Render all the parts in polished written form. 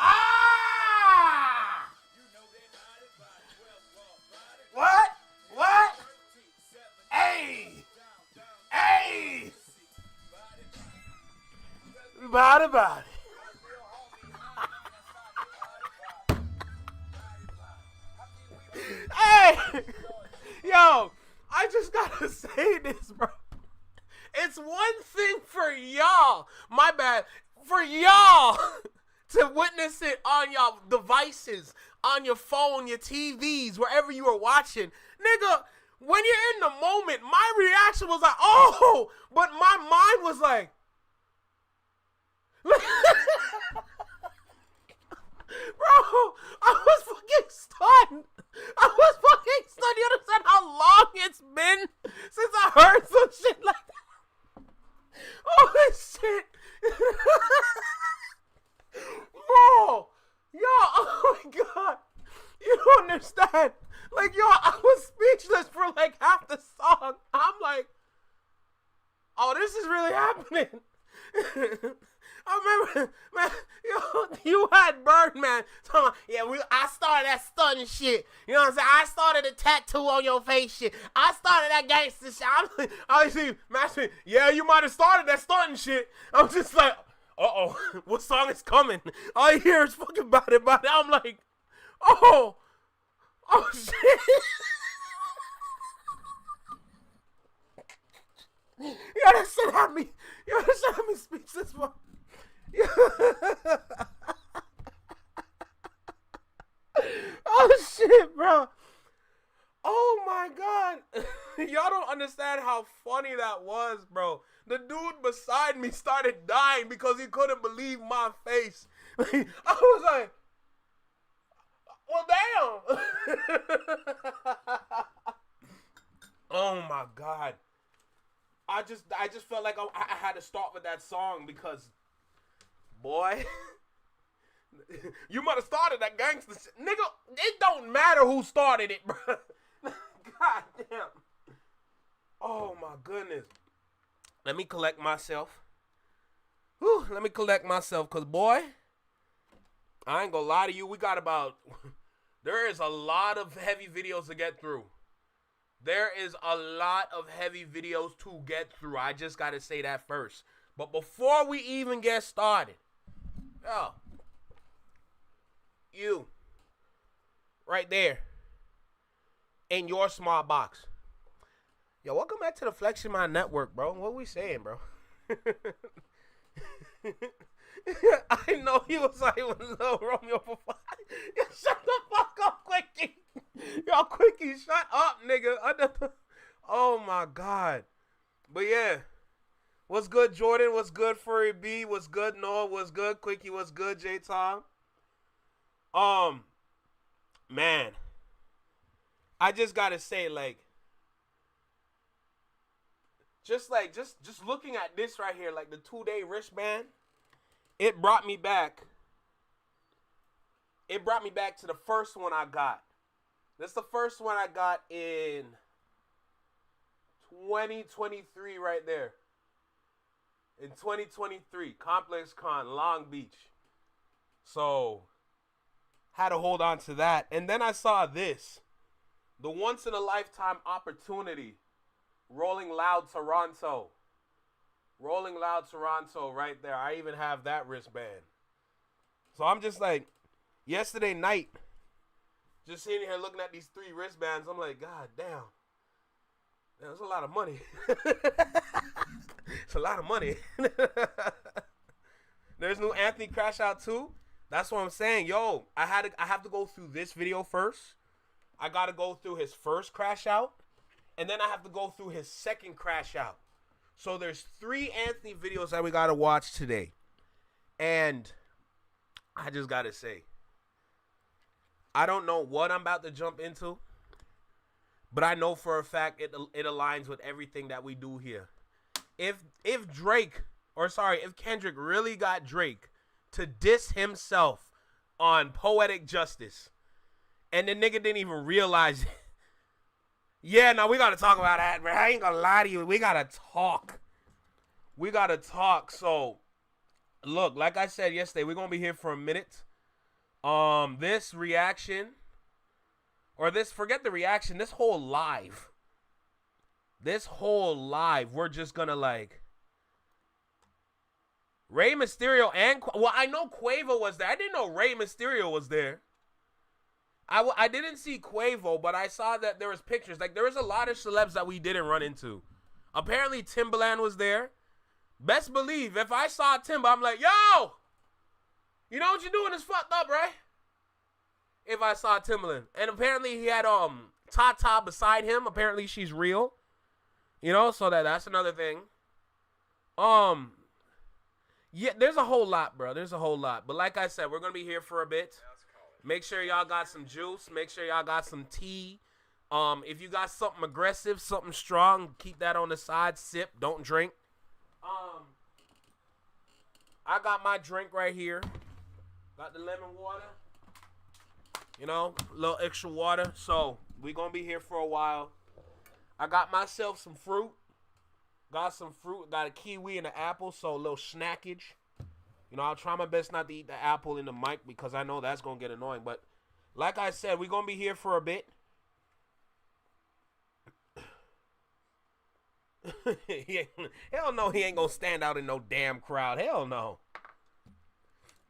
Ah! What? What? Hey! Hey! Body. Hey! Yo, I just gotta say this, bro. It's one thing for y'all, my bad, for y'all to witness it on y'all devices, on your phone, your TVs, wherever you are watching. Nigga, when you're in the moment, my reaction was like, oh, but my mind was like, bro, I was fucking stunned. I was fucking stunned. You understand how long it's been since I heard some shit like that? Holy shit. Bro, yo, oh my god. You don't understand. Like, yo, I was speechless for like half the song. I'm like, oh, this is really happening. I remember, man, yo, you had Birdman talking about, yeah, I started that stunning shit. You know what I'm saying? I started a tattoo on your face shit. I started that gangster shit. I see, Master, yeah, you might have started that stunning shit. I'm just like, uh-oh, what song is coming? All I hear is fucking about it. I'm like, oh shit. Yo, that shit had me speechless, bro. Oh shit, bro. Oh my god. Y'all don't understand how funny that was, bro. The dude beside me started dying because he couldn't believe my face. I was like, well, damn. Oh my god. I just felt like I had to start with that song because, boy, you might have started that gangster shit. Nigga, it don't matter who started it, bro. God damn. Oh, my goodness. Let me collect myself. Whew, let me collect myself because, boy, I ain't gonna lie to you. We got about, there is a lot of heavy videos to get through. There is a lot of heavy videos to get through. I just got to say that first. But before we even get started, yo, you, right there, in your smart box. Yo, welcome back to the Flexion Mind Network, bro. What we saying, bro? I know he was like with Lil Romeo for fun. Yo, shut the fuck up, Quickie. Yo, Quickie, shut up, nigga. Oh, my God. But, yeah. What's good, Jordan? What's good, Furry B? What's good, Noah? What's good, Quickie? What's good, J-Tom? Man. I just got to say, like, just looking at this right here, like the 2-day wristband, it brought me back. It brought me back to the first one I got. This is the first one I got in 2023 right there. In 2023, Complex Con, Long Beach. So, had to hold on to that. And then I saw this. The once-in-a-lifetime opportunity. Rolling Loud Toronto. Rolling Loud Toronto right there. I even have that wristband. So I'm just like, yesterday night, just sitting here looking at these 3 wristbands, I'm like, God damn. That's a lot of money. It's a lot of money. There's new Anthony Crash Out too. That's what I'm saying. Yo, I have to go through this video first. I got to go through his first crash out. And then I have to go through his second crash out. So there's 3 Anthony videos that we got to watch today. And I just got to say, I don't know what I'm about to jump into. But I know for a fact it aligns with everything that we do here. If Kendrick really got Drake to diss himself on Poetic Justice, and the nigga didn't even realize it. Yeah, no, we got to talk about that, man. I ain't going to lie to you. We got to talk. So, Look, like I said yesterday, we're gonna be here for a minute. This reaction, or this, forget the reaction, this whole live, we're just gonna like Rey Mysterio and, well, I know Quavo was there. I didn't know Rey Mysterio was there. I didn't see Quavo, but I saw that there was pictures. Like, there was a lot of celebs that we didn't run into. Apparently, Timbaland was there. Best believe, if I saw Timba, I'm like, yo! You know what you're doing is fucked up, right? If I saw Timbaland. And apparently, he had Tata beside him. Apparently, she's real. You know, so that's another thing. Yeah, there's a whole lot, bro. There's a whole lot. But like I said, we're going to be here for a bit. Make sure y'all got some juice. Make sure y'all got some tea. If you got something aggressive, something strong, keep that on the side. Sip. Don't drink. I got my drink right here. Got the lemon water. You know, a little extra water. So, we going to be here for a while. I got myself some fruit. Got some fruit. Got a kiwi and an apple. So, a little snackage. You know, I'll try my best not to eat the apple in the mic because I know that's going to get annoying. But like I said, we're going to be here for a bit. Hell no, he ain't going to stand out in no damn crowd. Hell no.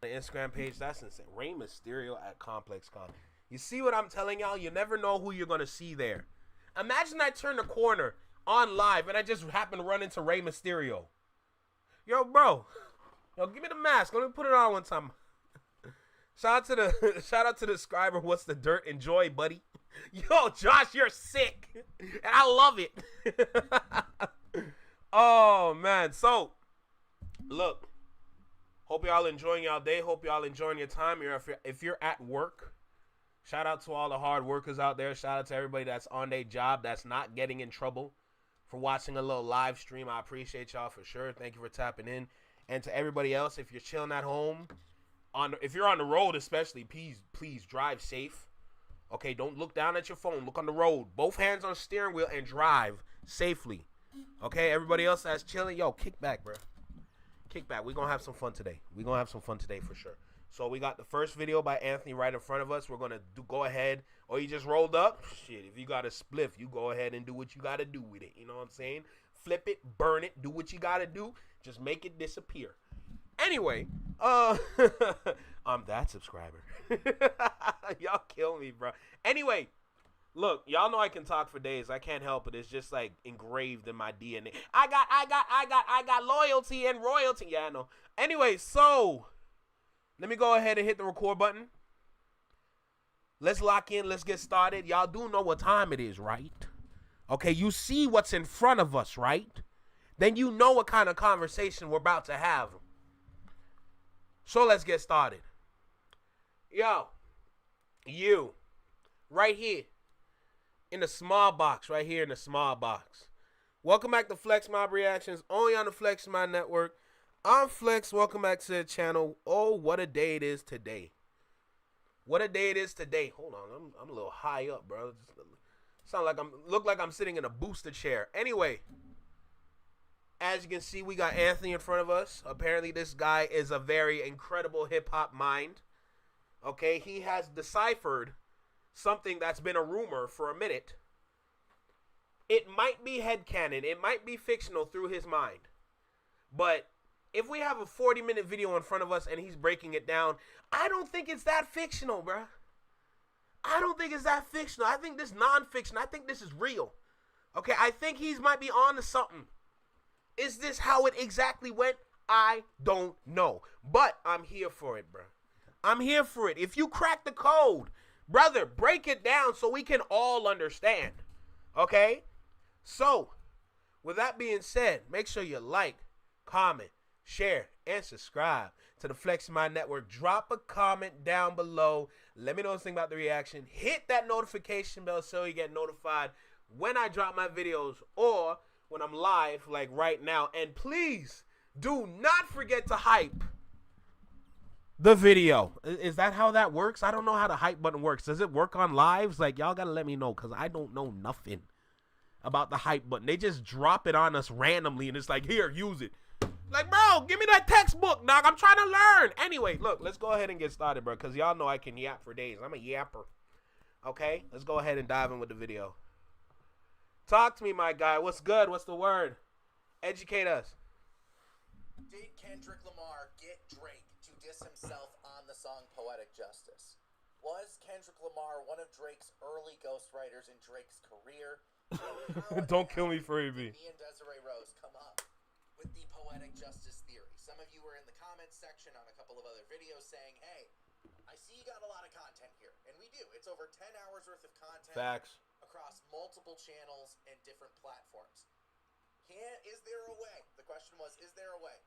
The Instagram page, that's insane. Rey Mysterio at Complex Con. You see what I'm telling y'all? You never know who you're going to see there. Imagine I turn the corner on live and I just happen to run into Rey Mysterio. Yo, bro. Yo, give me the mask. Let me put it on one time. Shout out to the subscriber. What's the dirt? Enjoy, buddy. Yo, Josh, you're sick. And I love it. Oh, man. So, look. Hope y'all enjoying y'all day. Hope y'all enjoying your time. If you're at work, shout out to all the hard workers out there. Shout out to everybody that's on their job, that's not getting in trouble for watching a little live stream. I appreciate y'all for sure. Thank you for tapping in. And to everybody else, if you're chilling at home, if you're on the road especially, please drive safe. Okay, don't look down at your phone. Look on the road. Both hands on the steering wheel and drive safely. Okay, everybody else that's chilling, yo, kick back, bro. Kick back. We're going to have some fun today. We're going to have some fun today for sure. So we got the first video by Anthony right in front of us. We're going to go ahead. Or you just rolled up. Shit, if you got a spliff, you go ahead and do what you got to do with it. You know what I'm saying? Flip it, burn it, do what you got to do. Just make it disappear. Anyway, I'm that subscriber. Y'all kill me, bro. Anyway, look, y'all know I can talk for days. I can't help it. It's just like engraved in my DNA. I got loyalty and royalty. Yeah, I know. Anyway, so let me go ahead and hit the record button. Let's lock in. Let's get started. Y'all do know what time it is, right? Okay, you see what's in front of us, right? Then you know what kind of conversation we're about to have. So let's get started. Yo, you, right here, in the small box, right here in the small box. Welcome back to Flex Mob Reactions, only on the Flex Mob Network. I'm Flex. Welcome back to the channel. Oh, what a day it is today. What a day it is today. Hold on, I'm a little high up, bro. Look like I'm sitting in a booster chair. Anyway, as you can see, we got Anthony in front of us. Apparently, this guy is a very incredible hip-hop mind. Okay, he has deciphered something that's been a rumor for a minute. It might be headcanon. It might be fictional through his mind. But if we have a 40-minute video in front of us and he's breaking it down, I don't think it's that fictional, bruh. I don't think it's that fictional. I think this non-fiction. I think this is real. Okay, I think he might be on to something. Is this how it exactly went? I don't know. But I'm here for it, bro. I'm here for it. If you crack the code, brother, break it down so we can all understand. Okay? So, with that being said, make sure you like, comment, share, and subscribe to the Flex My Network. Drop a comment down below. Let me know what you think about the reaction. Hit that notification bell so you get notified when I drop my videos or when I'm live, like right now. And please do not forget to hype the video. Is that how that works? I don't know how the hype button works. Does it work on lives? Like, y'all gotta let me know, because I don't know nothing about the hype button. They just drop it on us randomly and it's like, here, use it. Like, bro, give me that textbook, dog. I'm trying to learn. Anyway, look, let's go ahead and get started, bro, because y'all know I can yap for days. I'm a yapper. Okay? Let's go ahead and dive in with the video. Talk to me, my guy. What's good? What's the word? Educate us. Did Kendrick Lamar get Drake to diss himself on the song Poetic Justice? Was Kendrick Lamar one of Drake's early ghostwriters in Drake's career? Don't kill me for AB. Me and Desiree Rose come up with the Poetic Justice theory. Some of you were in the comments section on a couple of other videos saying, hey, I see you got a lot of content here. And we do. It's over 10 hours worth of content. Facts. Across multiple channels and different platforms. Is there a way? The question was, is there a way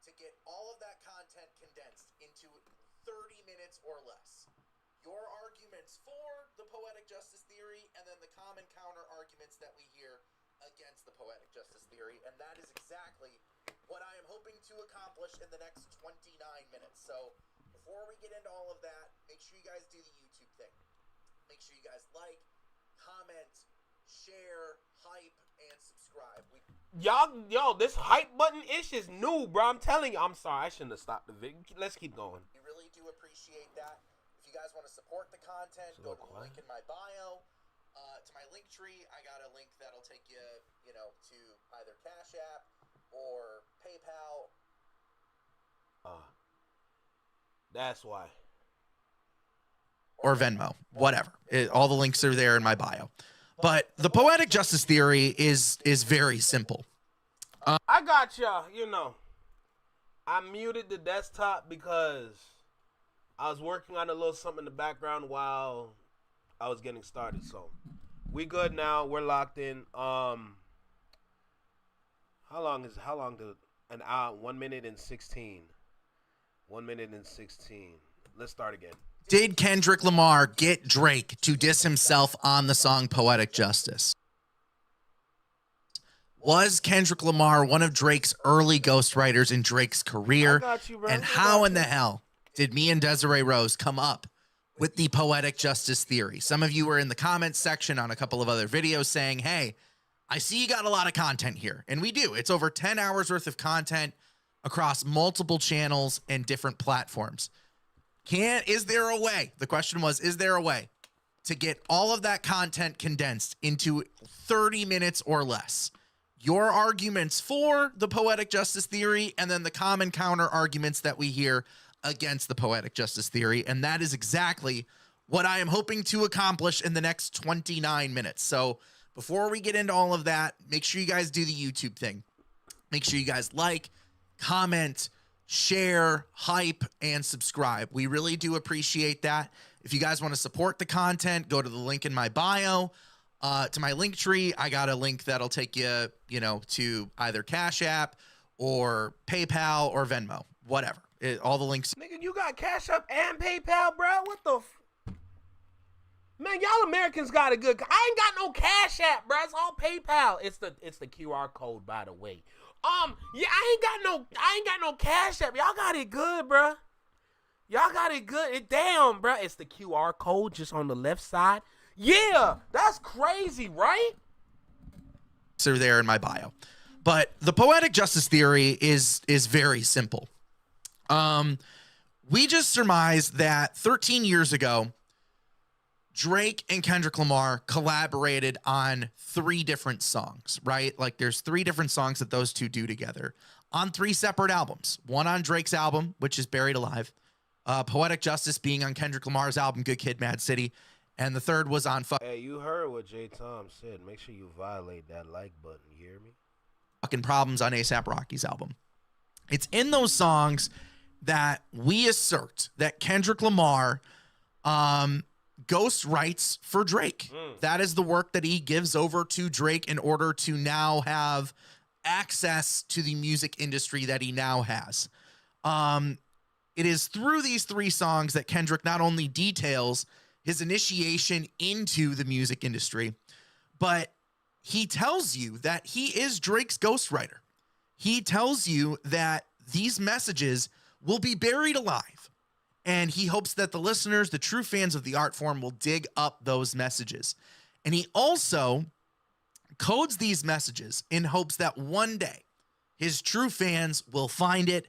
to get all of that content condensed into 30 minutes or less? Your arguments for the Poetic Justice theory and then the common counter arguments that we hear against the Poetic Justice theory. And that is exactly what I am hoping to accomplish in the next 29 minutes. So before we get into all of that, make sure you guys do the YouTube thing. Make sure you guys like, comment, share, hype, and subscribe. Yo, this hype button ish is new, bro. I'm telling you. I'm sorry. I shouldn't have stopped the video. Let's keep going. We really do appreciate that. If you guys want to support the content, go to the link in my bio. To my link tree, I got a link that'll take you, to either Cash App or PayPal. That's why. Or Venmo, whatever. All the links are there in my bio. But the Poetic Justice theory is very simple. I got ya. I muted the desktop because I was working on a little something in the background while I was getting started. So we good now. We're locked in. How long an hour? 1 minute and 16. 1 minute and 16. Let's start again. Did Kendrick Lamar get Drake to diss himself on the song Poetic Justice? Was Kendrick Lamar one of Drake's early ghostwriters in Drake's career? Got you, bro. And how in the hell did me and Desiree Rose come up with the Poetic Justice theory? Some of you were in the comments section on a couple of other videos saying, hey, I see you got a lot of content here. And we do. It's over 10 hours worth of content across multiple channels and different platforms. Is there a way? The question was, is there a way to get all of that content condensed into 30 minutes or less? Your arguments for the Poetic Justice theory and then the common counter arguments that we hear against the Poetic Justice theory. And that is exactly what I am hoping to accomplish in the next 29 minutes. So before we get into all of that, make sure you guys do the YouTube thing. Make sure you guys like, comment, share, hype, and subscribe. We really do appreciate that. If you guys want to support the content, go to the link in my bio. To my link tree, I got a link that'll take you, to either Cash App or PayPal or Venmo, whatever. All the links. Nigga, you got Cash App and PayPal, bro? What the Man, y'all Americans got a good... I ain't got no Cash App, bro. It's all PayPal. It's the QR code, by the way. Yeah, I ain't got no Cash App. Y'all got it good, bro. Y'all got it good. Damn, bro. It's the QR code just on the left side. Yeah, that's crazy, right? Are there in my bio. But the Poetic Justice theory is very simple. We just surmised that 13 years ago, Drake and Kendrick Lamar collaborated on 3 different songs, right? Like there's 3 different songs that those two do together on 3 separate albums. One on Drake's album, which is Buried Alive. Poetic Justice being on Kendrick Lamar's album, Good Kid, Mad City. And the third was on Hey, you heard what J. Tom said. Make sure you violate that like button. You hear me? Fucking Problems on A$AP Rocky's album. It's in those songs that we assert that Kendrick Lamar ghost writes for Drake. That is the work that he gives over to Drake in order to now have access to the music industry that he now has. It is through these 3 songs that Kendrick not only details his initiation into the music industry, but he tells you that he is Drake's ghostwriter. He tells you that these messages will be buried alive. And he hopes that the listeners, the true fans of the art form, will dig up those messages. And he also codes these messages in hopes that one day his true fans will find it,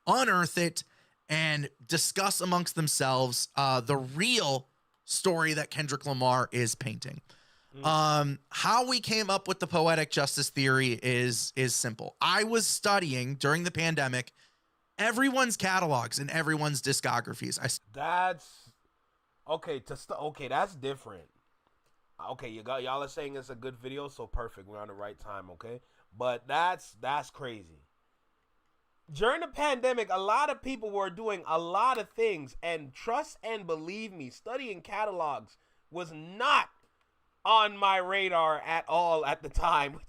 unearth it, and discuss amongst themselves the real story that Kendrick Lamar is painting. How we came up with the poetic justice theory is simple. I was studying during the pandemic everyone's catalogs and everyone's discographies. That's okay. Okay, that's different. Okay, y'all are saying it's a good video, so perfect. We're on the right time, okay? But that's crazy. During the pandemic, a lot of people were doing a lot of things, and trust and believe me, studying catalogs was not on my radar at all at the time,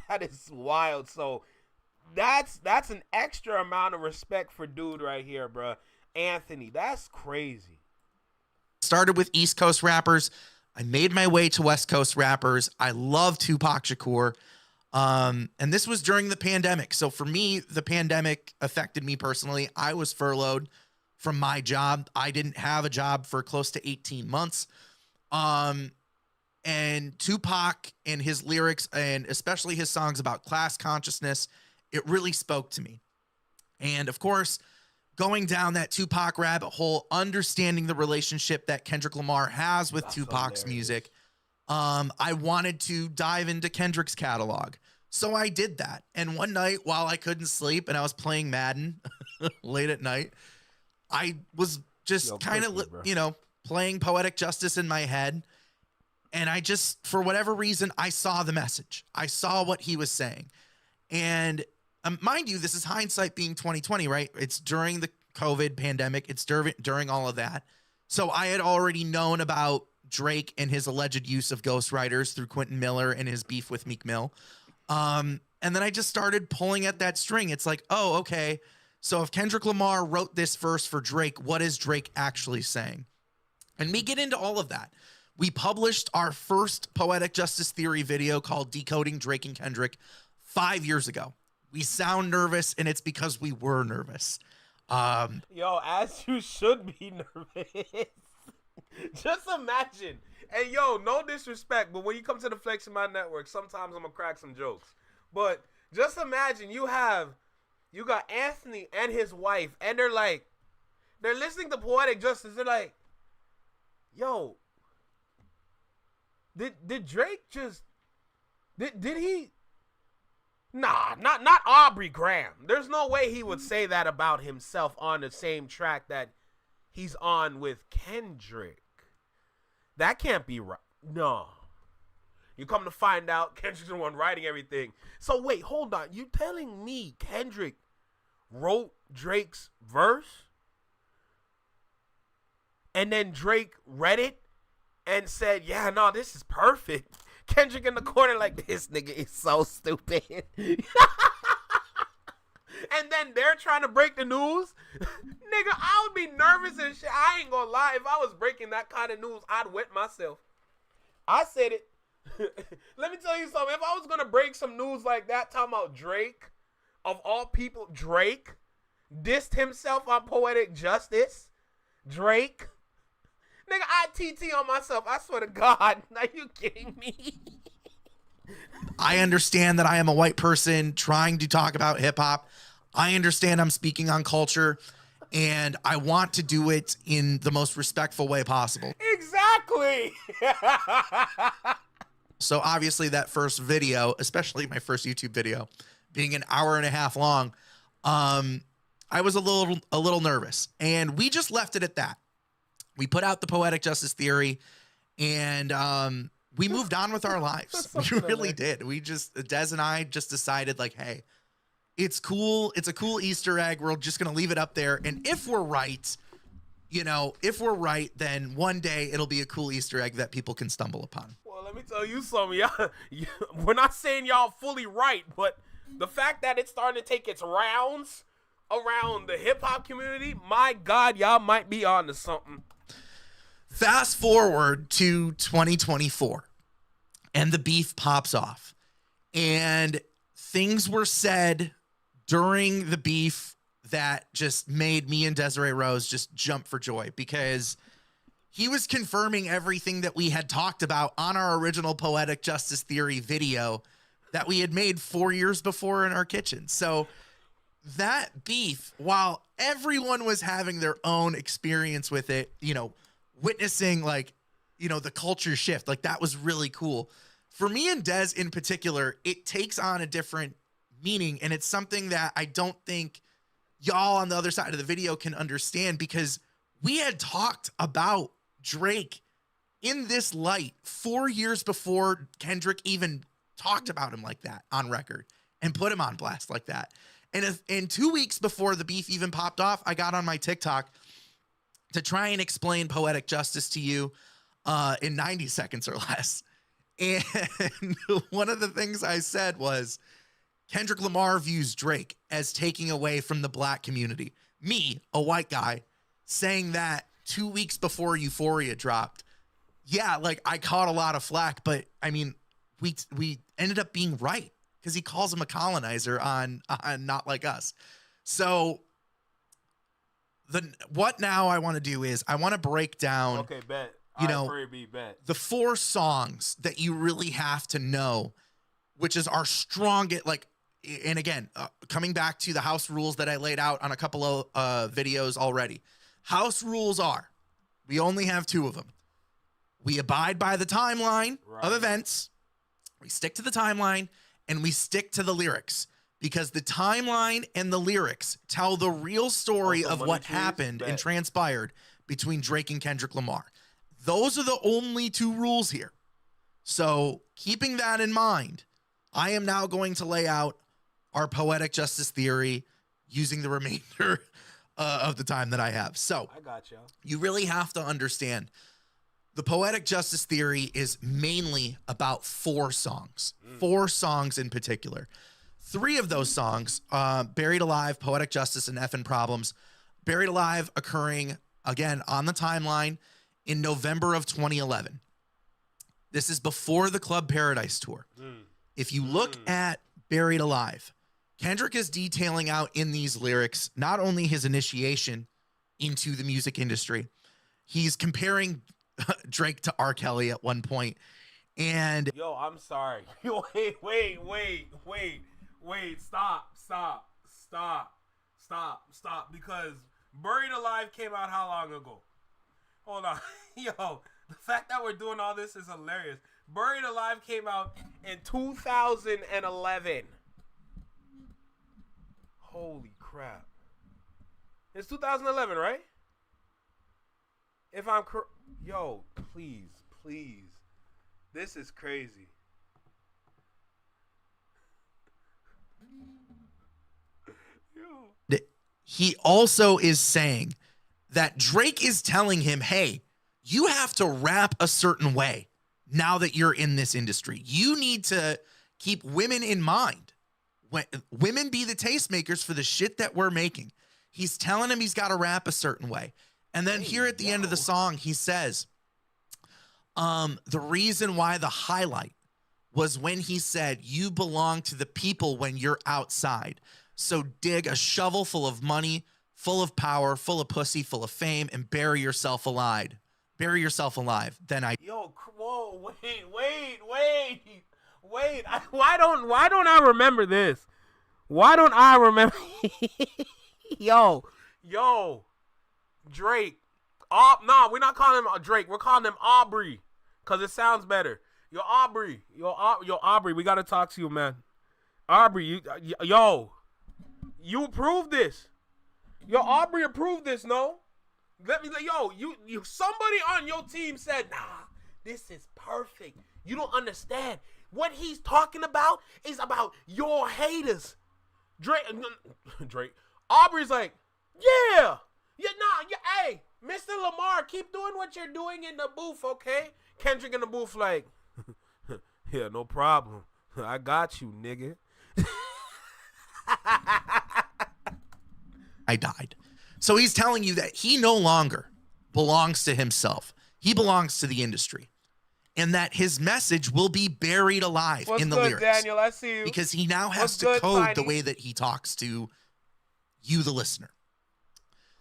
that is wild. So that's an extra amount of respect for dude right here, bro. Anthony, that's crazy. Started with East Coast rappers. I made my way to West Coast rappers. I love Tupac Shakur. And this was during the pandemic. So for me, the pandemic affected me personally. I was furloughed from my job. I didn't have a job for close to 18 months. And Tupac and his lyrics, and especially his songs about class consciousness, it really spoke to me. And of course, going down that Tupac rabbit hole, understanding the relationship that Kendrick Lamar has with Tupac's music, I wanted to dive into Kendrick's catalog. So I did that. And one night while I couldn't sleep and I was playing Madden late at night, I was just kind of, playing Poetic Justice in my head. And I just, for whatever reason, I saw the message. I saw what he was saying. And mind you, this is hindsight being 2020, right? It's during the COVID pandemic. It's during all of that. So I had already known about Drake and his alleged use of ghostwriters through Quentin Miller and his beef with Meek Mill. And then I just started pulling at that string. It's like, oh, okay. So if Kendrick Lamar wrote this verse for Drake, what is Drake actually saying? And we get into all of that. We published our first Poetic Justice Theory video called Decoding Drake and Kendrick 5 years ago. We sound nervous, and it's because we were nervous. As you should be nervous. Just imagine. And no disrespect, but when you come to the Flex in My Network, sometimes I'm gonna crack some jokes. But just imagine you got Anthony and his wife, and they're listening to Poetic Justice. They're like, yo, did Drake just did he? Nah, not Aubrey Graham. There's no way he would say that about himself on the same track that he's on with Kendrick. That can't be right. No. You come to find out Kendrick's the one writing everything. So wait, hold on. You telling me Kendrick wrote Drake's verse? And then Drake read it and said, yeah, no, this is perfect. Kendrick in the corner like, this nigga is so stupid. And then they're trying to break the news. Nigga, I would be nervous and shit. I ain't gonna lie. If I was breaking that kind of news, I'd wet myself. I said it. Let me tell you something. If I was gonna break some news like that, talking about Drake, of all people, Drake dissed himself on Poetic Justice. Drake. Nigga, I TT on myself. I swear to God. Are you kidding me? I understand that I am a white person trying to talk about hip hop. I understand I'm speaking on culture, and I want to do it in the most respectful way possible. Exactly. So obviously that first video, especially my first YouTube video, being an hour and a half long, I was a little nervous, and we just left it at that. We put out the Poetic Justice Theory, and we moved on with our lives. We really did. Des and I just decided, like, hey, it's cool. It's a cool Easter egg. We're just going to leave it up there. And if we're right, then one day it'll be a cool Easter egg that people can stumble upon. Well, let me tell you something. We're not saying y'all fully right, but the fact that it's starting to take its rounds around the hip-hop community, my God, y'all might be on to something. Fast forward to 2024, and the beef pops off. And things were said during the beef that just made me and Desiree Rose just jump for joy, because he was confirming everything that we had talked about on our original Poetic Justice Theory video that we had made 4 years before in our kitchen. So that beef, while everyone was having their own experience with it, you know, witnessing like, you know, the culture shift, like that was really cool. For me and Dez in particular, it takes on a different meaning, and it's something that I don't think y'all on the other side of the video can understand, because we had talked about Drake in this light 4 years before Kendrick even talked about him like that on record and put him on blast like that. And 2 weeks before the beef even popped off, I got on my TikTok to try and explain poetic justice to you in 90 seconds or less. And one of the things I said was, Kendrick Lamar views Drake as taking away from the black community. Me, a white guy, saying that 2 weeks before Euphoria dropped. Yeah, like I caught a lot of flack, but I mean, we ended up being right, because he calls him a colonizer on Not Like Us. So what now I want to do is I want to break down. Okay, bet. You know, bet. The 4 songs that you really have to know, which is our strongest, like, and again, coming back to the house rules that I laid out on a couple of videos already. House rules are, we only have 2 of them. We abide by the timeline of events. We stick to the timeline, and we stick to the lyrics, because the timeline and the lyrics tell the real story of what happened and transpired between Drake and Kendrick Lamar. Those are the only 2 rules here. So keeping that in mind, I am now going to lay out our poetic justice theory using the remainder of the time that I have. So I got you. You really have to understand the poetic justice theory is mainly about 4 songs, 4 songs in particular. 3 of those songs, Buried Alive, Poetic Justice, and Effin' Problems. Buried Alive occurring, again, on the timeline in November of 2011. This is before the Club Paradise tour. If you look at Buried Alive, Kendrick is detailing out in these lyrics not only his initiation into the music industry, he's comparing Drake to R. Kelly at one point. And yo, I'm sorry. Yo, wait, stop. Because Buried Alive came out how long ago? Hold on. Yo, the fact that we're doing all this is hilarious. Buried Alive came out in 2011. Holy crap. It's 2011, right? If I'm yo, please. This is crazy. Yo. He also is saying that Drake is telling him, hey, you have to rap a certain way now that you're in this industry. You need to keep women in mind. When women be the tastemakers for the shit that we're making. He's telling him he's got to rap a certain way. And then here at the end of the song, he says, the reason why the highlight was when he said, you belong to the people when you're outside. So dig a shovel full of money, full of power, full of pussy, full of fame, and bury yourself alive. Bury yourself alive. Then I... Yo, whoa, wait. Why don't I remember this? Why don't I remember? Yo, Drake. No, we're not calling him Drake. We're calling him Aubrey, cause it sounds better. Yo, Aubrey. Yo, Aubrey. We gotta talk to you, man. Aubrey, you approved this. Yo, Aubrey approved this. No, you. Somebody on your team said, nah, this is perfect. You don't understand. What he's talking about is about your haters. Drake. Aubrey's like, yeah, hey, Mr. Lamar, keep doing what you're doing in the booth, okay? Kendrick in the booth like, yeah, no problem. I got you, nigga. I died. So he's telling you that he no longer belongs to himself. He belongs to the industry. And that his message will be buried alive in the lyrics. Daniel? I see you. Because he now has to code the way that he talks to you, the listener.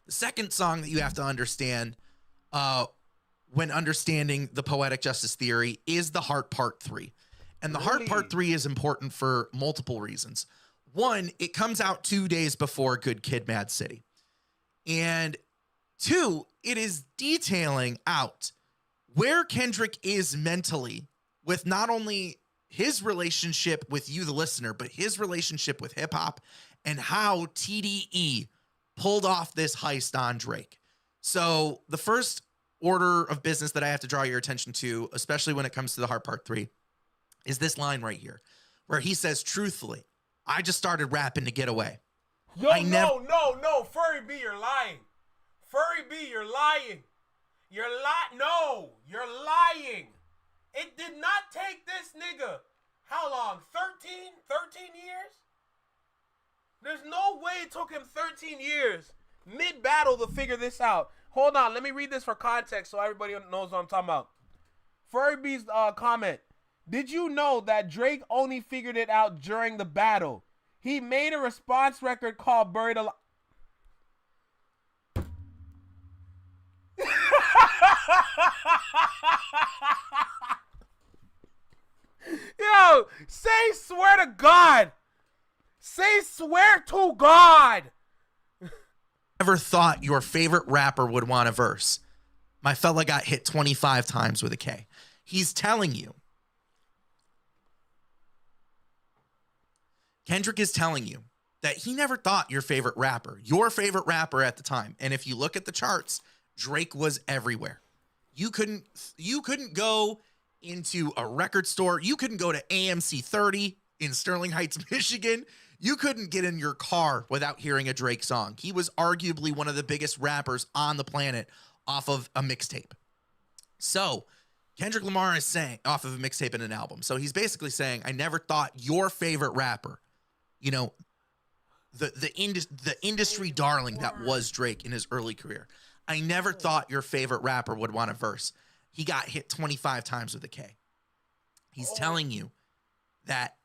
The second song that you have to understand when understanding the poetic justice theory is The Heart Part 3. And the Heart Part 3 is important for multiple reasons. One, it comes out 2 days before Good Kid, Mad City. And two, it is detailing out where Kendrick is mentally with not only his relationship with you, the listener, but his relationship with hip hop and how TDE pulled off this heist on Drake. So the first order of business that I have to draw your attention to, especially when it comes to the Heart Part 3, is this line right here where he says, truthfully, I just started rapping to get away. Yo, no, Furry B, you're lying. Furry B, you're lying. You're lying. It did not take this nigga, how long, 13 years? There's no way it took him 13 years mid-battle to figure this out. Hold on, let me read this for context so everybody knows what I'm talking about. Furry B's comment. Did you know that Drake only figured it out during the battle? He made a response record called Buried Alive. Yo, say swear to God. Say swear to God. Never thought your favorite rapper would want a verse. My fella got hit 25 times with a K. He's telling you. Kendrick is telling you that he never thought your favorite rapper at the time. And if you look at the charts, Drake was everywhere. You couldn't go into a record store. You couldn't go to AMC 30 in Sterling Heights, Michigan. You couldn't get in your car without hearing a Drake song. He was arguably one of the biggest rappers on the planet off of a mixtape. So Kendrick Lamar is saying, off of a mixtape and an album. So he's basically saying, I never thought your favorite rapper, you know, the industry darling that was Drake in his early career, I never thought your favorite rapper would want a verse. He got hit 25 times with a K. He's telling you that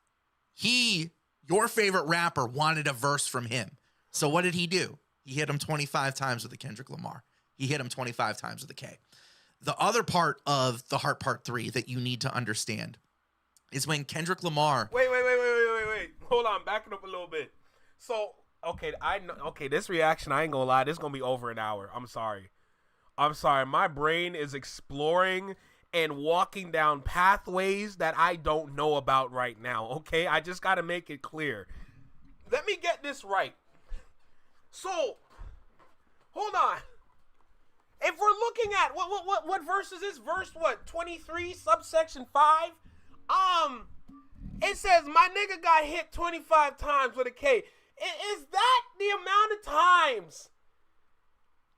your favorite rapper wanted a verse from him. So what did he do? He hit him 25 times with a Kendrick Lamar. He hit him 25 times with a K. The other part of the Heart Part 3 that you need to understand is when Kendrick Lamar... Wait. Hold on, backing up a little bit. So, okay, this reaction, I ain't gonna lie, this is gonna be over an hour. I'm sorry. My brain is exploring and walking down pathways that I don't know about right now, okay? I just gotta make it clear. Let me get this right. So, hold on. If we're looking at what verse is this? Verse what? 23 subsection 5. It says my nigga got hit 25 times with a K. Is that the amount of times?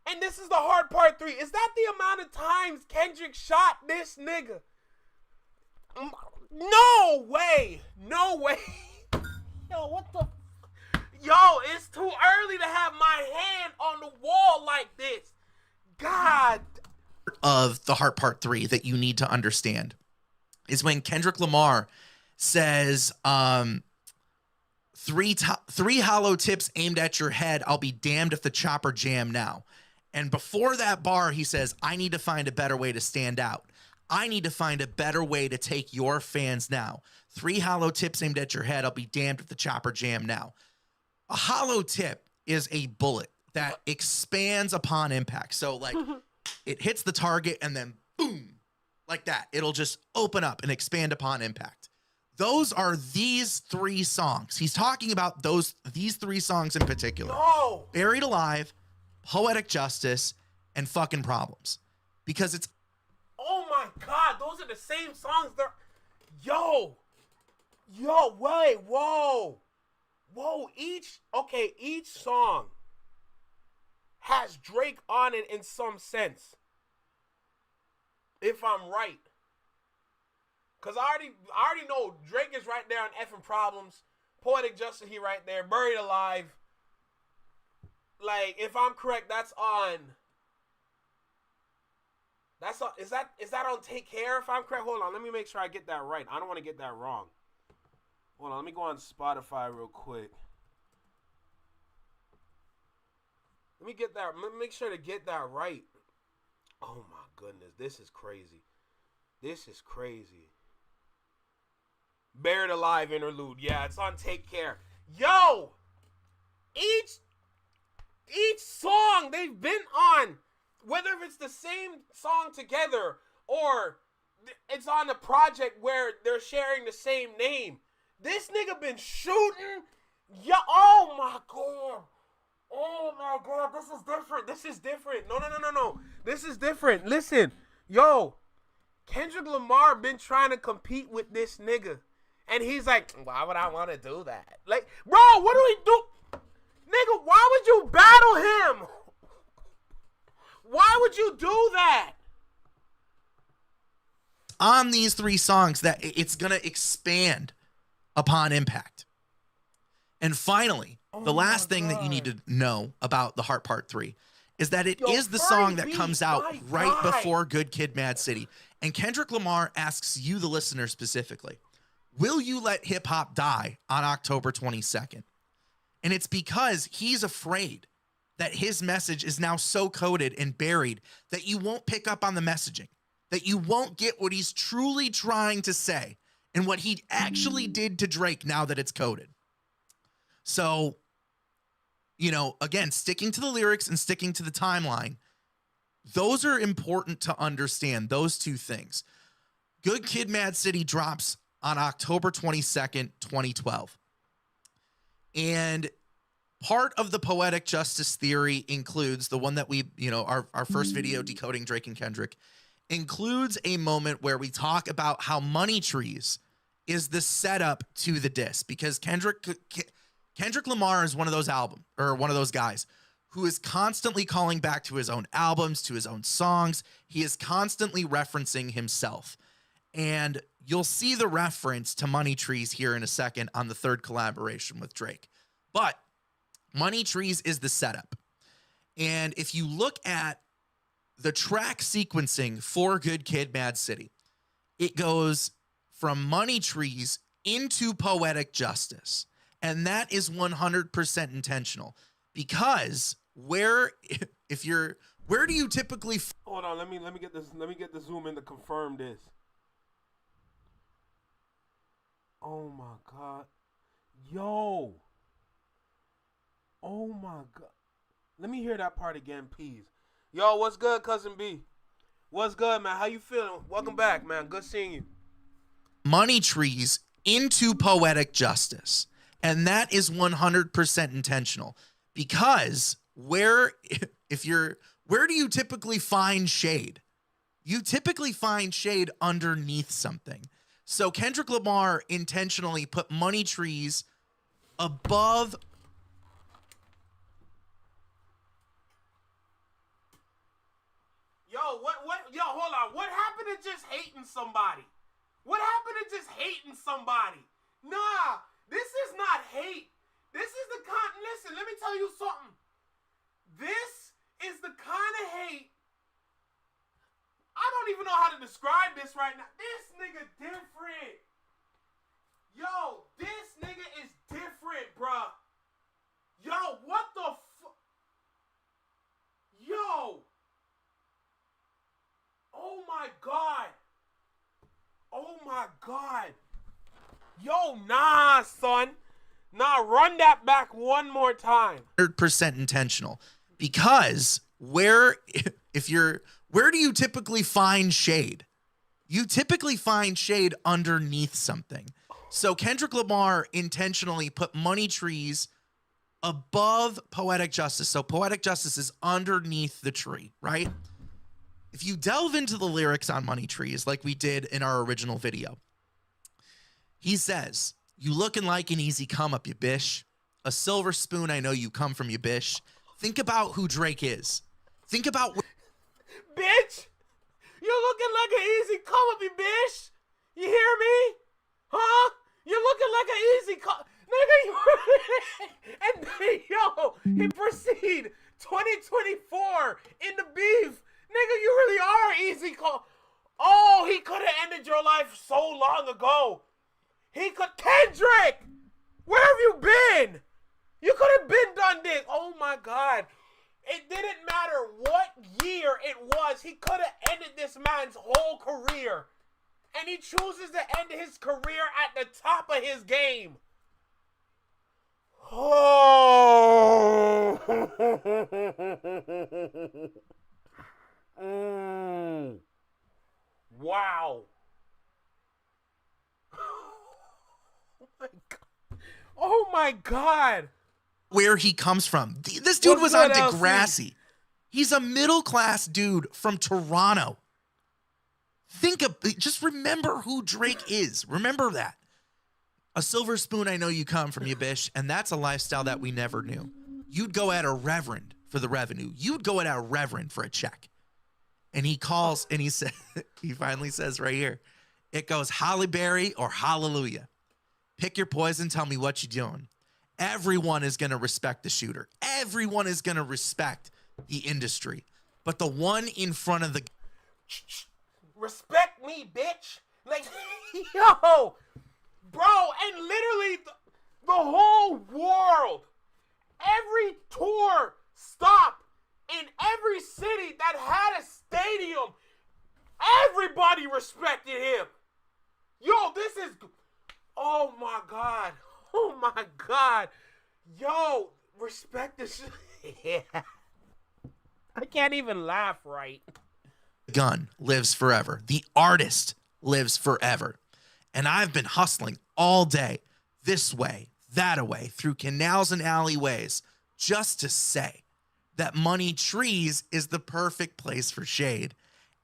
And this is the Hard Part 3. Is that the amount of times Kendrick shot this nigga? No way. Yo, what the? Yo, it's too early to have my hand on the wall like this. God. Of the Heart Part 3 that you need to understand is when Kendrick Lamar says, three hollow tips aimed at your head. I'll be damned if the chopper jam now. And before that bar, he says, I need to find a better way to stand out. I need to find a better way to take your fans now. 3 hollow tips aimed at your head. I'll be damned if the chopper jam now. A hollow tip is a bullet that expands upon impact. So like it hits the target and then boom, like that. It'll just open up and expand upon impact. Those are these 3 songs. He's talking about these 3 songs in particular. No. Buried Alive, Poetic Justice, and Fucking Problems. Because it's... Oh my God, those are the same songs. Wait, whoa. Each song has Drake on it in some sense. If I'm right. Because I already know Drake is right there on Effing Problems. Poetic Justice, he right there. Buried Alive. Like, if I'm correct, that's on... Is that on Take Care? If I'm correct, hold on. Let me make sure I get that right. I don't want to get that wrong. Hold on. Let me go on Spotify real quick. Let me make sure to get that right. Oh my goodness, this is crazy. Buried Alive interlude. Yeah, it's on Take Care. Yo, each song they've been on, whether it's the same song together or it's on a project where they're sharing the same name, this nigga been shooting. Yo, oh my god. Oh my god, this is different. This is different. No. This is different. Listen, yo, Kendrick Lamar been trying to compete with this nigga. And he's like, why would I want to do that? Like, bro, what do we do? Nigga, why would you battle him? Why would you do that? On these 3 songs that it's going to expand upon impact. And finally, the last thing that you need to know about The Heart Part 3 is that it is the song that comes out right before Good Kid, Mad City. And Kendrick Lamar asks you, the listener specifically, will you let hip hop die on October 22nd? And it's because he's afraid that his message is now so coded and buried that you won't pick up on the messaging, that you won't get what he's truly trying to say and what he actually did to Drake now that it's coded. So, you know, again, sticking to the lyrics and sticking to the timeline, those are important to understand, those 2 things. Good Kid, Mad City drops on October 22nd, 2012. And part of the poetic justice theory includes the one that we, you know, our first video, Decoding Drake and Kendrick, includes a moment where we talk about how Money Trees is the setup to the diss, because Kendrick Lamar is one of those guys who is constantly calling back to his own albums, to his own songs. He is constantly referencing himself. And you'll see the reference to Money Trees here in a second on the 3rd collaboration with Drake. But Money Trees is the setup. And if you look at the track sequencing for Good Kid, Mad City, it goes from Money Trees into Poetic Justice. And that is 100% intentional, because where do you typically hold on, let me get the zoom in to confirm this. Oh my god. Yo. Oh my god. Let me hear that part again, please. Yo, what's good, Cousin B? What's good, man? How you feeling? Welcome back, man. Good seeing you. Money Trees into Poetic Justice. And that is 100% intentional, because where do you typically find shade? You typically find shade underneath something. So Kendrick Lamar intentionally put Money Trees above. Yo, yo, hold on. What happened to just hating somebody? What happened to just hating somebody? Nah. This is not hate. This is the listen, let me tell you something. This is the kind of hate. I don't even know how to describe this right now. This nigga different. Yo, this nigga is different, bruh. Yo, what the Yo. Oh my god. Oh my god. Yo, nah, son. Nah, run that back one more time. 100% intentional, because where do you typically find shade? You typically find shade underneath something. So Kendrick Lamar intentionally put Money Trees above Poetic Justice. So Poetic Justice is underneath the tree, right? If you delve into the lyrics on Money Trees, like we did in our original video, he says, you looking like an easy come up, you bish. A silver spoon, I know you come from, you bish. Think about who Drake is. Think about... Bitch! You looking like an easy come up, you bish. You hear me? Huh? You looking like an easy come... Nigga, you... And then, yo, he proceed. 2024 in the beef. Nigga, you really are an easy come... Oh, he could have ended your life so long ago. He could... Kendrick! Where have you been? You could have been done this. Oh my God. It didn't matter what year it was. He could have ended this man's whole career. And he chooses to end his career at the top of his game. Oh. Wow. Oh my God. Where he comes from. This dude was on good, LC? Degrassi. He's a middle-class dude from Toronto. Just remember who Drake is. Remember that. A silver spoon, I know you come from, you bish, and that's a lifestyle that we never knew. You'd go at a reverend for the revenue. You'd go at a reverend for a check. And he calls and he said, he finally says right here, it goes Holly Berry or hallelujah. Pick your poison, tell me what you're doing. Everyone is going to respect the shooter. Everyone is going to respect the industry. But the one in front of the... Respect me, bitch. Like, yo, bro, and literally the whole world, every tour stop in every city that had a stadium, everybody respected him. Yo, this is... Oh, my God. Oh, my God. Yo, respect this. Yeah. I can't even laugh right. Gun lives forever. The artist lives forever. And I've been hustling all day, this way, that way, through canals and alleyways, just to say that Money Trees is the perfect place for shade.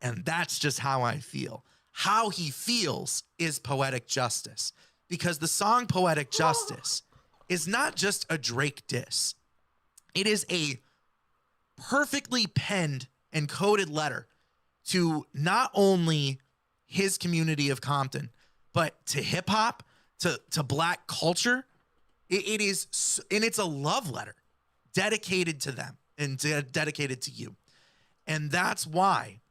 And that's just how I feel. How he feels is poetic justice. Because the song Poetic Justice is not just a Drake diss. It is a perfectly penned and coded letter to not only his community of Compton, but to hip hop, to black culture. It is, and it's a love letter dedicated to them and dedicated to you. And that's why,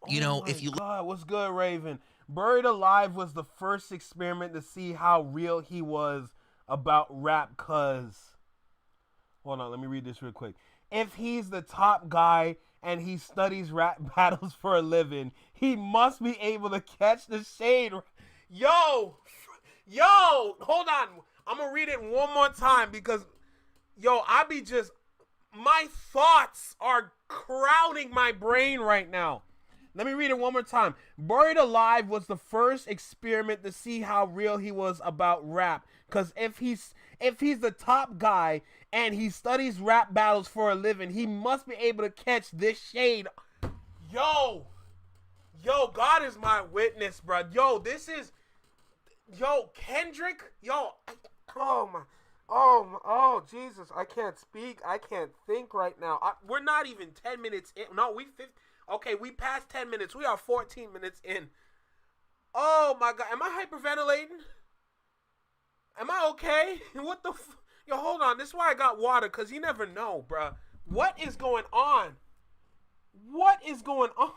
if you... God, what's good, Raven? Buried Alive was the first experiment to see how real he was about rap, cuz... Hold on, let me read this real quick. If he's the top guy and he studies rap battles for a living, he must be able to catch the shade. Yo, hold on. I'm going to read it one more time because, my thoughts are crowding my brain right now. Let me read it one more time. Buried Alive was the first experiment to see how real he was about rap. Because if he's the top guy and he studies rap battles for a living, he must be able to catch this shade. Yo, God is my witness, bro. Kendrick. Oh, Jesus. I can't speak. I can't think right now. We're not even 10 minutes in. No, okay, we passed 10 minutes. We are 14 minutes in. Oh, my God. Am I hyperventilating? Am I okay? What the Yo, hold on. This is why I got water, because you never know, bruh. What is going on? What is going on?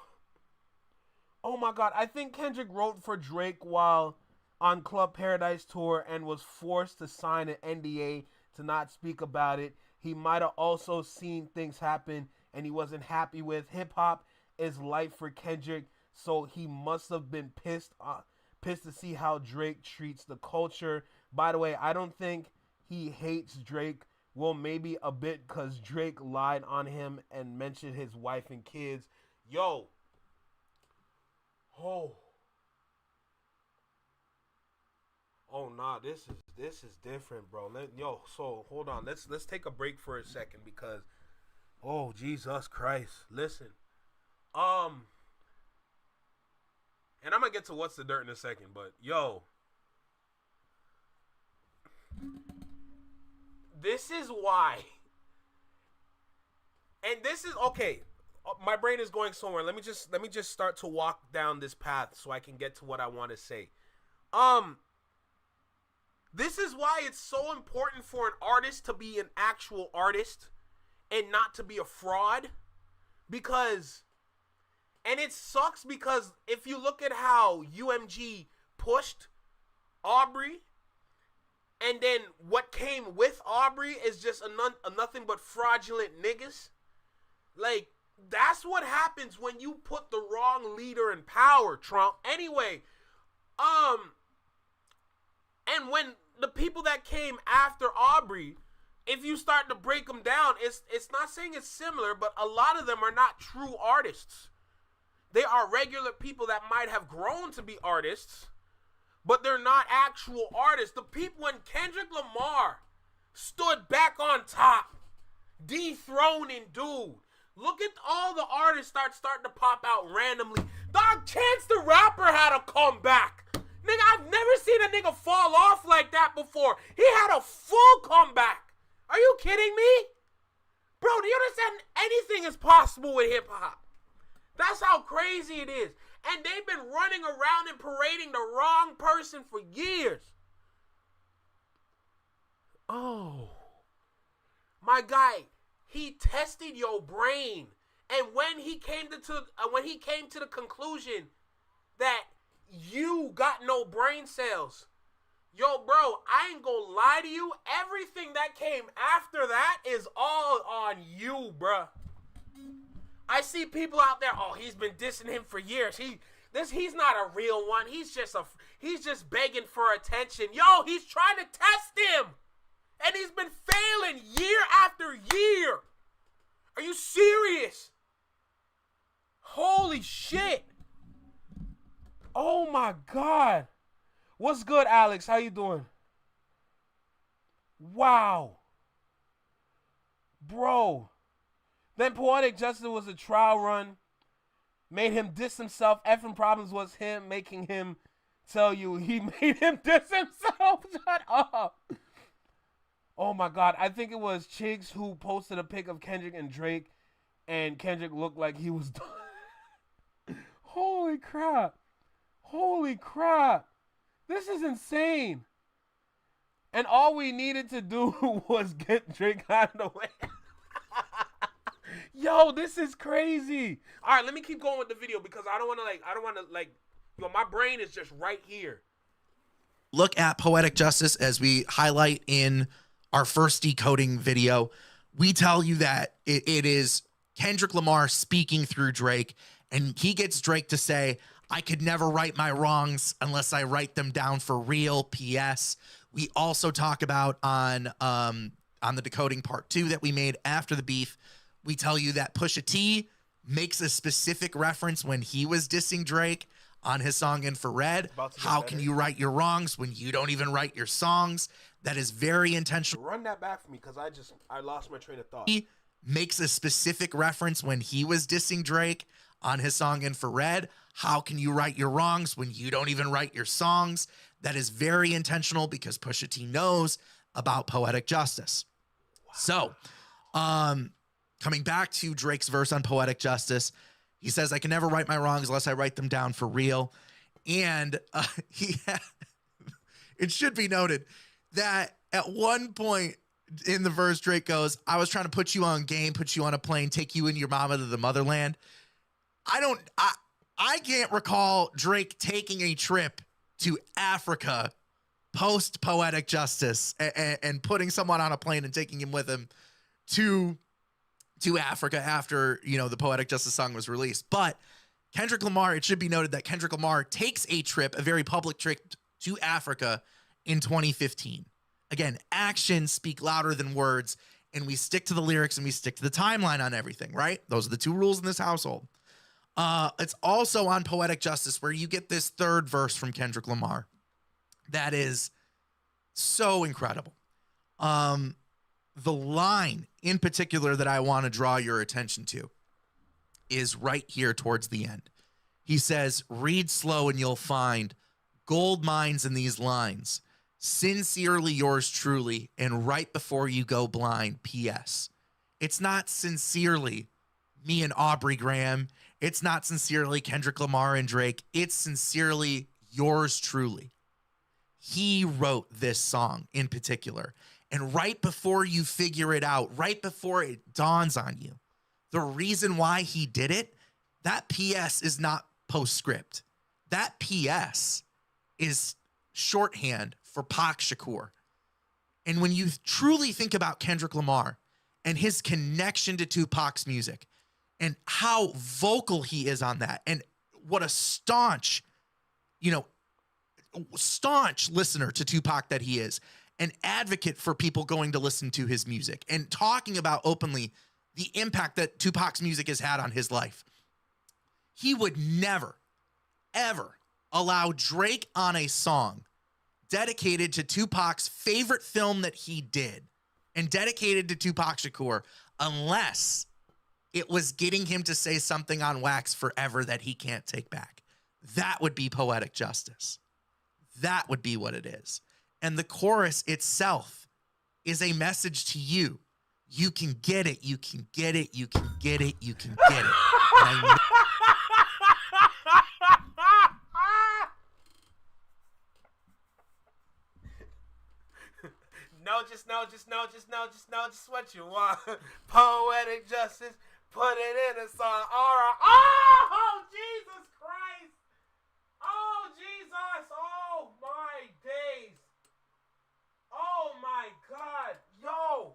Oh, my God. I think Kendrick wrote for Drake while on Club Paradise tour and was forced to sign an NDA to not speak about it. He might have also seen things happen and he wasn't happy with. Hip-hop is life for Kendrick, so he must have been pissed to see how Drake treats the culture. By the way, I don't think he hates Drake. Well, maybe a bit, because Drake lied on him and mentioned his wife and kids. Yo. Oh, nah, this is different, bro. So hold on. Let's take a break for a second because, oh, Jesus Christ. Listen. And I'm gonna get to what's the dirt in a second, but this is why. And this is okay. My brain is going somewhere. Let me just start to walk down this path so I can get to what I want to say. This is why it's so important for an artist to be an actual artist and not to be a fraud. And it sucks because if you look at how UMG pushed Aubrey, and then what came with Aubrey is just a nothing but fraudulent niggas. Like, that's what happens when you put the wrong leader in power, Trump. Anyway, And when the people that came after Aubrey, if you start to break them down, it's not saying it's similar, but a lot of them are not true artists. They are regular people that might have grown to be artists, but they're not actual artists. The people when Kendrick Lamar stood back on top, dethroning dude. Look at all the artists starting to pop out randomly. Dog, Chance the Rapper had a comeback. Nigga, I've never seen a nigga fall off like that before. He had a full comeback. Are you kidding me? Bro, do you understand? Anything is possible with hip hop. That's how crazy it is. And they've been running around and parading the wrong person for years. Oh. My guy, he tested your brain. And when he came to the conclusion that you got no brain cells, yo, bro, I ain't gonna lie to you. Everything that came after that is all on you, bro. I see people out there, oh, he's been dissing him for years. He's not a real one. He's just begging for attention. Yo, he's trying to test him. And he's been failing year after year. Are you serious? Holy shit. Oh my God. What's good, Alex? How you doing? Wow. Bro. Then Poetic Justice was a trial run. Made him diss himself. Effing Problems was him making him tell you he made him diss himself. Shut up. Oh my God. I think it was Chigs who posted a pic of Kendrick and Drake. And Kendrick looked like he was done. Holy crap. Holy crap. This is insane. And all we needed to do was get Drake out of the way. Yo, this is crazy. All right, let me keep going with the video because I don't want to my brain is just right here. Look at Poetic Justice as we highlight in our first decoding video. We tell you that it is Kendrick Lamar speaking through Drake, and he gets Drake to say, I could never right my wrongs unless I write them down for real, PS. We also talk about on the decoding part 2 that we made after the beef, we tell you that Pusha T makes a specific reference when he was dissing Drake on his song Infrared. How can you right your wrongs when you don't even write your songs? That is very intentional. Run that back for me because I lost my train of thought. He makes a specific reference when he was dissing Drake on his song Infrared. How can you right your wrongs when you don't even write your songs? That is very intentional because Pusha T knows about Poetic Justice. Wow. So, coming back to Drake's verse on Poetic Justice, he says, I can never right my wrongs unless I write them down for real. And it should be noted that at one point in the verse, Drake goes, I was trying to put you on game, put you on a plane, take you and your mama to the motherland. I can't recall Drake taking a trip to Africa post Poetic Justice and putting someone on a plane and taking him with him to Africa after, the Poetic Justice song was released. But Kendrick Lamar, it should be noted that Kendrick Lamar takes a trip, a very public trip to Africa in 2015. Again, actions speak louder than words, and we stick to the lyrics and we stick to the timeline on everything, right? Those are the 2 rules in this household. It's also on Poetic Justice where you get this third verse from Kendrick Lamar that is so incredible. The line in particular that I want to draw your attention to is right here towards the end. He says, read slow and you'll find gold mines in these lines. Sincerely yours truly, and right before you go blind, PS. It's not sincerely me and Aubrey Graham. It's not sincerely Kendrick Lamar and Drake. It's sincerely yours truly. He wrote this song in particular. And right before you figure it out, right before it dawns on you, the reason why he did it, that PS is not postscript. That PS is shorthand for Pac Shakur. And when you truly think about Kendrick Lamar and his connection to Tupac's music and how vocal he is on that and what a staunch, staunch listener to Tupac that he is, an advocate for people going to listen to his music and talking about openly the impact that Tupac's music has had on his life, he would never, ever allow Drake on a song dedicated to Tupac's favorite film that he did and dedicated to Tupac Shakur unless it was getting him to say something on wax forever that he can't take back. That would be poetic justice. That would be what it is. And the chorus itself is a message to you. You can get it. You can get it. You can get it. You can get it. Just what you want. Poetic justice, put it in a song. All right. Oh, Jesus Christ. Oh, Jesus. Oh, my days. Oh, my God. Yo.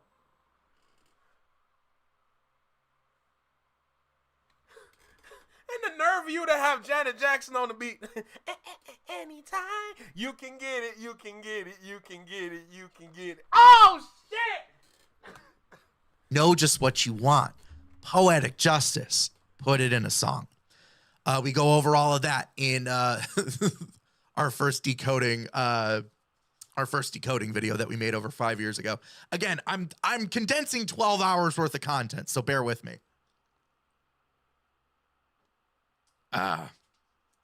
And the nerve of you to have Janet Jackson on the beat. Anytime you can get it, you can get it, you can get it, you can get it. Oh, shit. Know just what you want. Poetic justice. Put it in a song. We go over all of that in our first decoding video that we made over 5 years ago. Again, I'm condensing 12 hours worth of content, so bear with me.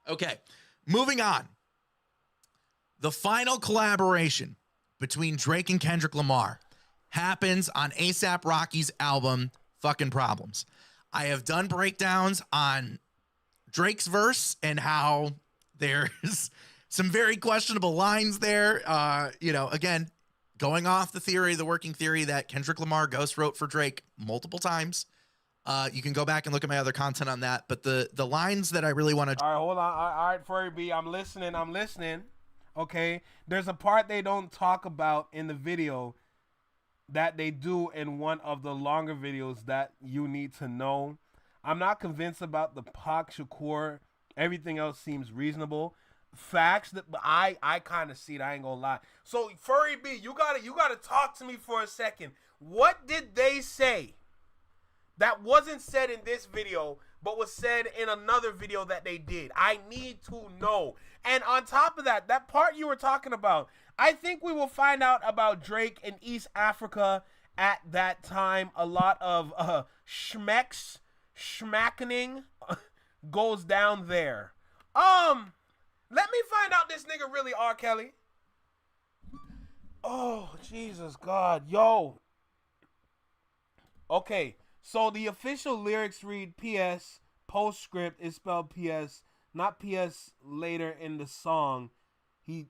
Okay, moving on. The final collaboration between Drake and Kendrick Lamar happens on A$AP Rocky's album, Fucking Problems. I have done breakdowns on Drake's verse and how there's some very questionable lines there. Again, going off the working theory that Kendrick Lamar ghost wrote for Drake multiple times. You can go back and look at my other content on that. But the lines that I really want to... All right, hold on. All right, Furry B, I'm listening. Okay? There's a part they don't talk about in the video that they do in one of the longer videos that you need to know. I'm not convinced about the Pac Shakur. Everything else seems reasonable. Facts that I kind of see it. I ain't gonna lie. So, Furry B, you gotta talk to me for a second. What did they say that wasn't said in this video, but was said in another video that they did? I need to know. And on top of that, that part you were talking about, I think we will find out about Drake in East Africa at that time. A lot of schmackening goes down there. Let me find out this nigga really R. Kelly. Oh, Jesus God. Yo. Okay. So the official lyrics read P.S. Postscript is spelled P.S. Not P.S. later in the song. He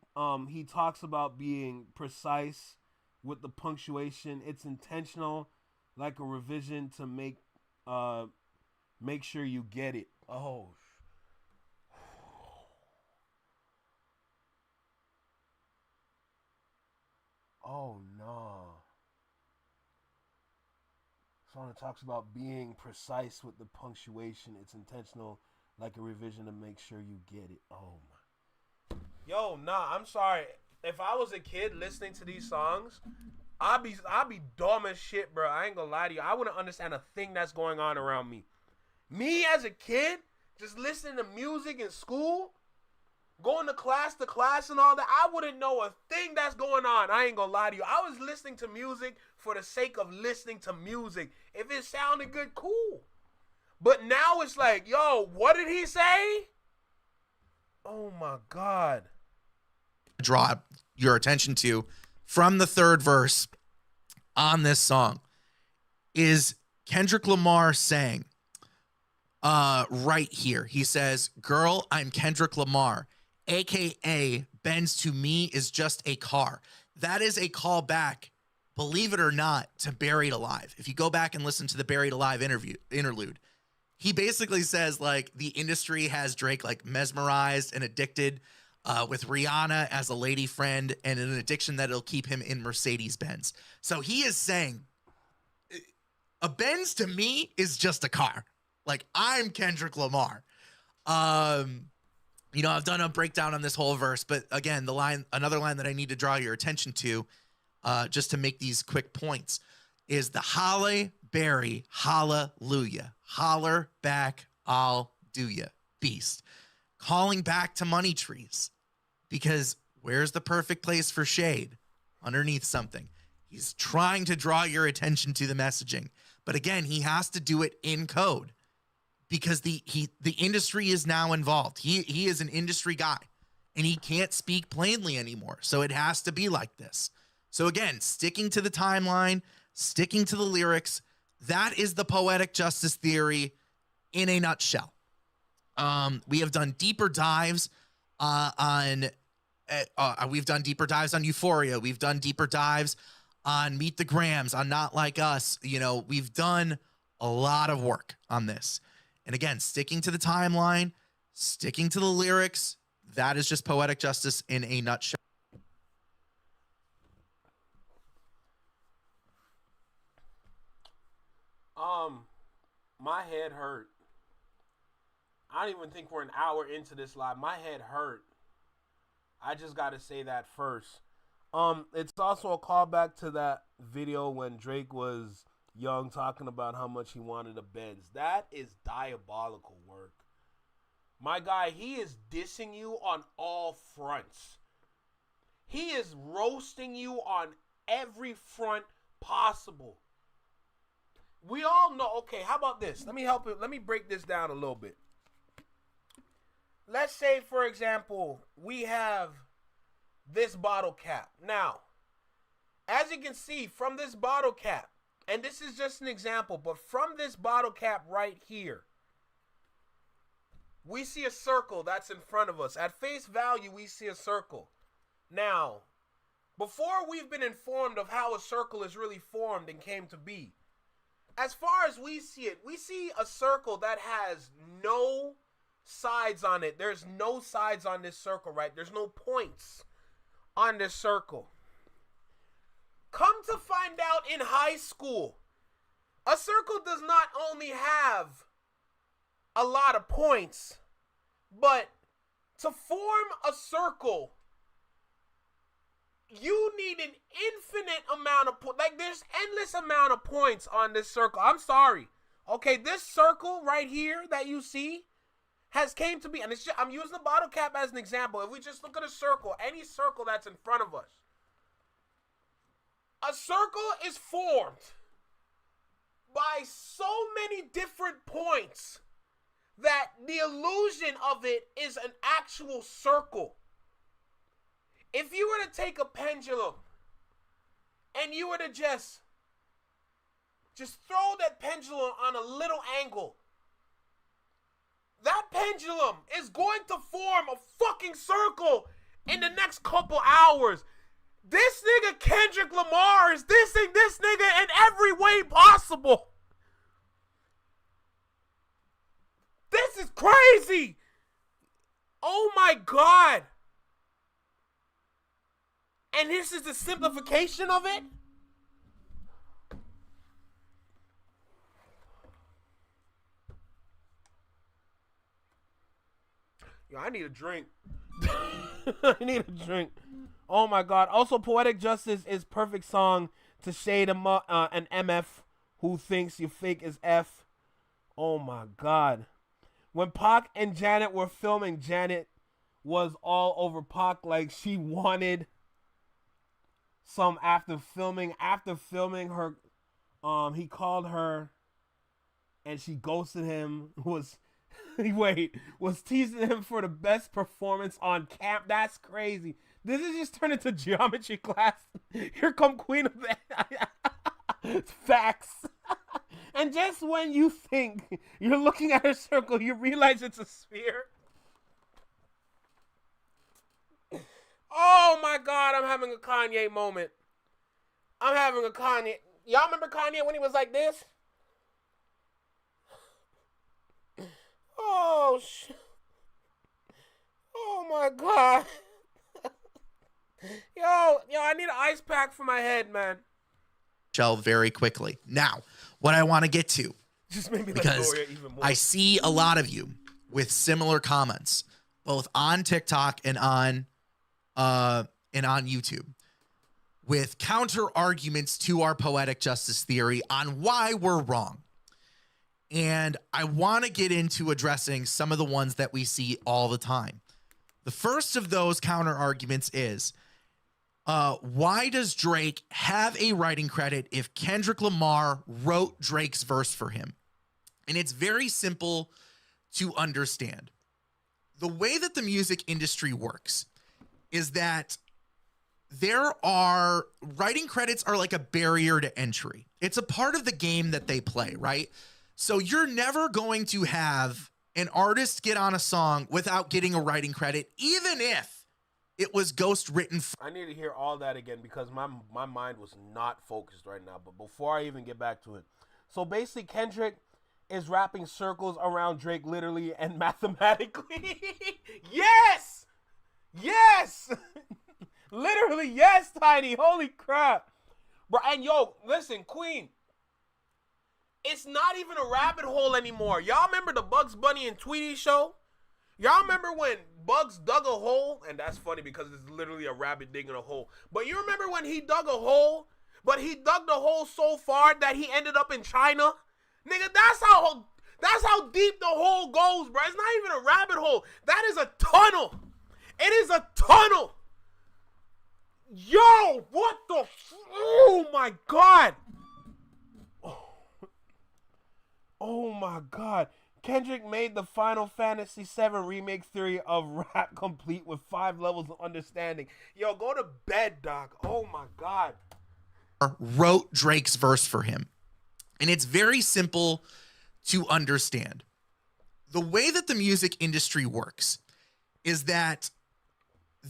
talks about being precise with the punctuation. It's intentional, like a revision to make sure you get it. Oh. Oh no. Song talks about being precise with the punctuation. It's intentional, like a revision to make sure you get it. Oh my. Yo, nah, I'm sorry. If I was a kid listening to these songs, I'd be dumb as shit, bro. I ain't gonna lie to you. I wouldn't understand a thing that's going on around me. Me as a kid, just listening to music in school, going to class and all that, I wouldn't know a thing that's going on. I ain't gonna lie to you. I was listening to music for the sake of listening to music. If it sounded good, cool. But now it's like, yo, what did he say? Oh my God. Draw your attention to from the third verse on this song is Kendrick Lamar saying, right here, he says, "Girl, I'm Kendrick Lamar, aka Benz to me is just a car." That is a callback, believe it or not, to Buried Alive. If you go back and listen to the Buried Alive interlude, he basically says like the industry has Drake like mesmerized and addicted with Rihanna as a lady friend and an addiction that'll keep him in Mercedes-Benz. So he is saying a Benz to me is just a car. Like, I'm Kendrick Lamar. You know, I've done a breakdown on this whole verse, but again, another line that I need to draw your attention to, just to make these quick points, is the Halle Berry hallelujah. Holler back, I'll do ya. Beast. Calling back to money trees. Because where's the perfect place for shade? Underneath something. He's trying to draw your attention to the messaging. But again, he has to do it in code. Because the industry is now involved. He is an industry guy. And he can't speak plainly anymore. So it has to be like this. So again, sticking to the timeline, sticking to the lyrics, that is the poetic justice theory in a nutshell. We have done deeper dives we've done deeper dives on Euphoria. We've done deeper dives on Meet the Grams, on Not Like Us. You know, we've done a lot of work on this. And again, sticking to the timeline, sticking to the lyrics, that is just poetic justice in a nutshell. My head hurt. I don't even think we're an hour into this live. My head hurt. I just got to say that first. It's also a callback to that video when Drake was young talking about how much he wanted a Benz. That is diabolical work. My guy, he is dissing you on all fronts. He is roasting you on every front possible. We all know, okay, how about this? Let me help it. Let me break this down a little bit. Let's say, for example, we have this bottle cap. Now, as you can see from this bottle cap, and this is just an example, but from this bottle cap right here, we see a circle that's in front of us. At face value, we see a circle. Now, before we've been informed of how a circle is really formed and came to be, as far as we see it, we see a circle that has no sides on it. There's no sides on this circle, right? There's no points on this circle. Come to find out, in high school, a circle does not only have a lot of points, but to form a circle, you need an infinite amount of points. Like, there's endless amount of points on this circle. I'm sorry. Okay, this circle right here that you see has came to be, and it's just, I'm using the bottle cap as an example. If we just look at a circle, any circle that's in front of us, a circle is formed by so many different points that the illusion of it is an actual circle. If you were to take a pendulum and you were to just throw that pendulum on a little angle, that pendulum is going to form a fucking circle in the next couple hours. This nigga Kendrick Lamar is dissing this nigga in every way possible. This is crazy. Oh my God. And this is the simplification of it? Yo, I need a drink. I need a drink. Oh my God. Also, Poetic Justice is perfect song to shade an MF who thinks you fake as F. Oh my God. When Pac and Janet were filming, Janet was all over Pac like she wanted some after filming. After filming her, he called her and she ghosted him. Was teasing him for the best performance on camp. That's crazy. This is just turned into geometry class. Here come Queen of the Facts. And just when you think you're looking at a circle, you realize it's a sphere. Oh my God, I'm having a Kanye moment. I'm having a Kanye. Y'all remember Kanye when he was like this? Oh, oh my God. Yo, I need an ice pack for my head, man. Shell very quickly. Now, what I want to get to, just made me because like even more. I see a lot of you with similar comments, both on TikTok and on YouTube, with counter arguments to our poetic justice theory on why we're wrong. And I want to get into addressing some of the ones that we see all the time. The first of those counter arguments is, why does Drake have a writing credit if Kendrick Lamar wrote Drake's verse for him? And it's very simple to understand. The way that the music industry works is that writing credits are like a barrier to entry. It's a part of the game that they play, right? So you're never going to have an artist get on a song without getting a writing credit, even if it was ghost written. I need to hear all that again because my mind was not focused right now. But before I even get back to it, so basically Kendrick is wrapping circles around Drake literally and mathematically. Yes! Yes! Literally, yes, Tiny. Holy crap. Bro, and yo, listen, Queen. It's not even a rabbit hole anymore. Y'all remember the Bugs Bunny and Tweety show? Y'all remember when Bugs dug a hole? And that's funny because it's literally a rabbit digging a hole. But you remember when he dug a hole? But he dug the hole so far that he ended up in China? Nigga, that's how deep the hole goes, bro. It's not even a rabbit hole. That is a tunnel. It is a tunnel. Yo, what the? Oh my God. Oh my God. Kendrick made the Final Fantasy VII remake theory of rap complete with 5 levels of understanding. Yo, go to bed, Doc. Oh my God. Wrote Drake's verse for him. And it's very simple to understand. The way that the music industry works is that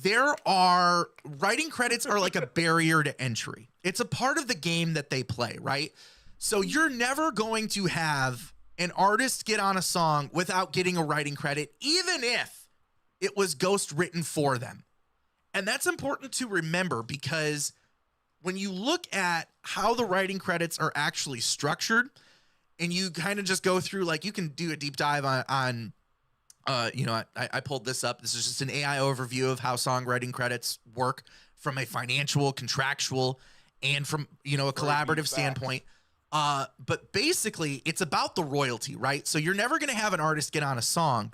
writing credits are like a barrier to entry. It's a part of the game that they play, right? So you're never going to have an artist get on a song without getting a writing credit, even if it was ghost written for them. And that's important to remember because when you look at how the writing credits are actually structured and you kind of just go through, like you can do a deep dive on I pulled this up. This is just an AI overview of how songwriting credits work from a financial, contractual, and from, a collaborative standpoint. But basically it's about the royalty, right? So you're never going to have an artist get on a song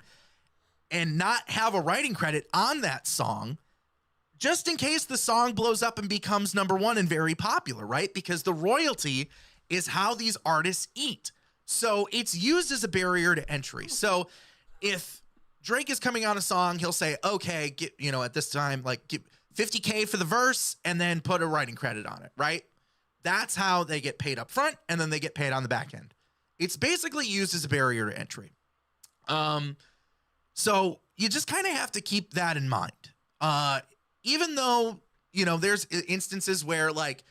and not have a writing credit on that song just in case the song blows up and becomes number one and very popular, right? Because the royalty is how these artists eat. So it's used as a barrier to entry. So if Drake is coming on a song, he'll say, okay, get, at this time, like give $50K for the verse and then put a writing credit on it, right? That's how they get paid up front, and then they get paid on the back end. It's basically used as a barrier to entry. So you just kind of have to keep that in mind. Even though, there's instances where like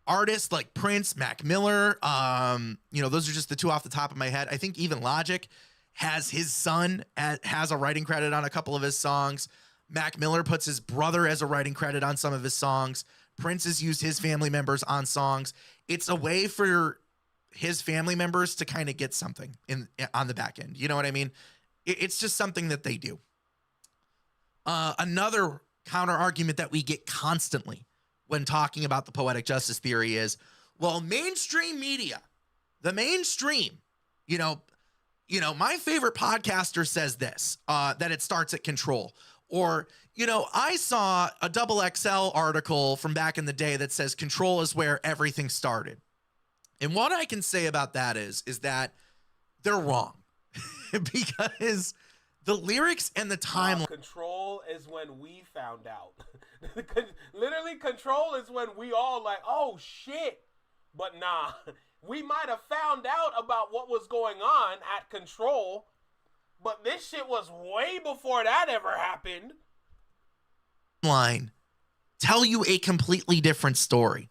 artists like Prince, Mac Miller, those are just the two off the top of my head. I think even Logic has his son has a writing credit on a couple of his songs. Mac Miller puts his brother as a writing credit on some of his songs. Prince has used his family members on songs. It's a way for his family members to kind of get something on the back end. You know what I mean? It's just something that they do. Another counter argument that we get constantly when talking about the poetic justice theory is, well, mainstream media, the mainstream, my favorite podcaster says this, that it starts at Control. Or, I saw a XXL article from back in the day that says Control is where everything started. And what I can say about that is that they're wrong because the lyrics and the timeline. Control is when we found out. Literally, Control is when we all like, oh shit. But nah, we might have found out about what was going on at Control, but this shit was way before that ever happened. Line tell you a completely different story.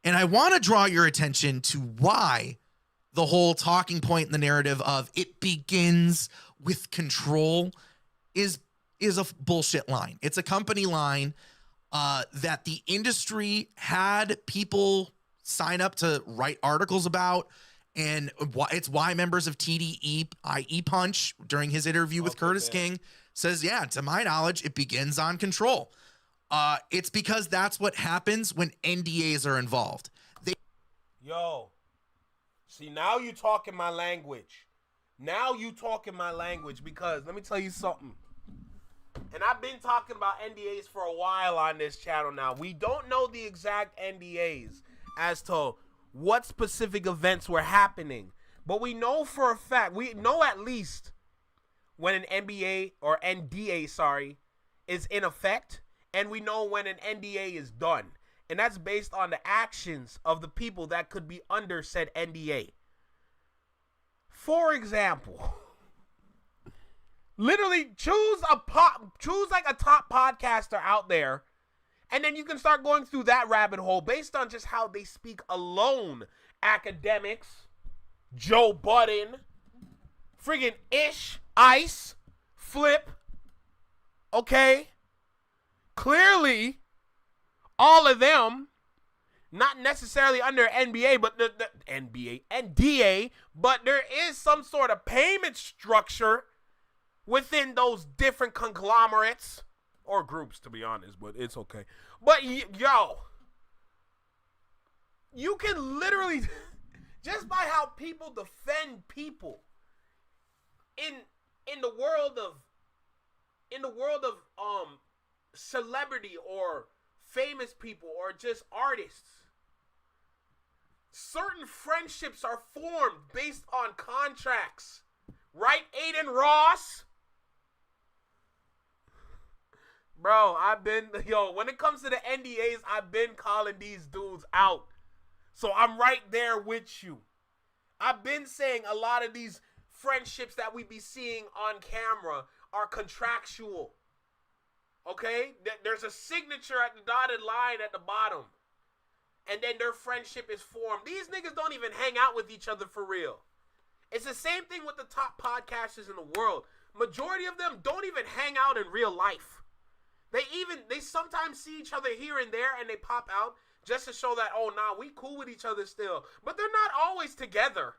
And I want to draw your attention to why the whole talking point in the narrative of it begins with Control is a bullshit line. It's a company line that the industry had people sign up to write articles about. And it's why members of TDE, i.e. Punch, during his interview with Curtis King, says, yeah, to my knowledge, it begins on Control. It's because that's what happens when NDAs are involved. Yo, see, now you talking my language. Now you talking my language, because let me tell you something. And I've been talking about NDAs for a while on this channel now. We don't know the exact NDAs as to what specific events were happening. But we know for a fact, we know at least when an NBA or NDA, is in effect. And we know when an NDA is done. And that's based on the actions of the people that could be under said NDA. For example, literally choose like a top podcaster out there, and then you can start going through that rabbit hole based on just how they speak alone. Academics, Joe Budden, friggin' Ice, Flip, okay? Clearly, all of them, not necessarily under NBA, but the NDA, but there is some sort of payment structure within those different conglomerates or groups, to be honest, but it's okay. But yo, you can literally just by how people defend people in the world of celebrity or famous people or just artists. Certain friendships are formed based on contracts. Right, Aiden Ross? Bro, when it comes to the NDAs, I've been calling these dudes out. So I'm right there with you. I've been saying a lot of these friendships that we be seeing on camera are contractual. Okay? There's a signature at the dotted line at the bottom. And then their friendship is formed. These niggas don't even hang out with each other for real. It's the same thing with the top podcasters in the world. Majority of them don't even hang out in real life. They sometimes see each other here and there and they pop out just to show that, oh, nah, we cool with each other still. But they're not always together.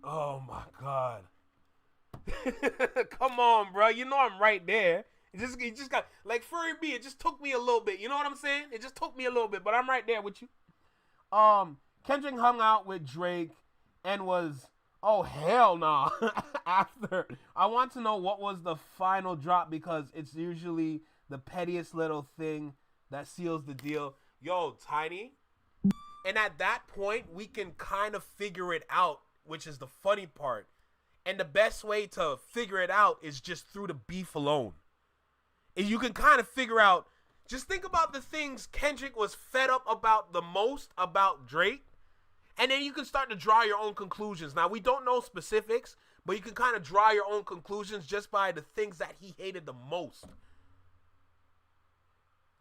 Oh, my God. Come on, bro. You know I'm right there. It just got, like Furry B, it just took me a little bit. You know what I'm saying? It just took me a little bit, but I'm right there with you. Kendrick hung out with Drake and was, oh, hell no. After, I want to know what was the final drop, because it's usually the pettiest little thing that seals the deal. Yo, Tiny. And at that point, we can kind of figure it out, which is the funny part. And the best way to figure it out is just through the beef alone. And you can kind of figure out, just think about the things Kendrick was fed up about the most about Drake. And then you can start to draw your own conclusions. Now, we don't know specifics, but you can kind of draw your own conclusions just by the things that he hated the most.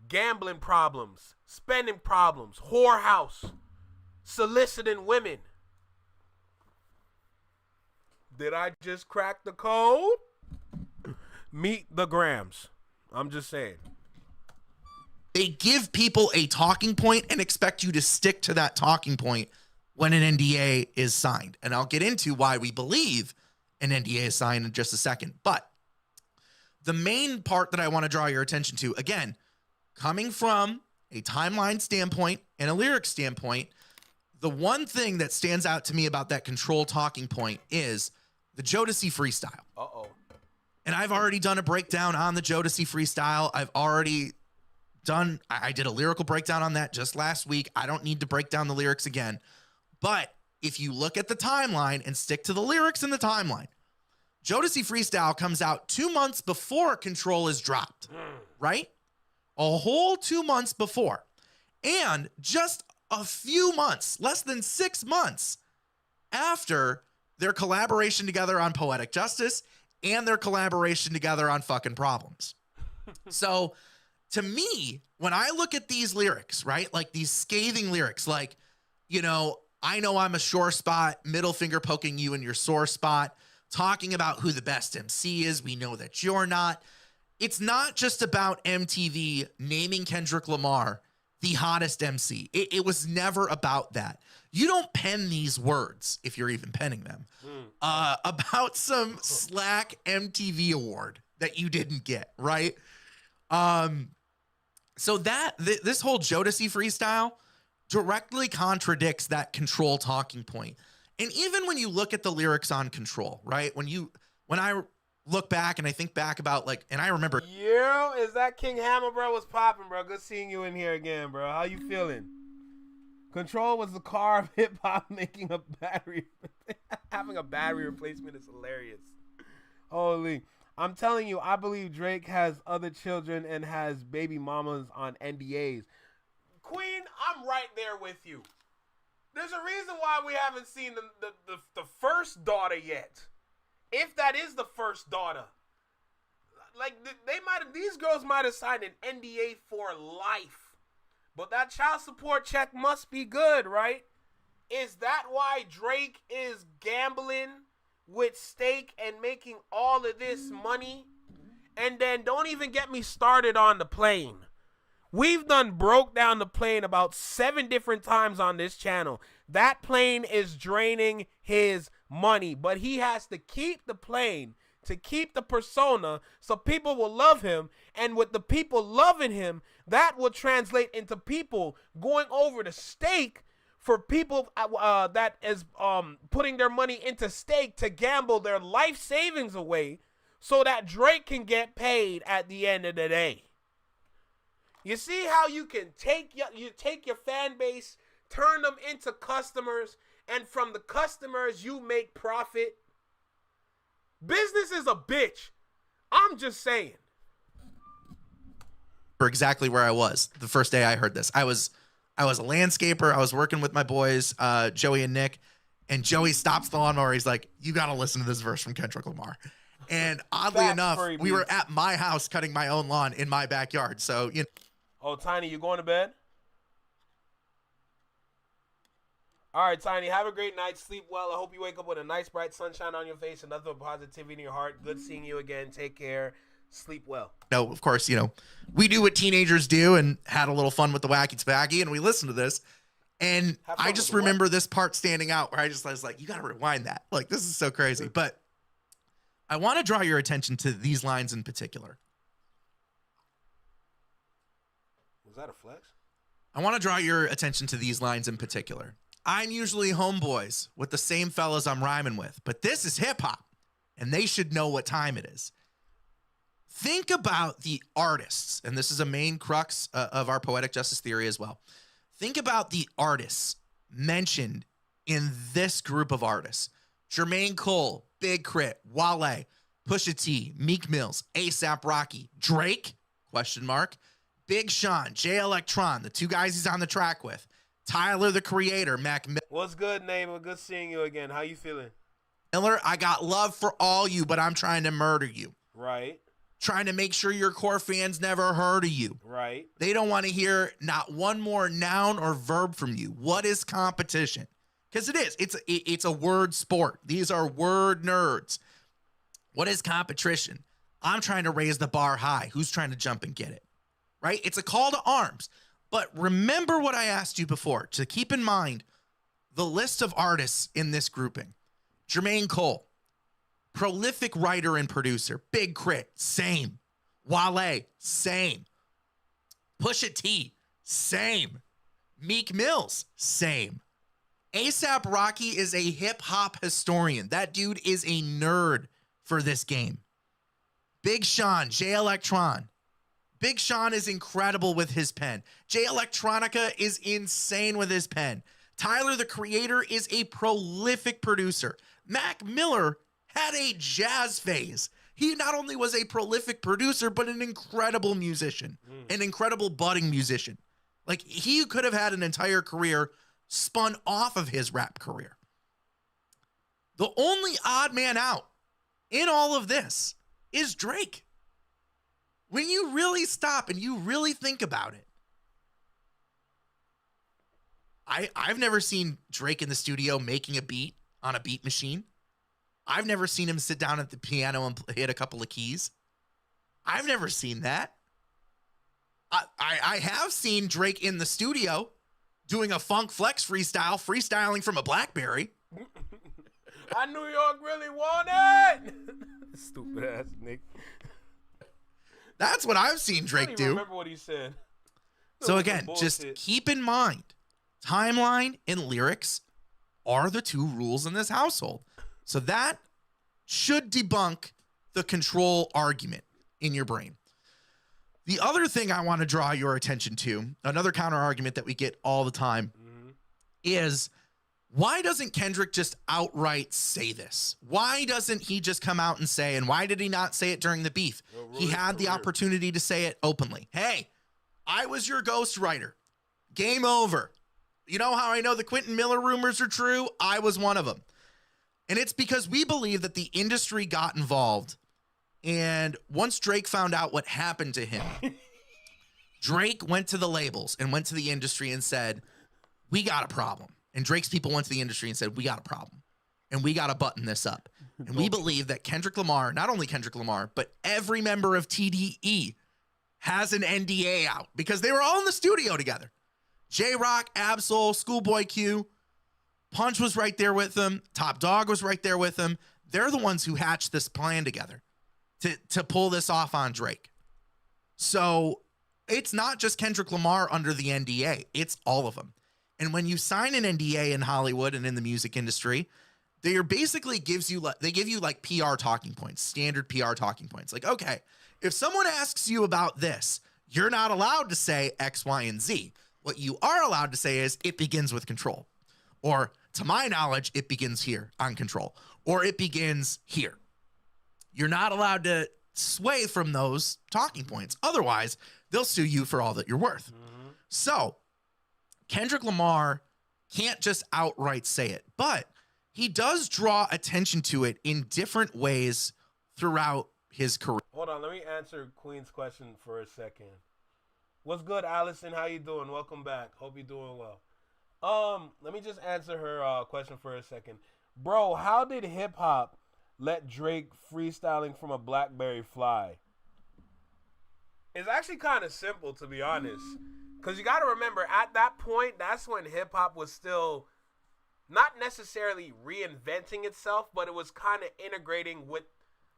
Gambling problems, spending problems, whorehouse, soliciting women. Did I just crack the code? Meet the Grams. I'm just saying. They give people a talking point and expect you to stick to that talking point when an NDA is signed. And I'll get into why we believe an NDA is signed in just a second. But the main part that I want to draw your attention to, again, coming from a timeline standpoint and a lyric standpoint, the one thing that stands out to me about that Control talking point is the Jodeci freestyle. Uh-oh. And I've already done a breakdown on the Jodeci freestyle. I did a lyrical breakdown on that just last week. I don't need to break down the lyrics again. But if you look at the timeline and stick to the lyrics in the timeline, Jodeci freestyle comes out 2 months before Control is dropped, right? A whole 2 months before. And just a few months, less than 6 months after their collaboration together on Poetic Justice and their collaboration together on Fucking Problems. So to me, when I look at these lyrics, right, like these scathing lyrics, like, you know I'm a sore spot, middle finger poking you in your sore spot, talking about who the best MC is. We know that you're not. It's not just about MTV naming Kendrick Lamar the hottest MC. It was never about that. You don't pen these words, if you're even penning them, about some Slack MTV award that you didn't get, right? So this whole Jodeci freestyle directly contradicts that Control talking point. And even when you look at the lyrics on Control, right? When I look back and I think back about and I remember. Yo, is that King Hammer, bro? What's popping, bro? Good seeing you in here again, bro. How you feeling? Control was the car of hip hop making a battery. Having a battery replacement is hilarious. Holy. I'm telling you, I believe Drake has other children and has baby mamas on NDAs. Queen, I'm right there with you. There's a reason why we haven't seen the first daughter yet. If that is the first daughter. These girls might have signed an NDA for life. But that child support check must be good, right? Is that why Drake is gambling with steak and making all of this money? And then don't even get me started on the plane. We've done broke down the plane about 7 different times on this channel. That plane is draining his money, but he has to keep the plane to keep the persona so people will love him. And with the people loving him, that will translate into people going over to stake for people that is putting their money into stake to gamble their life savings away so that Drake can get paid at the end of the day. You see how you can take your fan base, turn them into customers, and from the customers you make profit? Business is a bitch. I'm just saying. For exactly where I was the first day I heard this. I was a landscaper. I was working with my boys, Joey and Nick, and Joey stops the lawnmower. He's like, "You got to listen to this verse from Kendrick Lamar." And oddly enough, we were at my house cutting my own lawn in my backyard. So, you know. Oh, Tiny, you going to bed? All right, Tiny, have a great night. Sleep well. I hope you wake up with a nice, bright sunshine on your face and nothing but positivity in your heart. Good seeing you again. Take care. Sleep well. No, of course, we do what teenagers do and had a little fun with the wacky tobacco, and we listened to this. And I just remember this part standing out where I was like, you got to rewind that. Like, this is so crazy. But I want to draw your attention to these lines in particular. Was that a flex? I want to draw your attention to these lines in particular. I'm usually homeboys with the same fellas I'm rhyming with, but this is hip hop, and they should know what time it is. Think about the artists, and this is a main crux of our poetic justice theory as well. Think about the artists mentioned in this group of artists. Jermaine Cole, Big Crit, Wale, Pusha T, Meek Mills, A$AP Rocky, Drake, ? Big Sean, Jay Electron, the 2 guys he's on the track with, Tyler, the Creator, Mac Miller. What's good, neighbor? Good seeing you again. How you feeling? Miller, I got love for all you, but I'm trying to murder you. Right. Trying to make sure your core fans never heard of you. Right. They don't want to hear not one more noun or verb from you. What is competition? Because it is. It's a word sport. These are word nerds. What is competition? I'm trying to raise the bar high. Who's trying to jump and get it? Right? It's a call to arms. But remember what I asked you before, to keep in mind the list of artists in this grouping. Jermaine Cole, prolific writer and producer. Big Crit, same. Wale, same. Pusha T, same. Meek Mills, same. A$AP Rocky is a hip-hop historian. That dude is a nerd for this game. Big Sean, Jay Electron. Big Sean is incredible with his pen. Jay Electronica is insane with his pen. Tyler, the Creator, is a prolific producer. Mac Miller had a jazz phase. He not only was a prolific producer, but an incredible musician, an incredible budding musician. Like, he could have had an entire career spun off of his rap career. The only odd man out in all of this is Drake. When you really stop and you really think about it, I've never seen Drake in the studio making a beat on a beat machine. I've never seen him sit down at the piano and hit a couple of keys. I've never seen that. I have seen Drake in the studio doing a funk flex freestyling from a BlackBerry. I New York really want it. Stupid ass Nick. That's what I've seen I Drake don't even do. remember what he said. So That was again, some just bullshit. keep in mind, timeline and lyrics are the two rules in this household. So that should debunk the control argument in your brain. The other thing I want to draw your attention to, another counter argument that we get all the time, is why doesn't Kendrick just outright say this? Why doesn't he just come out and say, and why did he not say it during the beef? He had the opportunity to say it openly. Hey, I was your ghostwriter. Game over. You know how I know the Quentin Miller rumors are true? I was one of them. And it's because we believe that the industry got involved. And once Drake found out what happened to him, Drake went to the labels and went to the industry and said, we got a problem. And Drake's people went to the industry and said, we got a problem. And we got to button this up. And we believe that Kendrick Lamar, not only Kendrick Lamar, but every member of TDE has an NDA out because they were all in the studio together. J-Rock, Absol, Schoolboy Q, Punch was right there with them. Top Dog was right there with them. They're the ones who hatched this plan together to pull this off on Drake. So it's not just Kendrick Lamar under the NDA. It's all of them. And when you sign an NDA in Hollywood and in the music industry, they basically give you like PR talking points, standard PR talking points. Like, okay, if someone asks you about this, you're not allowed to say X, Y, and Z. What you are allowed to say is it begins with control. Or to my knowledge, it begins here on control. Or it begins here. You're not allowed to sway from those talking points. Otherwise, they'll sue you for all that you're worth. So Kendrick Lamar can't just outright say it, but he does draw attention to it in different ways throughout his career. Hold on, let me answer Queen's question for a second. What's good, Allison? How you doing? Welcome back. Hope you're doing well. Let me just answer her question for a second. Bro, how did hip hop let Drake freestyling from a BlackBerry fly? It's actually kind of simple, to be honest. Because you got to remember, at that point, that's when hip hop was still not necessarily reinventing itself, but it was kind of integrating with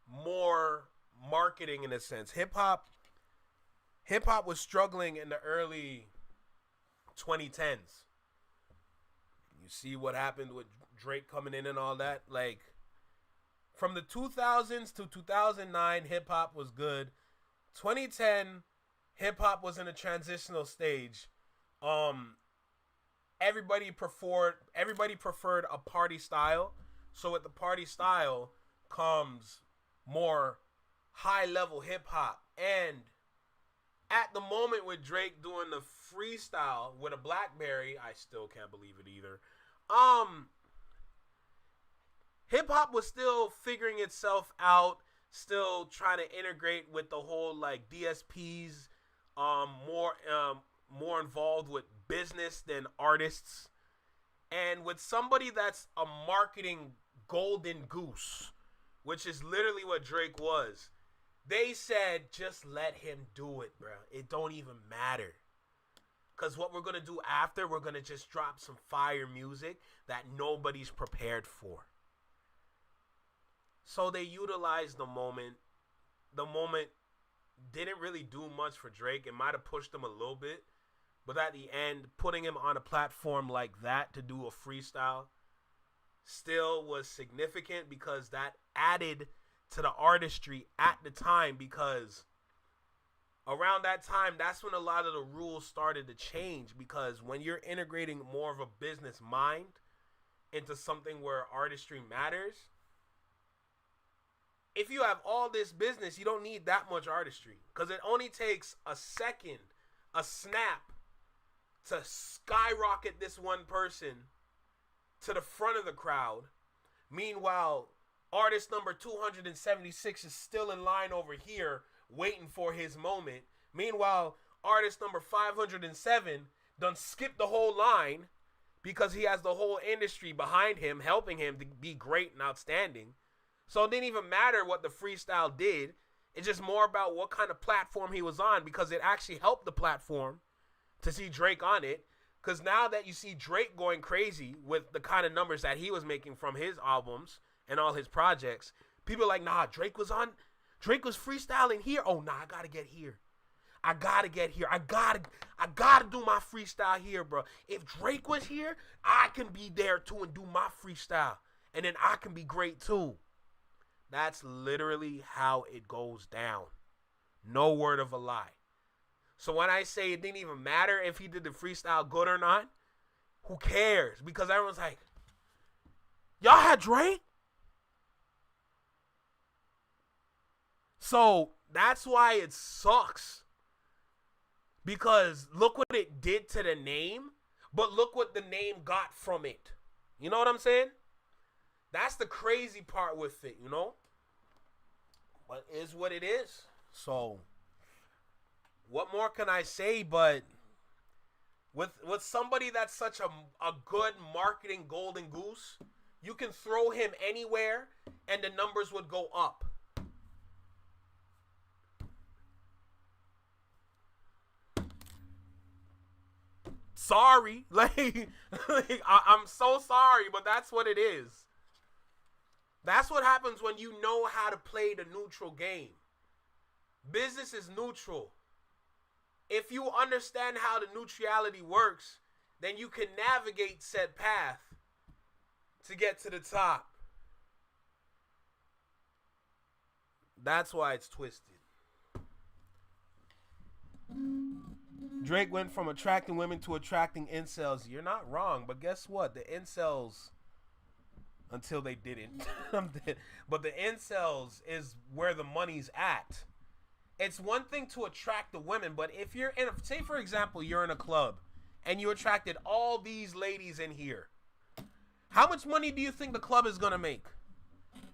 more marketing in a sense. Hip hop was struggling in the early 2010s. You see what happened with Drake coming in and all that. Like, from the 2000s to 2009, hip hop was good. 2010, hip hop was in a transitional stage. Everybody preferred a party style. So with the party style comes more high level hip hop. And at the moment with Drake doing the freestyle with a BlackBerry, I still can't believe it either. Hip hop was still figuring itself out, still trying to integrate with the whole like DSPs, more involved with business than artists. And with somebody that's a marketing golden goose, which is literally what Drake was, they said, just let him do it, bro. It don't even matter. Because what we're going to do after, we're going to just drop some fire music that nobody's prepared for. So they utilized the moment. The moment didn't really do much for Drake. It might have pushed him a little bit. But at the end, putting him on a platform like that to do a freestyle still was significant because that added to the artistry at the time, because around that time, that's when a lot of the rules started to change, because when you're integrating more of a business mind into something where artistry matters, if you have all this business, you don't need that much artistry, because it only takes a second, a snap, to skyrocket this one person to the front of the crowd. Meanwhile, artist number 276 is still in line over here waiting for his moment. Meanwhile, artist number 507 done skipped the whole line because he has the whole industry behind him, helping him to be great and outstanding. So it didn't even matter what the freestyle did. It's just more about what kind of platform he was on, because it actually helped the platform to see Drake on it. Because now that you see Drake going crazy with the kind of numbers that he was making from his albums and all his projects, people are like, nah, Drake was freestyling here. Oh, nah, I got to get here. I got to do my freestyle here, bro. If Drake was here, I can be there too and do my freestyle. And then I can be great too. That's literally how it goes down. No word of a lie. So when I say it didn't even matter if he did the freestyle good or not, who cares? Because everyone's like, y'all had Drake? So that's why it sucks. Because look what it did to the name, but look what the name got from it. You know what I'm saying? That's the crazy part with it, you know? But it is what it is. So, what more can I say? But with somebody that's such a good marketing golden goose, you can throw him anywhere and the numbers would go up. Sorry. I'm so sorry, but that's what it is. That's what happens when you know how to play the neutral game. Business is neutral. If you understand how the neutrality works, then you can navigate said path to get to the top. That's why it's twisted. Drake went from attracting women to attracting incels. You're not wrong, but guess what? The incels, until they didn't, but the incels is where the money's at. It's one thing to attract the women, but if you're in say for example, you're in a club and you attracted all these ladies in here, how much money do you think the club is gonna make?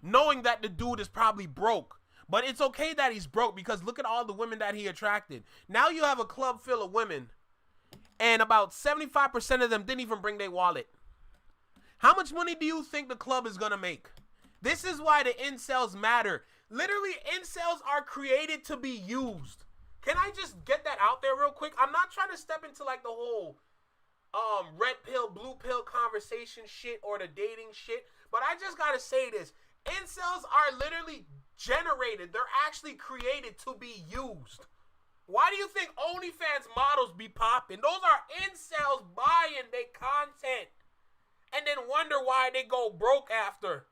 Knowing that the dude is probably broke. But it's okay that he's broke, because look at all the women that he attracted. Now you have a club full of women and about 75% of them didn't even bring their wallet. How much money do you think the club is gonna make? This is why the incels matter. Literally, incels are created to be used. Can I just get that out there real quick? I'm not trying to step into like the whole red pill, blue pill conversation shit or the dating shit, but I just gotta say this. Incels are literally generated. They're actually created to be used. Why do you think OnlyFans models be popping? Those are incels buying their content and then wonder why they go broke after.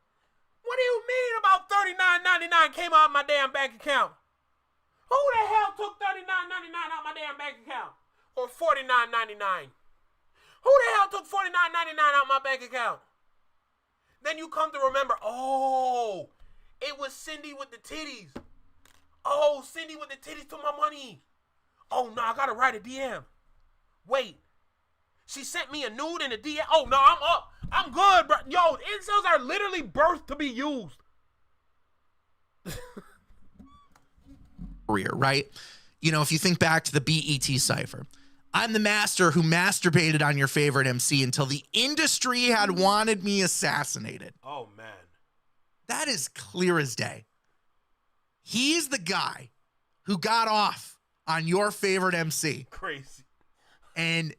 What do you mean about $39.99 came out of my damn bank account? Who the hell took $39.99 out of my damn bank account? Or $49.99? Who the hell took $49.99 out of my bank account? Then you come to remember, oh, it was Cindy with the titties. Oh, Cindy with the titties took my money. Oh, no, I gotta write a DM. Wait, she sent me a nude in a DM. Oh, no, I'm up. I'm good, bro. Yo, incels are literally birthed to be used. Career, right? You know, if you think back to the BET Cypher, I'm the master who masturbated on your favorite MC until the industry had wanted me assassinated. Oh, man. That is clear as day. He's the guy who got off on your favorite MC. Crazy. And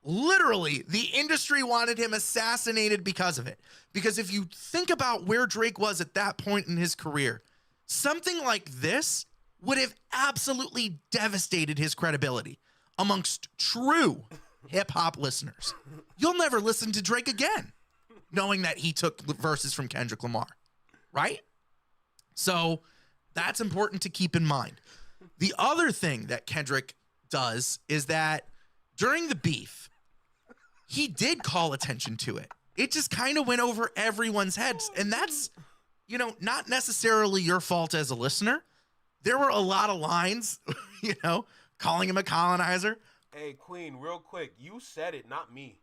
literally, the industry wanted him assassinated because of it. Because if you think about where Drake was at that point in his career, something like this would have absolutely devastated his credibility amongst true hip-hop listeners. You'll never listen to Drake again, knowing that he took verses from Kendrick Lamar, right? So that's important to keep in mind. The other thing that Kendrick does is that during the beef, he did call attention to it. It just kind of went over everyone's heads. And that's, you know, not necessarily your fault as a listener. There were a lot of lines, you know, calling him a colonizer. Hey, Queen, real quick. You said it, not me.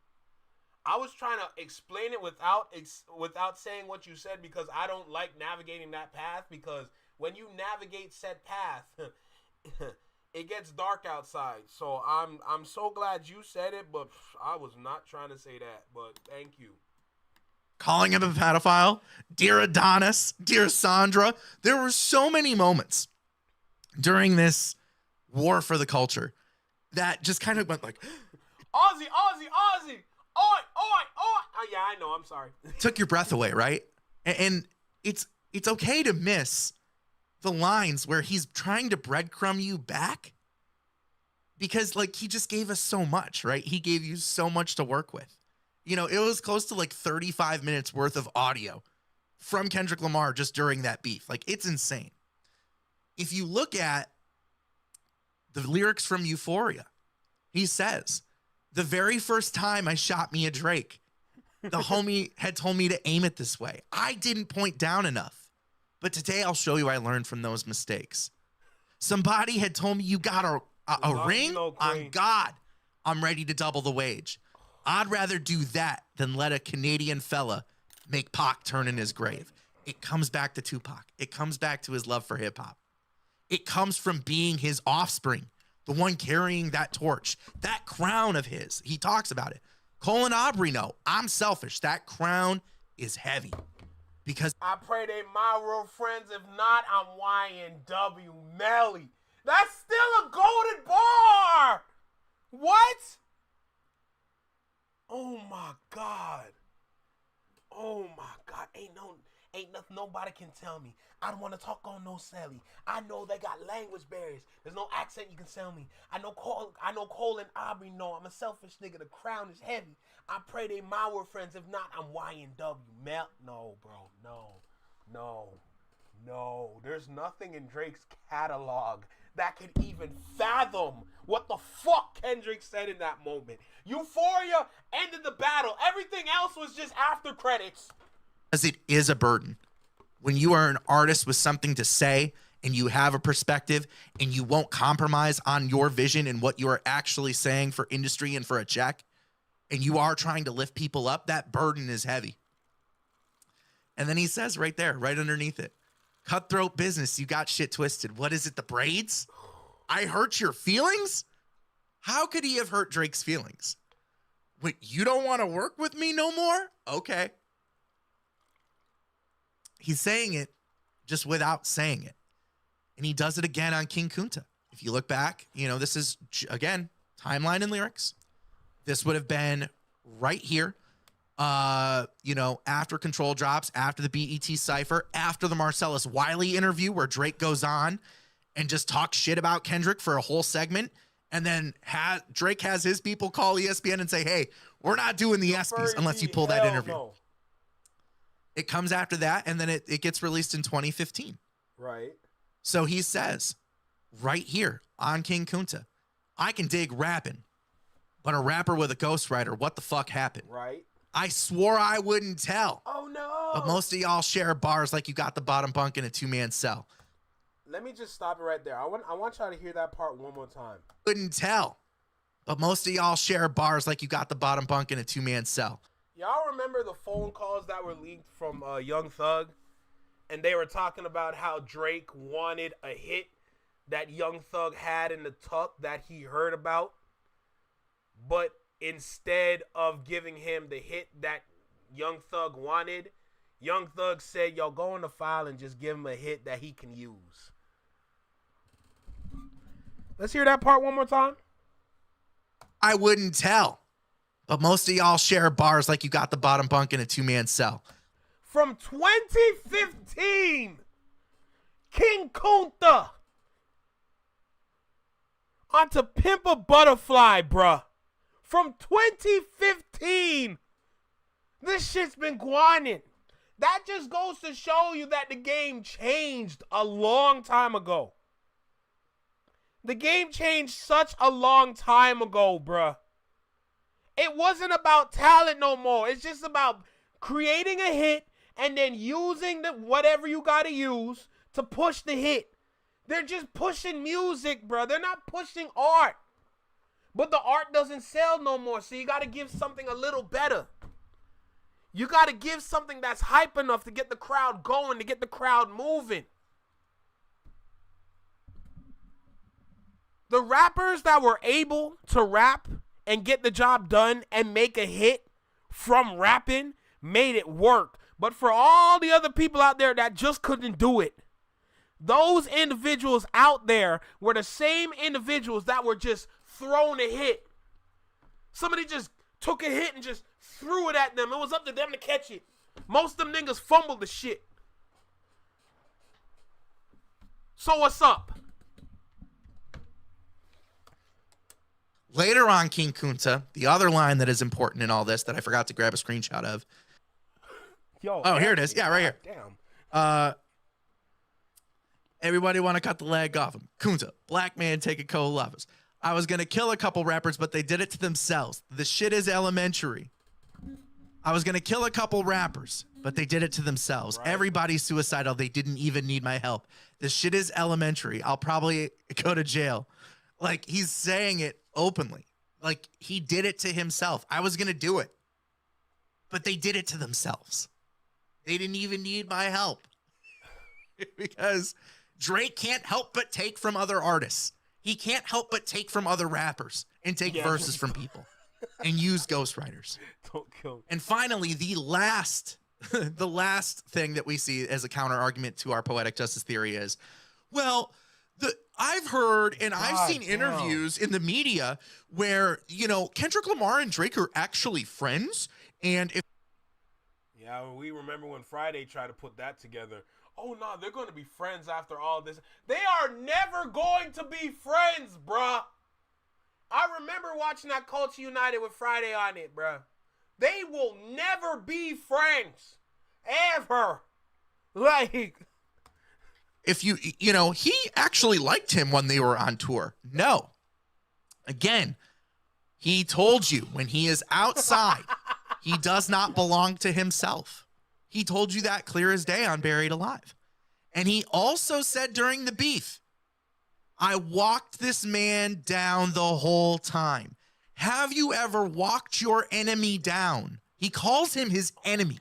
I was trying to explain it without saying what you said, because I don't like navigating that path, because when you navigate said path, it gets dark outside. So I'm so glad you said it, but I was not trying to say that, but thank you. calling him a pedophile, dear Adonis, dear Sandra. There were so many moments during this war for the culture that just kind of went like, Aussie, Aussie, Aussie, oi, oi, oi. Oh, yeah, I know. I'm sorry. took your breath away, right? And it's okay to miss the lines where he's trying to breadcrumb you back, because like he just gave us so much, right? He gave you so much to work with. You know, it was close to like 35 minutes worth of audio from Kendrick Lamar just during that beef. Like, it's insane. If you look at the lyrics from Euphoria, he says, the very first time I shot me a Drake, the homie had told me to aim it this way. I didn't point down enough. But today I'll show you I learned from those mistakes. Somebody had told me you got a ring? On God, I'm ready to double the wage. I'd rather do that than let a Canadian fella make Pac turn in his grave. It comes back to Tupac. It comes back to his love for hip hop. It comes from being his offspring, the one carrying that torch, that crown of his. He talks about it. Colin Aubrey, no, I'm selfish. That crown is heavy. Because I pray they my real friends. If not, I'm YNW Melly. That's still a golden bar. What? Oh my God. Oh my God. Ain't nothing nobody can tell me. I don't want to talk on no Sally. I know they got language barriers. There's no accent you can sell me. I know Cole and Aubrey know I'm a selfish nigga. The crown is heavy. I pray they my word friends. If not, I'm YNW. No, bro. No. There's nothing in Drake's catalog that could even fathom what the fuck Kendrick said in that moment. Euphoria ended the battle. Everything else was just after credits. Because it is a burden. When you are an artist with something to say and you have a perspective and you won't compromise on your vision and what you are actually saying for industry and for a check, and you are trying to lift people up, that burden is heavy. And then he says right there, right underneath it, cutthroat business, you got shit twisted. What is it, the braids? I hurt your feelings? How could he have hurt Drake's feelings? Wait, you don't want to work with me no more? Okay. He's saying it just without saying it. And he does it again on King Kunta. If you look back, you know, this is, again, timeline and lyrics. This would have been right here, you know, after Control drops, after the BET Cypher, after the Marcellus Wiley interview where Drake goes on and just talks shit about Kendrick for a whole segment. And then Drake has his people call ESPN and say, hey, we're not doing the ESPYs unless you pull that interview. No. It comes after that, and then it gets released in 2015. Right. So he says, right here on King Kunta, I can dig rapping, but a rapper with a ghostwriter, what the fuck happened? Right. I swore I wouldn't tell. Oh, no. But most of y'all share bars like you got the bottom bunk in a two-man cell. Let me just stop it right there. I want y'all to hear that part one more time. Wouldn't tell. But most of y'all share bars like you got the bottom bunk in a two-man cell. Y'all remember the phone calls that were leaked from Young Thug? And they were talking about how Drake wanted a hit that Young Thug had in the tuck that he heard about. But instead of giving him the hit that Young Thug wanted, Young Thug said, yo, go in the file and just give him a hit that he can use. Let's hear that part one more time. I wouldn't tell. But most of y'all share bars like you got the bottom bunk in a two-man cell. From 2015, King Kunta onto Pimp a Butterfly, bruh. From 2015, this shit's been gwinning. That just goes to show you that the game changed a long time ago. The game changed such a long time ago, bruh. It wasn't about talent no more. It's just about creating a hit and then using whatever you got to use to push the hit. They're just pushing music, bro. They're not pushing art. But the art doesn't sell no more, so you got to give something a little better. You got to give something that's hype enough to get the crowd going, to get the crowd moving. The rappers that were able to rap and get the job done and make a hit from rapping made it work. But for all the other people out there that just couldn't do it, those individuals out there were the same individuals that were just thrown a hit. Somebody just took a hit and just threw it at them. It was up to them to catch it. Most of them niggas fumbled the shit. So what's up? Later on, King Kunta, the other line that is important in all this that I forgot to grab a screenshot of. Yo, oh, here it is. Yeah, right here. Damn. Everybody want to cut the leg off him. Kunta, black man taking co-lovers. I was going to kill a couple rappers, but they did it to themselves. The shit is elementary. I was going to kill a couple rappers, but they did it to themselves. Right. Everybody's suicidal. They didn't even need my help. This shit is elementary. I'll probably go to jail. Like, he's saying it openly. Like, he did it to himself. I was going to do it, but they did it to themselves. They didn't even need my help. Because Drake can't help but take from other artists. He can't help but take from other rappers and take verses from people and use ghostwriters. Don't kill me. And finally, the last thing that we see as a counter argument to our poetic justice theory is, well, I've heard and I've seen interviews in the media where, you know, Kendrick Lamar and Drake are actually friends. And if we remember when Friday tried to put that together. Oh, no, they're going to be friends after all this. They are never going to be friends, bruh. I remember watching that Culture United with Friday on it, bruh. They will never be friends. Ever. Like, if you know, he actually liked him when they were on tour. No. Again, he told you when he is outside, he does not belong to himself. He told you that clear as day on Buried Alive. And he also said during the beef, I walked this man down the whole time. Have you ever walked your enemy down? He calls him his enemy.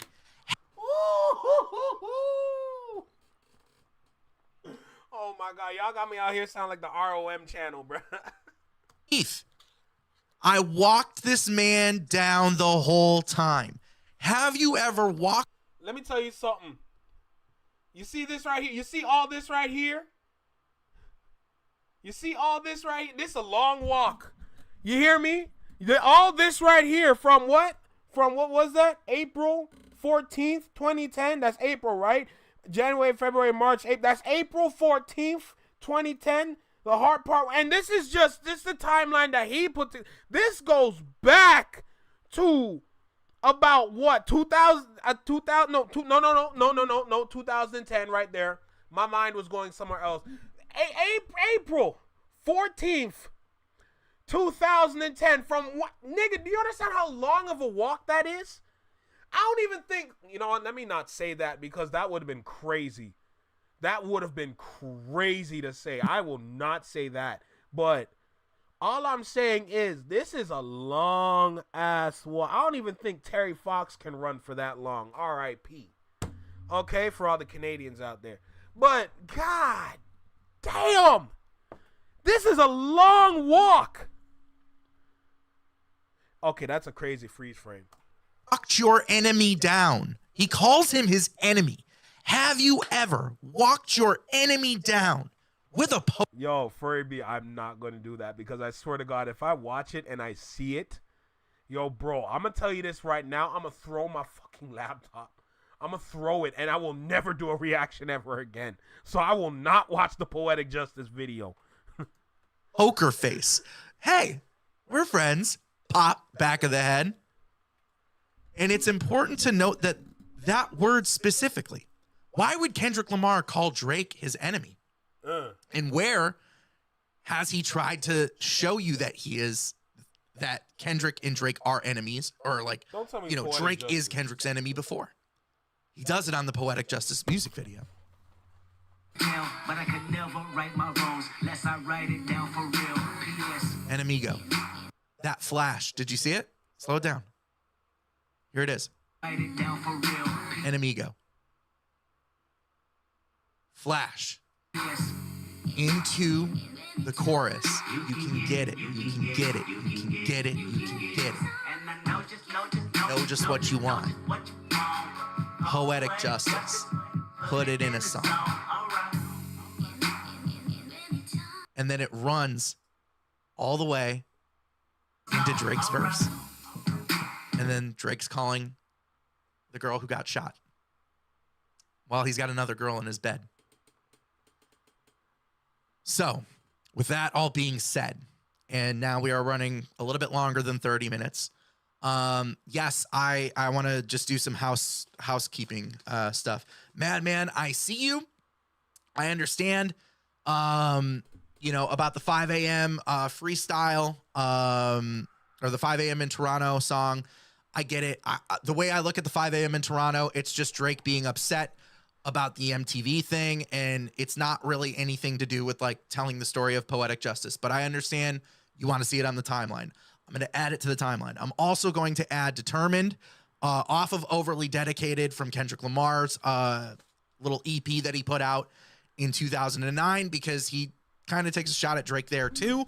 Oh my God, y'all got me out here sound like the ROM channel, bro. Beef. I walked this man down the whole time. Have you ever walked? Let me tell you something. You see this right here? You see all this right here? You see all this right here? This is a long walk. You hear me? All this right here from what? From what was that? April 14th, 2010. That's April, right? January, February, March, April. That's April 14th, 2010. The hard part. And this is the timeline that he put together. This goes back to about what? 2010 right there. My mind was going somewhere else. April 14th, 2010. From what? Nigga, do you understand how long of a walk that is? I don't even think, you know what, let me not say that because that would have been crazy. That would have been crazy to say. I will not say that. But all I'm saying is this is a long ass walk. I don't even think Terry Fox can run for that long. R.I.P. Okay, for all the Canadians out there. But God damn, this is a long walk. Okay, that's a crazy freeze frame. Walked your enemy down. He calls him his enemy. Have you ever walked your enemy down with a Yo, Furry B, I'm not going to do that because I swear to God, if I watch it and I see it, yo, bro, I'm going to tell you this right now. I'm going to throw my fucking laptop. I'm going to throw it and I will never do a reaction ever again. So I will not watch the Poetic Justice video. Poker face. Hey, we're friends. Pop, back of the head. And it's important to note that word specifically. Why would Kendrick Lamar call Drake his enemy? And where has he tried to show you that that Kendrick and Drake are enemies, or like, you know, Drake is Kendrick's enemy before? He does it on the Poetic Justice music video. But I could never write my wrongs unless I write it down for real. P.S. Enemigo. That flash. Did you see it? Slow it down. Here it is. Write it down for real. Enemigo. Flash. Yes. Into the chorus. You can get it. You can get it. You can get it. You can get it. Know just what you want. Poetic Justice. Put it in a song. And then it runs all the way into Drake's verse. And then Drake's calling the girl who got shot while he's got another girl in his bed. So, with that all being said, and now we are running a little bit longer than 30 minutes. Yes, I want to just do some housekeeping stuff. Madman, I see you. I understand, about the 5 a.m. Freestyle, or the 5 a.m. in Toronto song. I get it. The way I look at the 5 a.m. in Toronto, it's just Drake being upset about the MTV thing, and it's not really anything to do with like telling the story of Poetic Justice. But I understand you want to see it on the timeline. I'm going to add it to the timeline. I'm also going to add Determined off of Overly Dedicated from Kendrick Lamar's little EP that he put out in 2009, because he kind of takes a shot at Drake there too.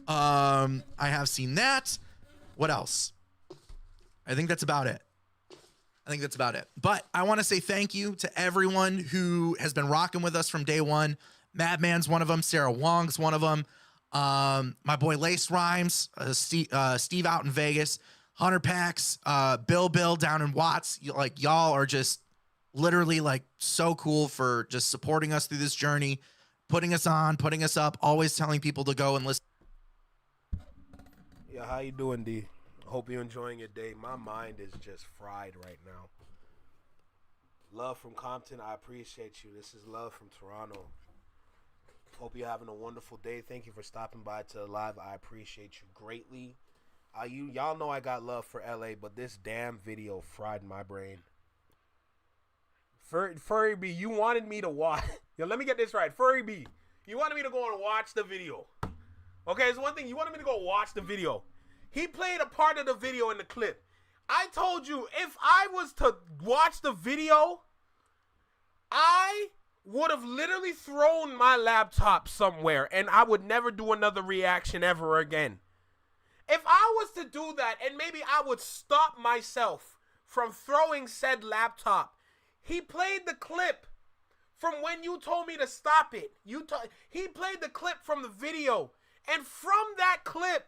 I have seen that. What else? I think that's about it. But I want to say thank you to everyone who has been rocking with us from day one. Madman's one of them. Sarah Wong's one of them. My boy Lace Rhymes, Steve out in Vegas, Hunter Pax, Bill down in Watts. Y'all are just literally like so cool for just supporting us through this journey, putting us on, putting us up, always telling people to go and listen. Yeah, how you doing, D? Hope you're enjoying your day. My mind is just fried right now. Love from Compton, I appreciate you. This is Love from Toronto. Hope you're having a wonderful day. Thank you for stopping by to the live. I appreciate you greatly. Y'all know I got love for LA, but this damn video fried my brain. Furry B, you wanted me to watch. Yo, let me get this right. Furry B, you wanted me to go and watch the video. Okay, it's one thing. You wanted me to go watch the video. He played a part of the video in the clip. I told you, if I was to watch the video, I would have literally thrown my laptop somewhere and I would never do another reaction ever again. If I was to do that, and maybe I would stop myself from throwing said laptop. He played the clip from when you told me to stop it. He played the clip from the video. And from that clip,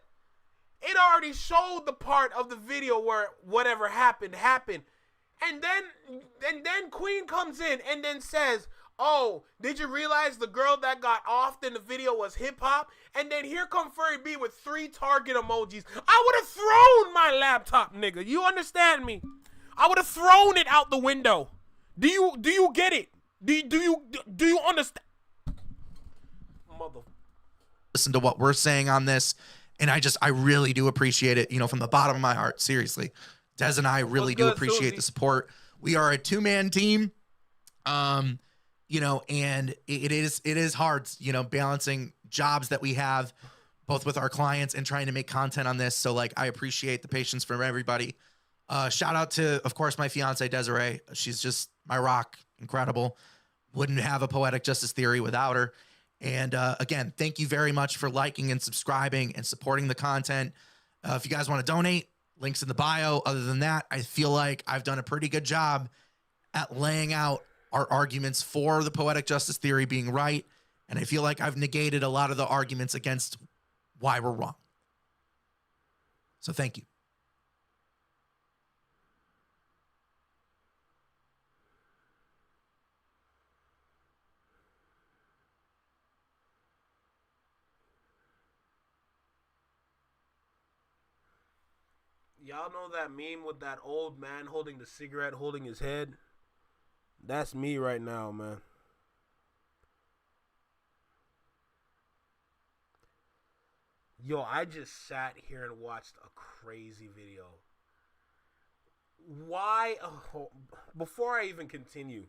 it already showed the part of the video where whatever happened. And then Queen comes in and then says, oh, did you realize the girl that got offed in the video was Hip Hop? And then here come Furry B with 3 target emojis. I would have thrown my laptop, nigga. You understand me? I would have thrown it out the window. Do you get it? Do you understand? Mother. Listen to what we're saying on this, and I really do appreciate it, from the bottom of my heart. Seriously, Des and I really do appreciate the support. We are a 2-man team, and it is hard, balancing jobs that we have both with our clients and trying to make content on this. So I appreciate the patience from everybody. Shout out to, of course, my fiance Desiree. She's just my rock, incredible. Wouldn't have a Poetic Justice Theory without her. And again, thank you very much for liking and subscribing and supporting the content. If you guys want to donate, links in the bio. Other than that, I feel like I've done a pretty good job at laying out our arguments for the Poetic Justice Theory being right. And I feel like I've negated a lot of the arguments against why we're wrong. So thank you. Y'all know that meme with that old man holding the cigarette, holding his head? That's me right now, man. Yo, I just sat here and watched a crazy video. Why? Oh, before I even continue,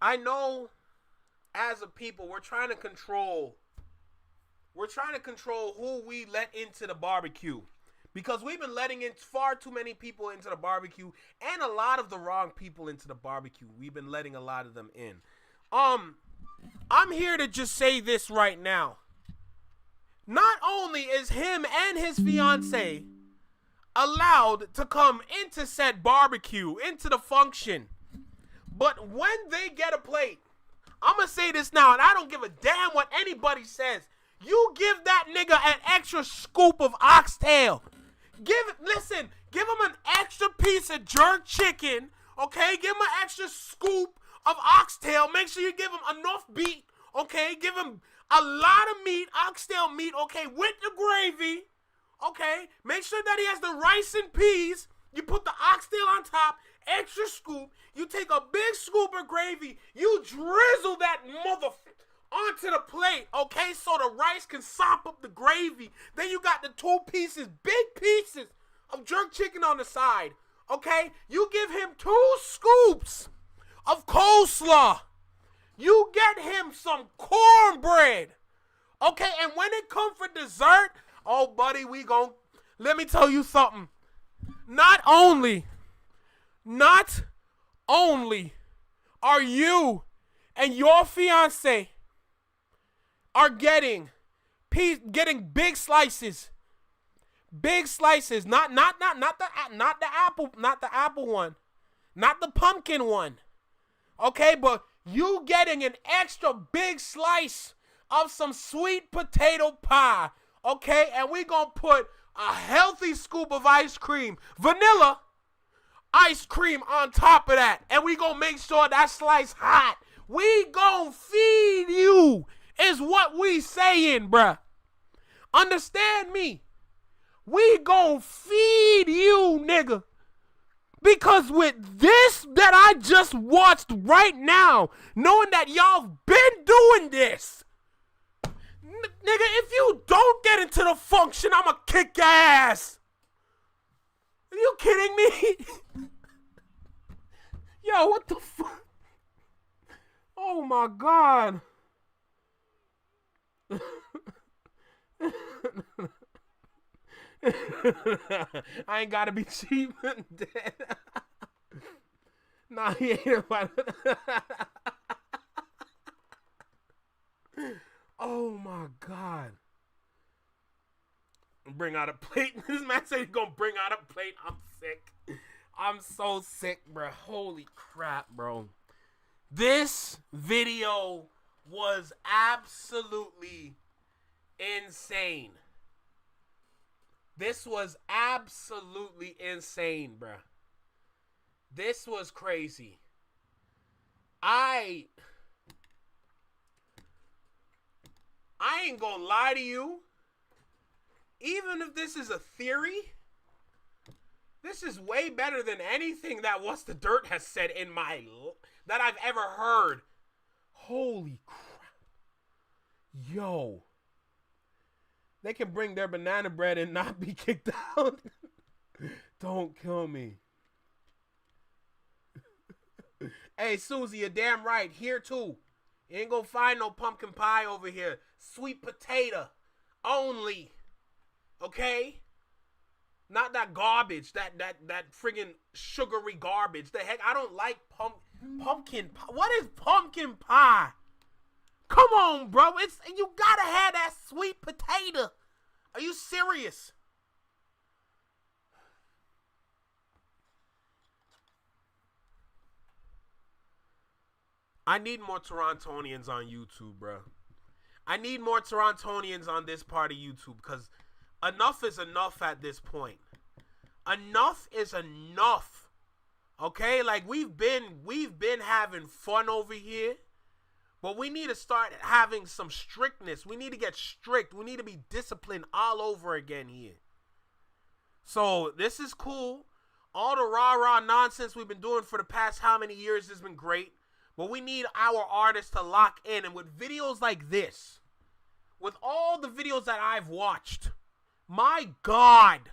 I know as a people, we're trying to control who we let into the barbecue. Because we've been letting in far too many people into the barbecue, and a lot of the wrong people into the barbecue. We've been letting a lot of them in. I'm here to just say this right now. Not only is him and his fiance allowed to come into said barbecue, into the function. But when they get a plate, I'm going to say this now, and I don't give a damn what anybody says. You give that nigga an extra scoop of oxtail. Give him an extra piece of jerk chicken, okay? Give him an extra scoop of oxtail. Make sure you give him enough meat, okay? Give him a lot of meat, oxtail meat, okay, with the gravy, okay? Make sure that he has the rice and peas. You put the oxtail on top, extra scoop. You take a big scoop of gravy. You drizzle that onto the plate, okay, so the rice can sop up the gravy. Then you got the big pieces of jerk chicken on the side, okay? You give him 2 scoops of coleslaw. You get him some cornbread, okay? And when it comes for dessert, oh, buddy, let me tell you something. Not only are you and your fiance are getting big slices, not the apple one, not the pumpkin one, okay, but you getting an extra big slice of some sweet potato pie, okay, and we gonna put a healthy scoop of ice cream, vanilla ice cream on top of that, and we gonna make sure that slice hot. We gonna feed you. Is what we saying, bruh. Understand me. We gon' feed you, nigga. Because with this that I just watched right now, knowing that y'all been doing this, nigga, if you don't get into the function, I'ma kick your ass. Are you kidding me? Yo, what the fuck? Oh my God. I ain't gotta be cheap and dead. Nah, he ain't about it. Oh my God. Bring out a plate. This man said he's gonna bring out a plate. I'm sick. I'm so sick, bro. Holy crap, bro. This video was absolutely insane. This was absolutely insane, bruh. This was crazy. I ain't gonna lie to you. Even if this is a theory, this is way better than anything that What's the Dirt has said that I've ever heard. Holy crap. Yo. They can bring their banana bread and not be kicked out. Don't kill me. Hey, Susie, you're damn right. Here, too. You ain't gonna find no pumpkin pie over here. Sweet potato. Only. Okay? Not that garbage. That friggin' sugary garbage. The heck? I don't like pumpkin pie. What is pumpkin pie? Come on, bro. You gotta have that sweet potato. Are you serious? I need more Torontonians on YouTube, bro. I need more Torontonians on this part of YouTube because enough is enough at this point. Enough is enough. Okay? Like we've been having fun over here. But we need to start having some strictness. We need to get strict. We need to be disciplined all over again here. So this is cool. All the rah-rah nonsense we've been doing for the past how many years has been great. But we need our artists to lock in. And with videos like this, with all the videos that I've watched, my God,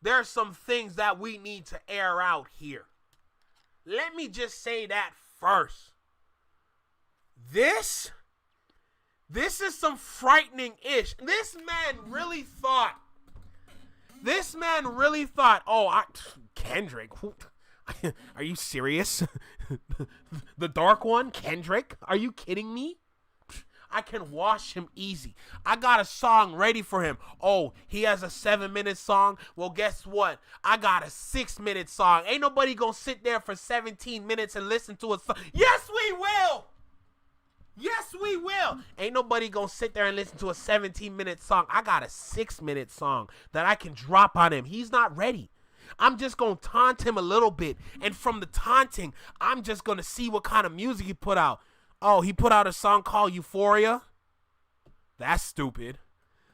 there are some things that we need to air out here. Let me just say that first. This is some frightening ish. This man really thought, oh, Kendrick, are you serious? The dark one, Kendrick? Are you kidding me? I can wash him easy. I got a song ready for him. Oh, he has a 7-minute song. Well, guess what? I got a 6-minute song. Ain't nobody gonna sit there for 17 minutes and listen to a song. Yes, we will. Yes, we will. Ain't nobody gonna sit there and listen to a 17-minute song. I got a 6-minute song that I can drop on him. He's not ready. I'm just gonna taunt him a little bit. And from the taunting, I'm just gonna see what kind of music he put out. Oh, he put out a song called Euphoria? That's stupid.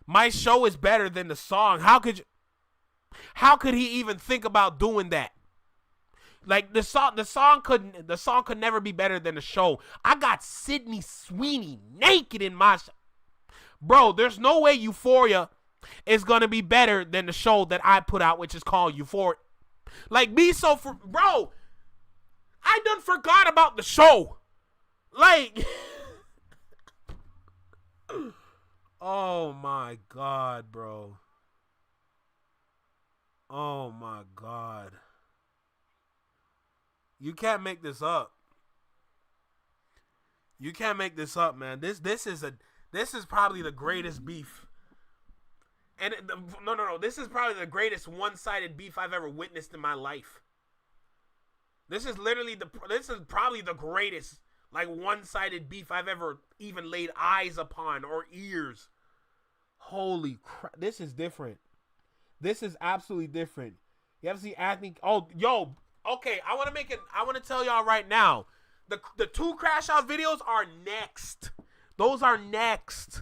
My show is better than the song. How could he even think about doing that? Like the song could never be better than the show. I got Sydney Sweeney naked in my bro. There's no way Euphoria is gonna be better than the show that I put out, which is called Euphoria. Like bro, I done forgot about the show. Like, oh my God, bro. Oh my God. You can't make this up. You can't make this up, man. This is probably the greatest beef. And no. This is probably the greatest one-sided beef I've ever witnessed in my life. This is probably the greatest like one-sided beef I've ever even laid eyes upon or ears. Holy crap. This is different. This is absolutely different. You ever see Anthony? Oh, yo. Okay, I want to tell y'all right now. The 2 crash out videos are next. Those are next.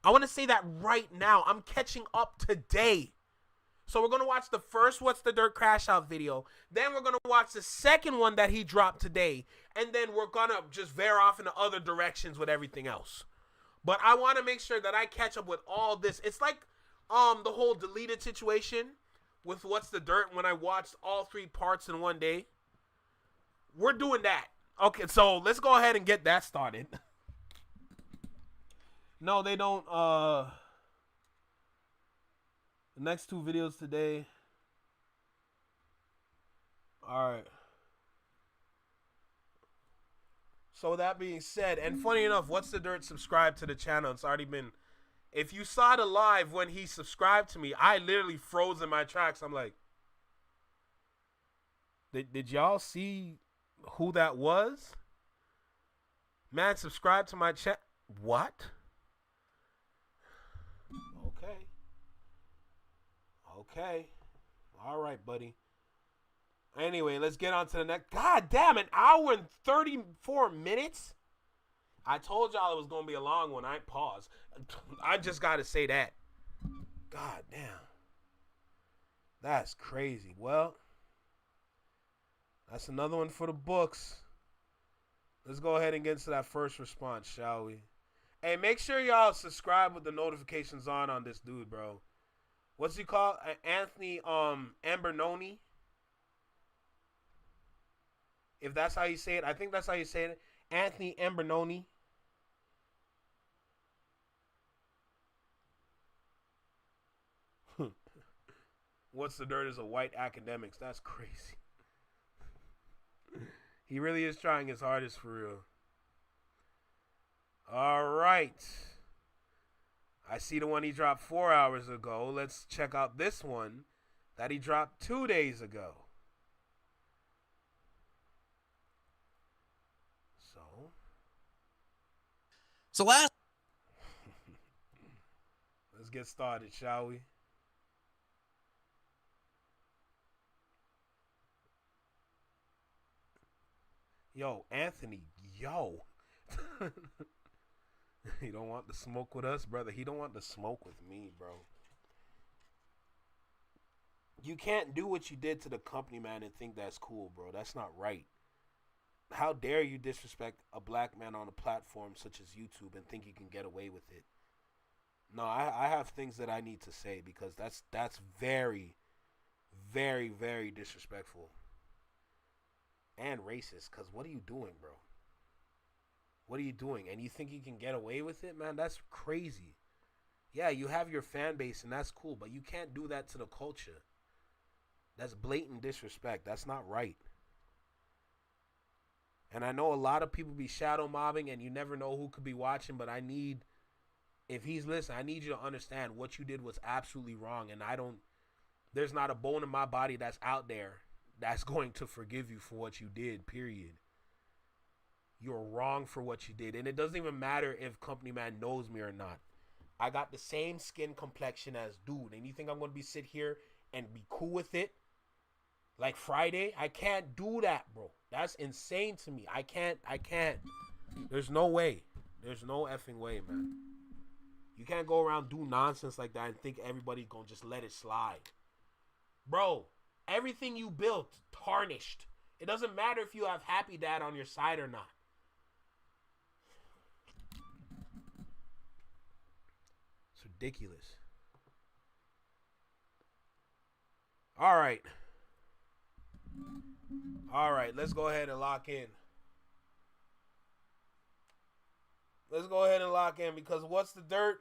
I want to say that right now. I'm catching up today. So we're going to watch the first What's the Dirt crash out video. Then we're going to watch the second one that he dropped today. And then we're going to just veer off into other directions with everything else. But I want to make sure that I catch up with all this. It's like the whole deleted situation with What's the Dirt when I watched all 3 parts in one day. We're doing that. Okay, so let's go ahead and get that started. No, they don't. The next 2 videos today. All right. So that being said, and funny enough, What's the Dirt subscribed to the channel. It's already been. If you saw the live when he subscribed to me, I literally froze in my tracks. I'm like, did y'all see who that was? Man, subscribe to my chat. What? Okay. All right, buddy. Anyway, let's get on to the next. God damn, an hour and 34 minutes? I told y'all it was going to be a long one. I paused. I just got to say that. God damn. That's crazy. Well, that's another one for the books. Let's go ahead and get into that first response, shall we? Hey, make sure y'all subscribe with the notifications on this dude, bro. What's he called? Anthony Ambernoni. If that's how you say it. I think that's how you say it. Anthony Ambernoni. What's the Dirt is a white academics. That's crazy. He really is trying his hardest for real. All right. I see the one he dropped 4 hours ago. Let's check out this one that he dropped 2 days ago. So last. Let's get started, shall we? Yo, Anthony, yo. He don't want to smoke with us, brother. He don't want to smoke with me, bro. You can't do what you did to the company, man, and think that's cool, bro. That's not right. How dare you disrespect a black man on a platform such as YouTube and think you can get away with it? No, I have things that I need to say because that's very, very, very disrespectful. And racist, because what are you doing, bro? What are you doing? And you think you can get away with it, man? That's crazy. Yeah, you have your fan base, and that's cool, but you can't do that to the culture. That's blatant disrespect. That's not right. And I know a lot of people be shadow mobbing and you never know who could be watching, but if he's listening, I need you to understand what you did was absolutely wrong. And there's not a bone in my body that's out there that's going to forgive you for what you did, period. You're wrong for what you did. And it doesn't even matter if Company Man knows me or not. I got the same skin complexion as dude. And you think I'm going to sit here and be cool with it? Like Friday? I can't do that, bro. That's insane to me. I can't. There's no way. There's no effing way, man. You can't go around do nonsense like that and think everybody's going to just let it slide. Bro, everything you built, tarnished. It doesn't matter if you have Happy Dad on your side or not. It's ridiculous. All right, let's go ahead and lock in. Because what's the dirt?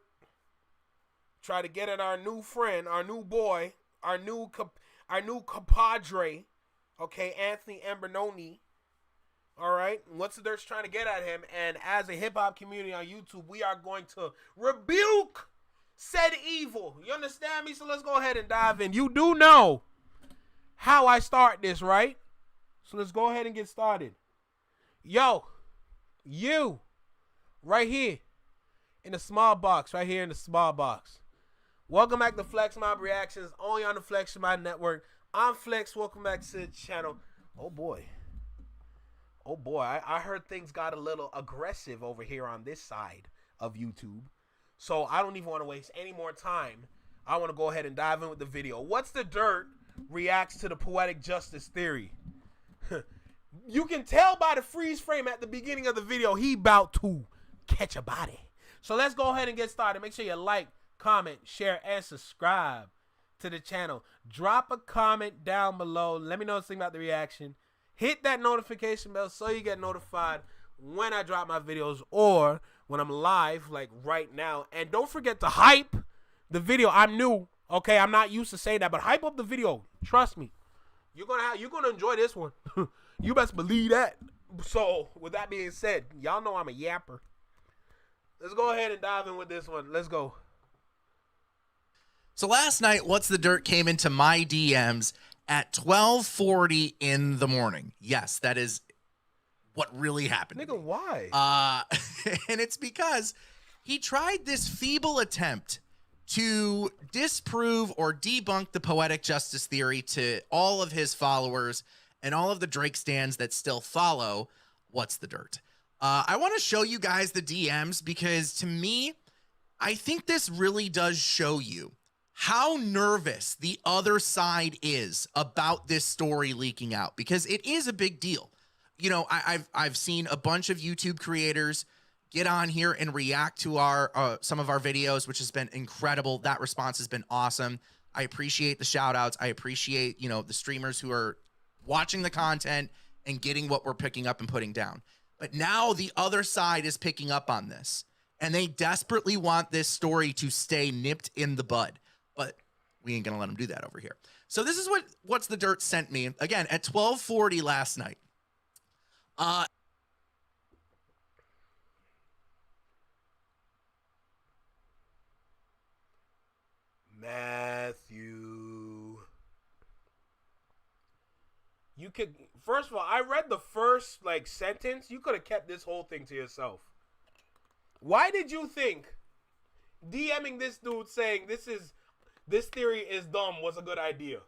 Try to get at our new friend, our new boy, our new compadre, okay, Anthony Ambernoni. All right, what's the dirt's trying to get at him? And as a hip hop community on YouTube, we are going to rebuke said evil. You understand me? So let's go ahead and dive in. You do know how I start this, right? So let's go ahead and get started. Yo, you, right here in the small box, Welcome back to Flex Mob Reactions, only on the Flex Mob Network. I'm Flex. Welcome back to the channel. Oh boy, I heard things got a little aggressive over here on this side of YouTube. So I don't even want to waste any more time. I want to go ahead and dive in with the video. What's the dirt reacts to the poetic justice theory. You can tell by the freeze frame at the beginning of the video, he about to catch a body. So let's go ahead and get started. Make sure you like, comment, share, and subscribe to the channel. Drop a comment down below. Let me know something about the reaction. Hit that notification bell so you get notified when I drop my videos or when I'm live, like right now. And don't forget to hype the video. I'm new, okay? I'm not used to saying that, but hype up the video. Trust me. You're gonna enjoy this one. You best believe that. So, with that being said, y'all know I'm a yapper. Let's go ahead and dive in with this one. Let's go. So last night, What's the Dirt came into my DMs at 12:40 in the morning. Yes, that is what really happened. Nigga, why? And it's because he tried this feeble attempt to disprove or debunk the poetic justice theory to all of his followers and all of the Drake stans that still follow What's the Dirt. I want to show you guys the DMs because to me, I think this really does show you how nervous the other side is about this story leaking out, because it is a big deal. You know, I've seen a bunch of YouTube creators get on here and react to our some of our videos, which has been incredible. That response has been awesome. I appreciate the shout outs. I appreciate, you know, the streamers who are watching the content and getting what we're picking up and putting down. But now the other side is picking up on this, and they desperately want this story to stay nipped in the bud. But we ain't gonna let them do that over here. So this is What's the Dirt sent me, again, at 12:40 last night. Matthew, you could, first of all, I read the first sentence. You could have kept this whole thing to yourself. Why did you think DMing this dude saying this theory is dumb was a good idea?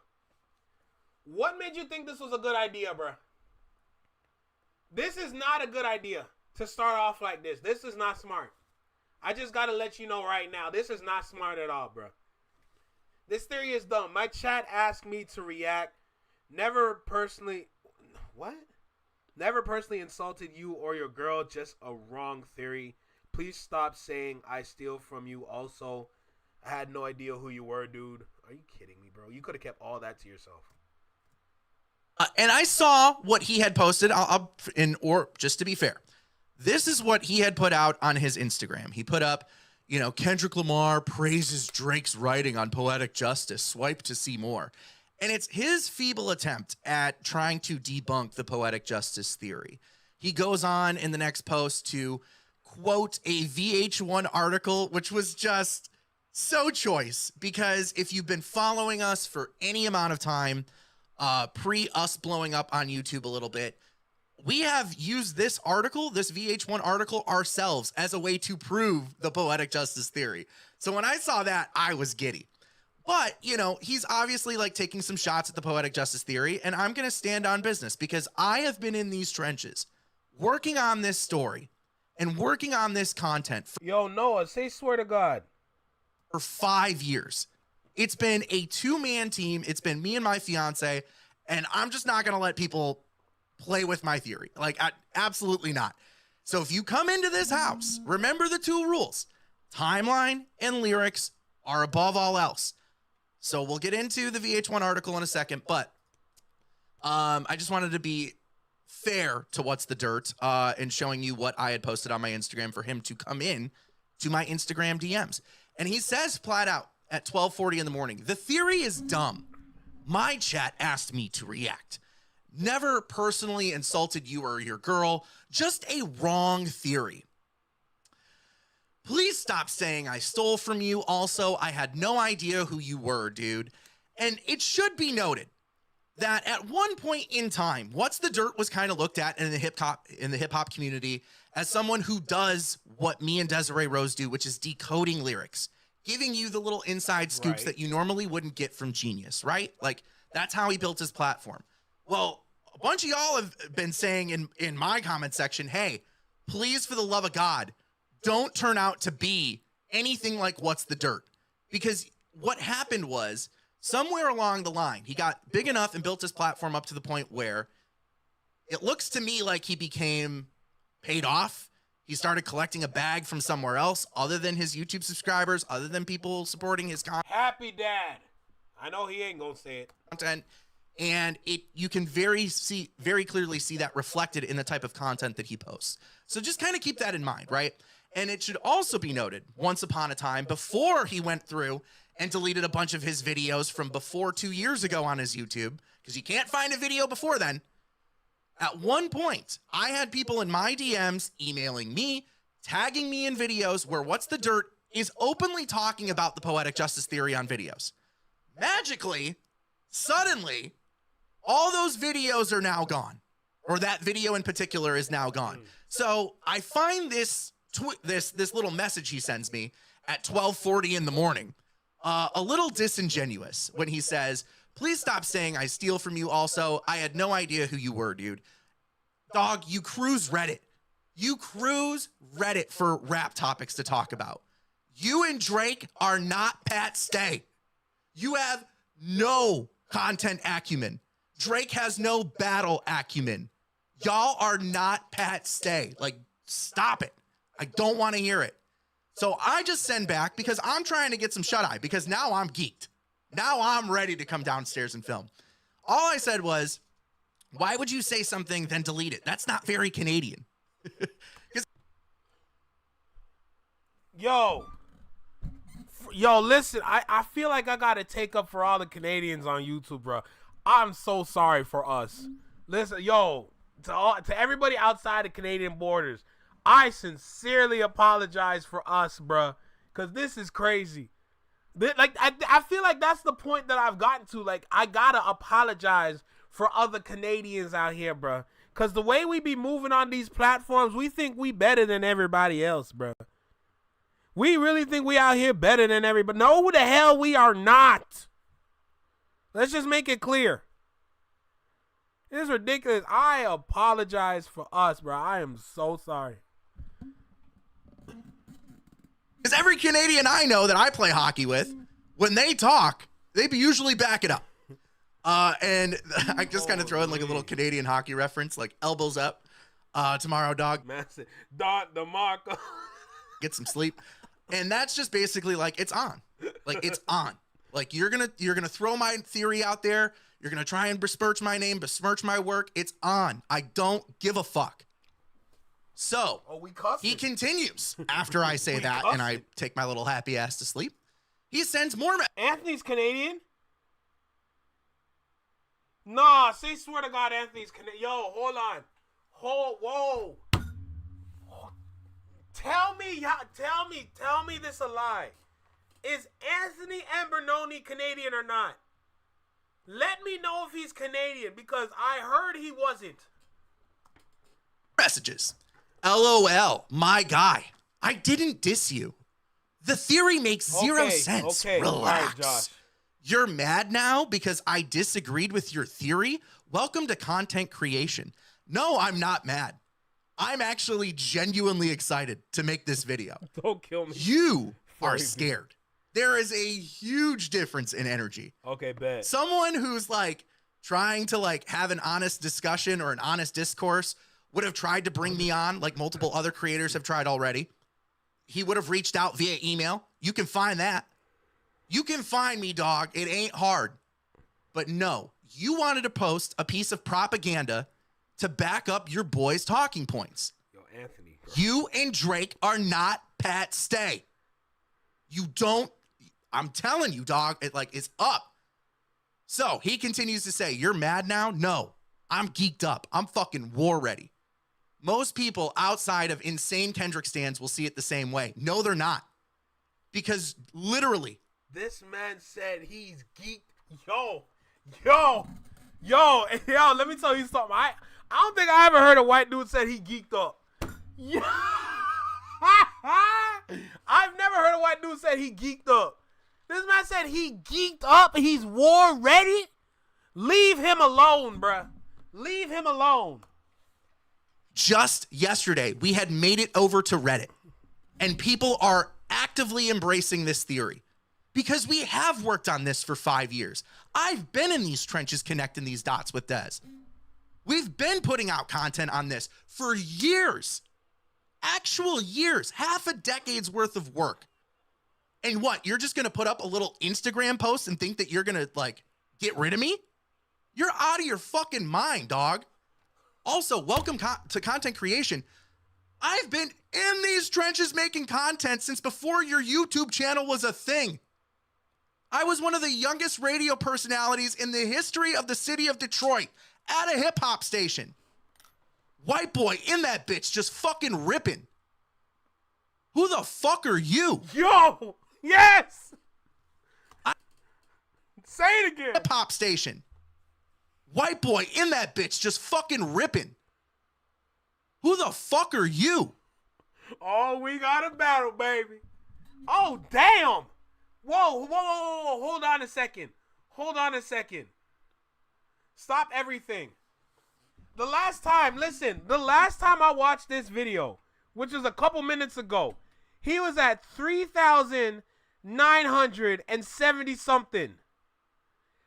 What made you think this was a good idea, bruh? This is not a good idea to start off like this. This is not smart. I just gotta let you know right now, this is not smart at all, bruh. This theory is dumb. My chat asked me to react. Never personally insulted you or your girl. Just a wrong theory. Please stop saying I steal from you. Also, I had no idea who you were, dude. Are you kidding me, bro? You could have kept all that to yourself. And I saw what he had posted. Or just to be fair, this is what he had put out on his Instagram. He put up, you know, Kendrick Lamar praises Drake's writing on poetic justice. Swipe to see more. And it's his feeble attempt at trying to debunk the poetic justice theory. He goes on in the next post to quote a VH1 article, which was just so choice, because if you've been following us for any amount of time, pre us blowing up on YouTube a little bit, we have used this article, this VH1 article, ourselves as a way to prove the poetic justice theory. So when I saw that, I was giddy. But, you know, he's obviously like taking some shots at the poetic justice theory, and I'm going to stand on business because I have been in these trenches working on this story and working on this content Yo, Noah, say swear to God. for 5 years. It's been a two-man team. It's been me and my fiance, and I'm just not going to let people play with my theory. Like, absolutely not. So if you come into this house, remember the two rules. Timeline and lyrics are above all else. So we'll get into the VH1 article in a second, but I just wanted to be fair to What's the Dirt and showing you what I had posted on my Instagram for him to come in to my Instagram DMs. And he says flat out at 12:40 in the morning, the theory is dumb. My chat asked me to react. Never personally insulted you or your girl, just a wrong theory. Please stop saying I stole from you. Also, I had no idea who you were, dude. And it should be noted that at one point in time, What's the Dirt was kind of looked at in the hip hop community as someone who does what me and Desiree Rose do, which is decoding lyrics, giving you the little inside scoops that you normally wouldn't get from Genius, right? Like, that's how he built his platform. Well, a bunch of y'all have been saying in my comment section, hey, please, for the love of God, don't turn out to be anything like What's the Dirt. Because what happened was, somewhere along the line, he got big enough and built his platform up to the point where it looks to me like he became paid off. He started collecting a bag from somewhere else other than his YouTube subscribers, other than people supporting his content. Happy dad. I know he ain't gonna say it. And you can very clearly see that reflected in the type of content that he posts. So just kind of keep that in mind, right? And it should also be noted, once upon a time, before he went through and deleted a bunch of his videos from before 2 years ago on his YouTube, because you can't find a video before then, at one point, I had people in my DMs emailing me, tagging me in videos where What's the Dirt is openly talking about the poetic justice theory on videos. Magically, suddenly, all those videos are now gone, or that video in particular is now gone. So I find this little message he sends me at 12:40 in the morning a little disingenuous when he says, please stop saying I steal from you. Also, I had no idea who you were, dude. Dog, you cruise Reddit. You cruise Reddit for rap topics to talk about. You and Drake are not Pat Stay. You have no content acumen. Drake has no battle acumen. Y'all are not Pat Stay. Like, stop it. I don't want to hear it. So I just send back because I'm trying to get some shut-eye because now I'm geeked. Now I'm ready to come downstairs and film. All I said was, why would you say something then delete it? That's not very Canadian. Yo, listen, I feel like I got to take up for all the Canadians on YouTube, bro. I'm so sorry for us. Listen, yo, to everybody outside the Canadian borders, I sincerely apologize for us, bro, because this is crazy. Like, I feel like that's the point that I've gotten to. Like, I gotta apologize for other Canadians out here, bro, because the way we be moving on these platforms, we think we better than everybody else, bro. We really think we out here better than everybody. No, who the hell we are not. Let's just make it clear. It's ridiculous. I apologize for us, bro. I am so sorry. Because every Canadian I know that I play hockey with, when they talk, they usually back it up. And I just kind of throw in like a little Canadian hockey reference, like elbows up. Tomorrow, dog. Massive. Dot the Marco. Get some sleep. And that's just basically like, it's on. Like, it's on. Like, you're gonna throw my theory out there. You're gonna try and besmirch my name, besmirch my work. It's on. I don't give a fuck. So he continues after I say that and I take my little happy ass to sleep. He sends more. Anthony's Canadian? Nah, say swear to God Anthony's Canadian. Yo, hold on. Whoa. Tell me this a lie. Is Anthony Ambernoni Canadian or not? Let me know if he's Canadian because I heard he wasn't. Messages. LOL, my guy. I didn't diss you. The theory makes zero sense. Okay. Relax. All right, Josh. You're mad now because I disagreed with your theory? Welcome to content creation. No, I'm not mad. I'm actually genuinely excited to make this video. Don't kill me. You are scared. There is a huge difference in energy. Okay, bet. Someone who's like trying to like have an honest discussion or an honest discourse would have tried to bring me on like multiple other creators have tried already. He would have reached out via email. You can find that. You can find me, dog. It ain't hard. But no, you wanted to post a piece of propaganda to back up your boy's talking points. Yo, Anthony. Bro. You and Drake are not Pat Stay. You don't. I'm telling you, dog. It's up. So he continues to say, "You're mad now?" No, I'm geeked up. I'm fucking war ready. Most people outside of insane Kendrick stans will see it the same way. No, they're not. Because literally, this man said he's geeked. Yo, let me tell you something. I don't think I ever heard a white dude said he geeked up. Yeah. I've never heard a white dude say he geeked up. This man said he geeked up. He's war ready. Leave him alone, bruh. Leave him alone. Just yesterday, we had made it over to Reddit, and people are actively embracing this theory because we have worked on this for 5 years. I've been in these trenches connecting these dots with Dez. We've been putting out content on this for years, actual years, half a decade's worth of work. And what, you're just going to put up a little Instagram post and think that you're going to like get rid of me? You're out of your fucking mind, dog. Also, welcome to content creation. I've been in these trenches making content since before your YouTube channel was a thing. I was one of the youngest radio personalities in the history of the city of Detroit at a hip hop station. White boy in that bitch just fucking ripping. Who the fuck are you? Yo, yes. Say it again. Hip hop station. White boy in that bitch just fucking ripping. Who the fuck are you? Oh, we got a battle, baby. Oh, damn. Whoa. Hold on a second. Stop everything. The last time I watched this video, which was a couple minutes ago, he was at 3,970 something.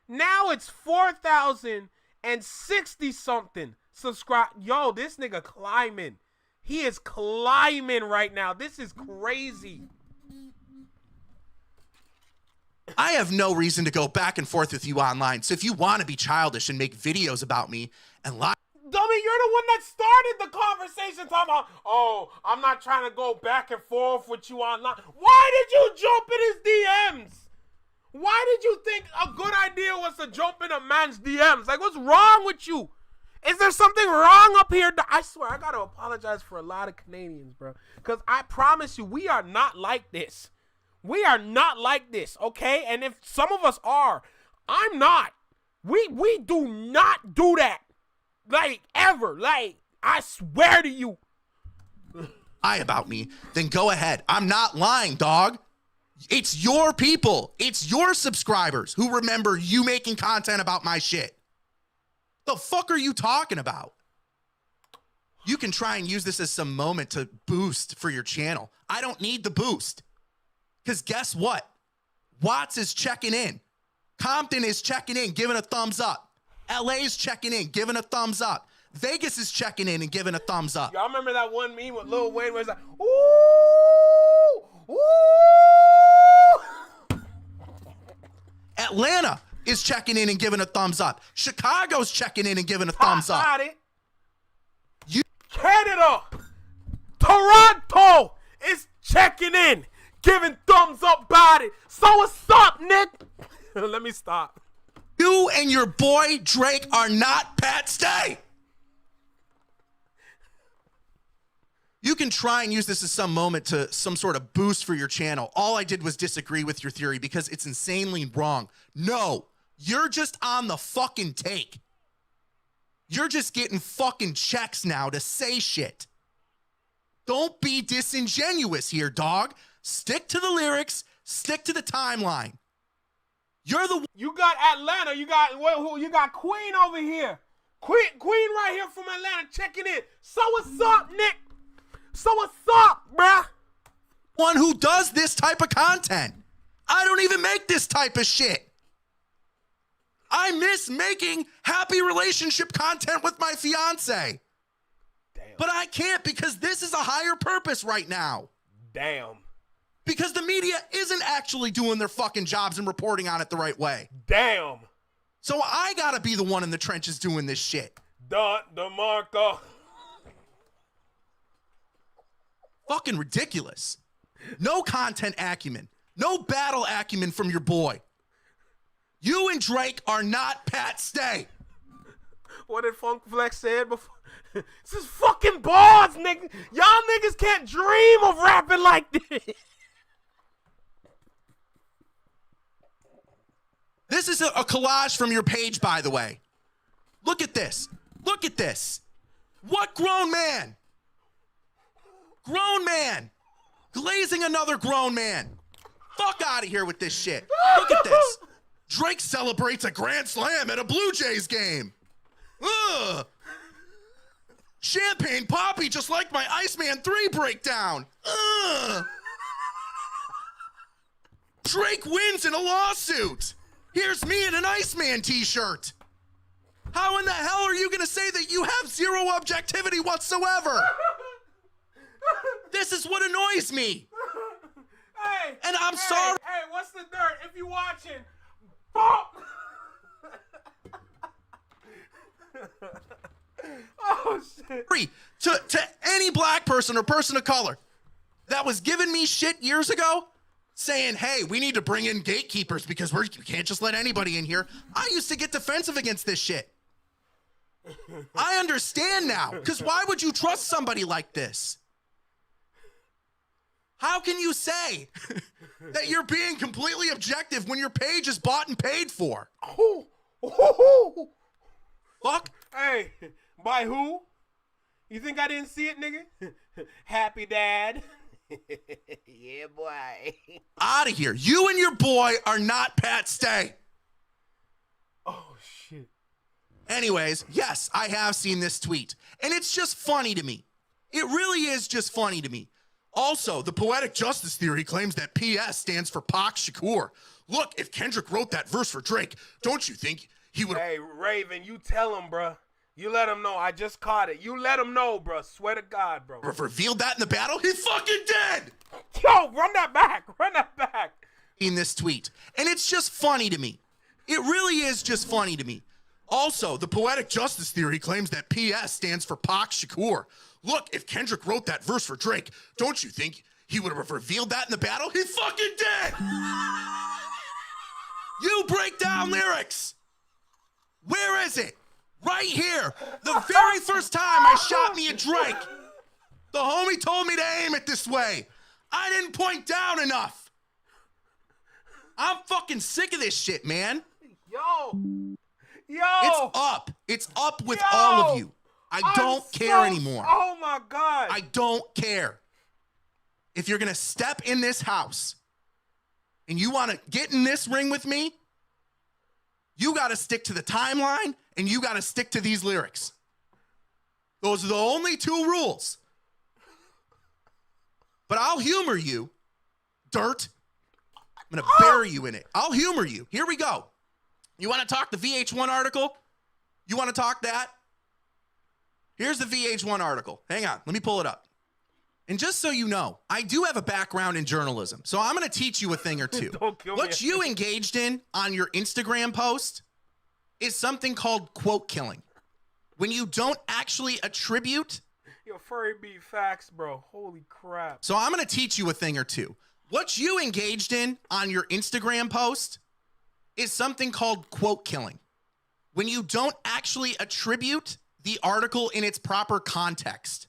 Now it's 4,060 something. Subscribe. Yo, this nigga climbing. He is climbing right now. This is crazy. I have no reason to go back and forth with you online. So if you want to be childish and make videos about me and lie. Dummy, you're the one that started the conversation talking about, oh, I'm not trying to go back and forth with you online. Why did you jump in his DMs? Why did you think a good idea was to jump in a man's DMs? Like, what's wrong with you? Is there something wrong up here? I swear, I got to apologize for a lot of Canadians, bro. Because I promise you, we are not like this. We are not like this, okay? And if some of us are, I'm not. We do not do that. Like, ever. Like, I swear to you. Lie about me, then go ahead. I'm not lying, dog. It's your people. It's your subscribers who remember you making content about my shit. The fuck are you talking about? You can try and use this as some moment to boost for your channel. I don't need the boost. Because guess what? Watts is checking in. Compton is checking in, giving a thumbs up. LA's checking in, giving a thumbs up. Vegas is checking in and giving a thumbs up. Y'all remember that one meme with Lil Wayne where it's like, ooh, ooh. Atlanta is checking in and giving a thumbs up. Chicago's checking in and giving a thumbs up. Got it. Canada, Toronto is checking in, giving thumbs up about it. So what's up, Nick? Let me stop. You and your boy Drake are not Pat Stay. You can try and use this as some moment to some sort of boost for your channel. All I did was disagree with your theory because it's insanely wrong. No, you're just on the fucking take. You're just getting fucking checks now to say shit. Don't be disingenuous here, dog. Stick to the lyrics. Stick to the timeline. You got Atlanta. You got who? You got Queen over here. Queen right here from Atlanta checking in. So what's up, Nick? So what's up, bruh? One who does this type of content. I don't even make this type of shit. I miss making happy relationship content with my fiance. Damn. But I can't because this is a higher purpose right now. Damn. Because the media isn't actually doing their fucking jobs and reporting on it the right way. Damn. So I gotta be the one in the trenches doing this shit. DeMarco. Fucking ridiculous. No content acumen. No battle acumen from your boy. You and Drake are not Pat Stay. What did Funk Flex said before? This is fucking bars, nigga. Y'all niggas can't dream of rapping like this. This is a collage from your page, by the way. Look at this. Look at this. What grown man? Grown man. Glazing another grown man. Fuck out of here with this shit. Look at this. Drake celebrates a grand slam at a Blue Jays game. Ugh. Champagne Poppy just like my Iceman 3 breakdown. Ugh. Drake wins in a lawsuit. Here's me in an Iceman t-shirt. How in the hell are you gonna say that you have zero objectivity whatsoever? This is what annoys me. Hey, And I'm sorry. Hey, what's the dirt? If you watching, fuck. Oh shit. To any black person or person of color that was giving me shit years ago, saying, hey, we need to bring in gatekeepers because we can't just let anybody in here. I used to get defensive against this shit. I understand now, because why would you trust somebody like this? How can you say that you're being completely objective when your page is bought and paid for? Fuck. Hey, by who? You think I didn't see it, nigga? Happy dad. Yeah, boy. Out of here. You and your boy are not Pat Stay. Oh, shit. Anyways, yes, I have seen this tweet. And it's just funny to me. It really is just funny to me. Also, the poetic justice theory claims that PS stands for Pac Shakur. Look, if Kendrick wrote that verse for Drake, don't you think he would... Hey, Raven, you tell him, bruh. You let him know. I just caught it. You let him know, bruh. Swear to God, bro. Revealed that in the battle? He fucking dead! Yo, run that back. Run that back. In this tweet. And it's just funny to me. It really is just funny to me. Also, the poetic justice theory claims that PS stands for Pac Shakur. Look, if Kendrick wrote that verse for Drake, don't you think he would have revealed that in the battle? He fucking dead! You break down lyrics! Where is it? Right here. The very first time I shot me a Drake, the homie told me to aim it this way. I didn't point down enough. I'm fucking sick of this shit, man. Yo. It's up. It's up with all of you. I don't care anymore. Oh my God. I don't care. If you're going to step in this house and you want to get in this ring with me, you got to stick to the timeline and you got to stick to these lyrics. Those are the only two rules. But I'll humor you, dirt. I'm going to bury you in it. I'll humor you. Here we go. You want to talk the VH1 article? You want to talk that? Here's the VH1 article. Hang on. Let me pull it up. And just so you know, I do have a background in journalism, so I'm going to teach you a thing or two. Don't kill me. What you engaged in on your Instagram post is something called quote killing. When you don't actually attribute. Yo, furry beat facts, bro. Holy crap. So I'm going to teach you a thing or two. What you engaged in on your Instagram post is something called quote killing. When you don't actually attribute the article in its proper context.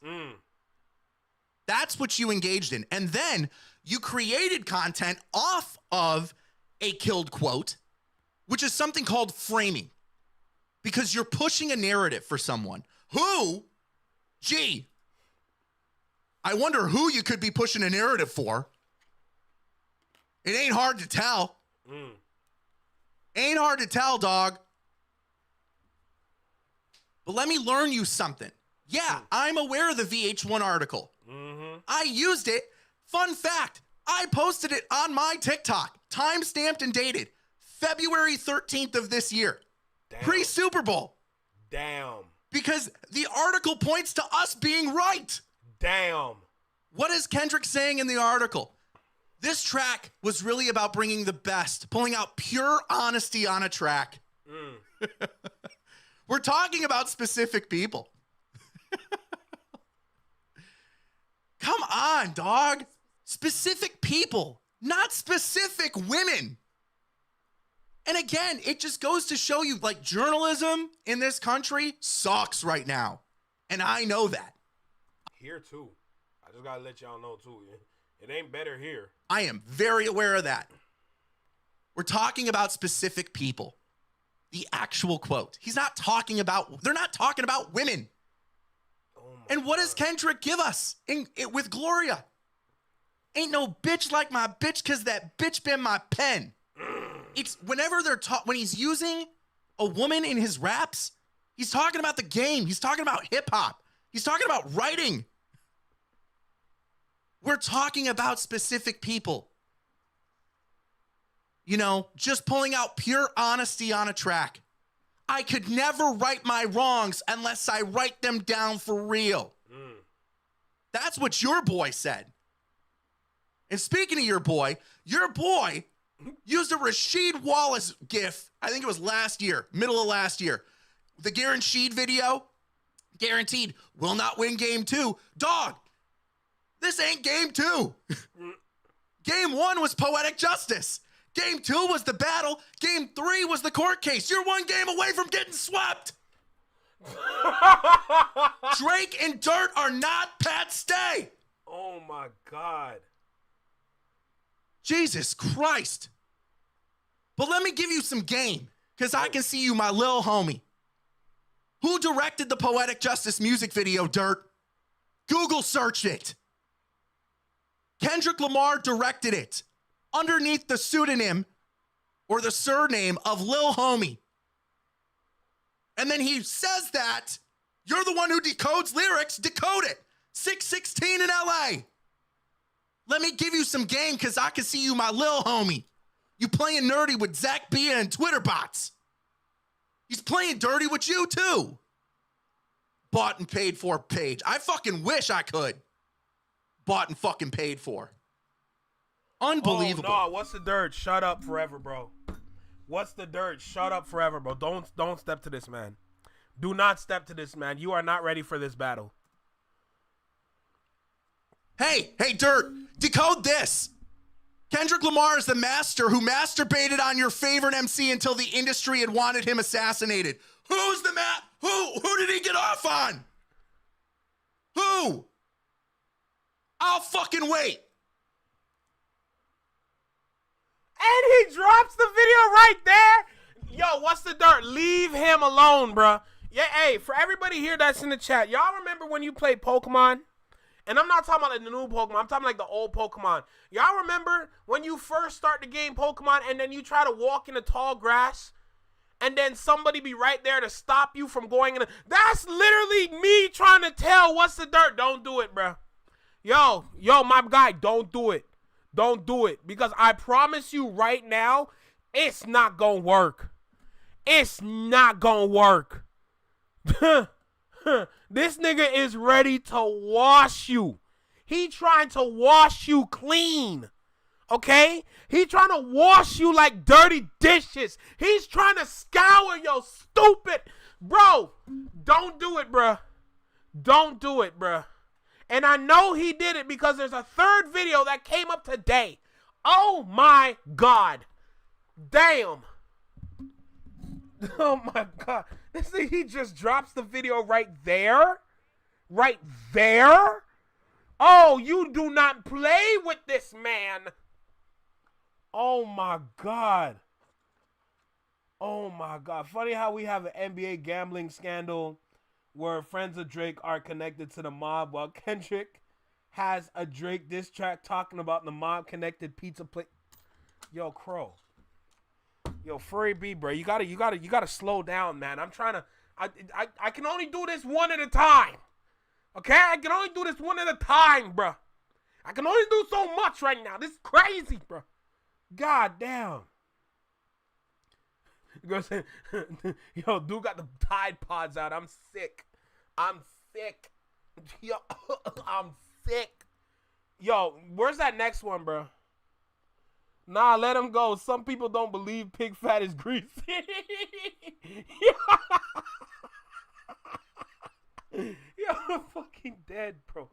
That's what you engaged in. And then you created content off of a killed quote, which is something called framing, because you're pushing a narrative for someone who, gee, I wonder who you could be pushing a narrative for. It ain't hard to tell. Ain't hard to tell, dog. But let me learn you something. Yeah, I'm aware of the VH1 article. I used it. Fun fact, I posted it on my TikTok, time-stamped and dated, February 13th of this year. Pre-Super Bowl. Damn. Because the article points to us being right. Damn. What is Kendrick saying in the article? This track was really about bringing the best, pulling out pure honesty on a track. We're talking about specific people. Come on, dog. Specific people, not specific women. And again, it just goes to show you, like, journalism in this country sucks right now. And I know that. Here, too. I just got to let y'all know, too. It ain't better here. I am very aware of that. We're talking about specific people. The actual quote. They're not talking about women. And what does Kendrick give us with Gloria? Ain't no bitch like my bitch, because that bitch been my pen. It's whenever when he's using a woman in his raps, he's talking about the game. He's talking about hip hop. He's talking about writing. We're talking about specific people. You know, just pulling out pure honesty on a track. I could never right my wrongs unless I write them down for real. That's what your boy said. And speaking of your boy used a Rasheed Wallace gif, I think it was middle of last year. The Guaranteed video, guaranteed, will not win game 2. Dog, this ain't game 2. Game 1 was poetic justice. Game 2 was the battle. Game 3 was the court case. You're one game away from getting swept. Drake and Dirt are not Pat Stay. Oh, my God. Jesus Christ. But let me give you some game, because I can see you, my lil homie. Who directed the Poetic Justice music video, Dirt? Google searched it. Kendrick Lamar directed it underneath the pseudonym or the surname of Lil Homie. And then he says that you're the one who decodes lyrics, decode it. 616 in LA. Let me give you some game, because I can see you, my Lil Homie. You playing nerdy with Zach Bia and Twitter bots. He's playing dirty with you too. Bought and paid for page. I fucking wish I could. Bought and fucking paid for. Unbelievable. Oh, no, what's the dirt? Shut up forever, bro. What's the dirt? Shut up forever, bro. Don't step to this, man. Do not step to this, man. You are not ready for this battle. Hey, Dirt, decode this. Kendrick Lamar is the master who masturbated on your favorite MC until the industry had wanted him assassinated. Who's the Who did he get off on? Who? I'll fucking wait. And he drops the video right there. Yo, what's the dirt? Leave him alone, bruh. Yeah, hey, for everybody here that's in the chat, y'all remember when you played Pokemon? And I'm not talking about like the new Pokemon. I'm talking like the old Pokemon. Y'all remember when you first start the game Pokemon and then you try to walk in the tall grass and then somebody be right there to stop you from going in? That's literally me trying to tell what's the dirt. Don't do it, bruh. Yo, my guy, don't do it. Don't do it. Because I promise you right now, it's not going to work. It's not going to work. This nigga is ready to wash you. He trying to wash you clean. Okay? He trying to wash you like dirty dishes. He's trying to scour your stupid... Bro, don't do it, bruh. Don't do it, bruh. And I know he did it because there's a third video that came up today. Oh my God. Damn. Oh my God. This thing, he just drops the video right there. Right there. Oh, you do not play with this man. Oh my God. Oh my God. Funny how we have an NBA gambling scandal where friends of Drake are connected to the mob, while Kendrick has a Drake diss track talking about the mob connected pizza plate. Yo, Crow. Yo, Furry B, bro. You gotta slow down, man. I'm trying to. I can only do this one at a time. Okay? I can only do this one at a time, bro. I can only do so much right now. This is crazy, bro. God damn. Girl said, yo, dude got the Tide Pods out. I'm sick. Yo, I'm sick. Yo, where's that next one, bro? Nah, let him go. Some people don't believe pig fat is greasy. Yo, I'm fucking dead, bro.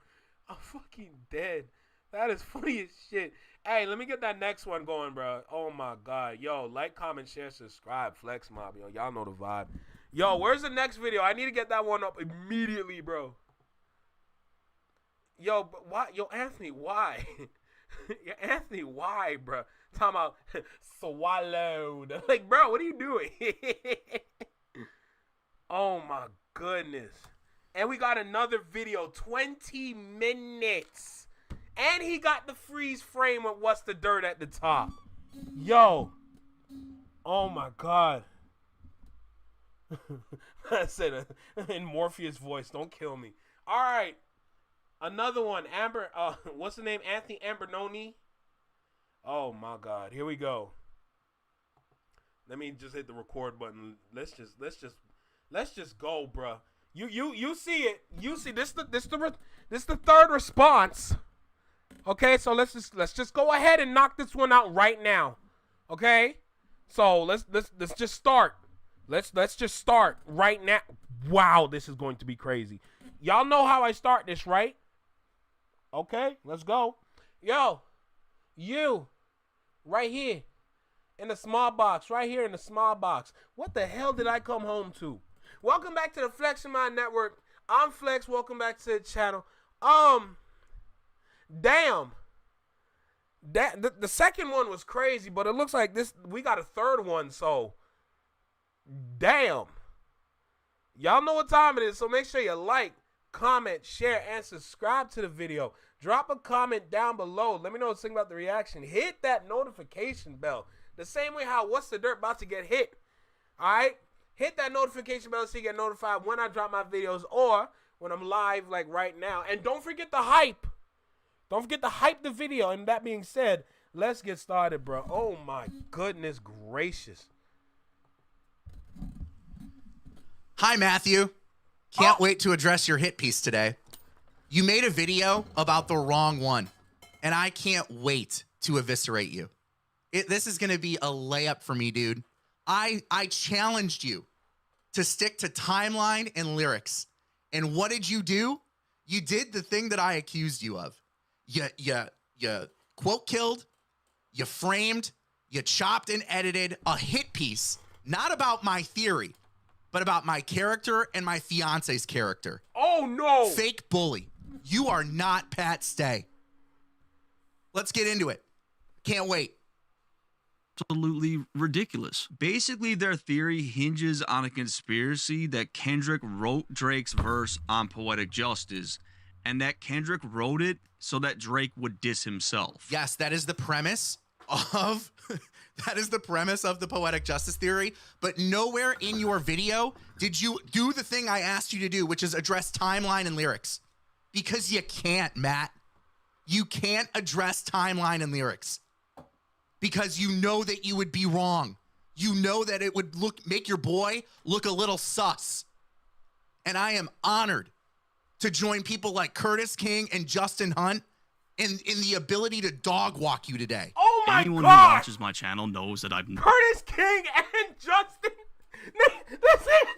I'm fucking dead. That is funny as shit. Hey, let me get that next one going, bro. Oh my God. Yo, like, comment, share, subscribe. Flex Mob, yo. Y'all know the vibe. Yo, where's the next video? I need to get that one up immediately, bro. Yo, but why? Yo, Anthony, why? Yo, Anthony, why, bro? Talking about swallowed. Like, bro, what are you doing? Oh my goodness. And we got another video, 20 minutes. And he got the freeze frame of what's the dirt at the top. Yo. Oh my God. I said in Morpheus' voice, don't kill me. All right. Another one. Amber, what's the name? Anthony Ambernoni. Oh my God. Here we go. Let me just hit the record button. Let's just go, bruh. You see it. You see this the third response. Okay, so let's just go ahead and knock this one out right now. Okay? So let's just start. Let's just start right now. Wow, this is going to be crazy. Y'all know how I start this, right? Okay, let's go. Yo, you right here in the small box, right here in the small box. What the hell did I come home to? Welcome back to the Flex in My Network. I'm Flex. Welcome back to the channel. Damn. The second one was crazy, but it looks like we got a third one, so damn. Y'all know what time it is, so make sure you like, comment, share, and subscribe to the video. Drop a comment down below. Let me know what you think about the reaction. Hit that notification bell. The same way how What's the Dirt about to get hit. Alright? Hit that notification bell so you get notified when I drop my videos or when I'm live like right now. And don't forget the hype. Don't forget to hype the video. And that being said, let's get started, bro. Oh my goodness gracious. Hi, Matthew. Can't wait to address your hit piece today. You made a video about the wrong one, and I can't wait to eviscerate you. This is going to be a layup for me, dude. I challenged you to stick to timeline and lyrics. And what did you do? You did the thing that I accused you of. You quote killed, you framed, you chopped and edited a hit piece, not about my theory, but about my character and my fiance's character. Oh, no. Fake bully. You are not Pat Stay. Let's get into it. Can't wait. Absolutely ridiculous. Basically, their theory hinges on a conspiracy that Kendrick wrote Drake's verse on Poetic Justice, and that Kendrick wrote it so that Drake would diss himself. Yes, that is the premise of the Poetic Justice theory, but nowhere in your video did you do the thing I asked you to do, which is address timeline and lyrics. Because you can't, Matt. You can't address timeline and lyrics. Because you know that you would be wrong. You know that it would make your boy look a little sus. And I am honored to join people like Curtis King and Justin Hunt in the ability to dog walk you today. Oh my Anyone God. who watches my channel knows that I've Curtis King and Justin. This ain't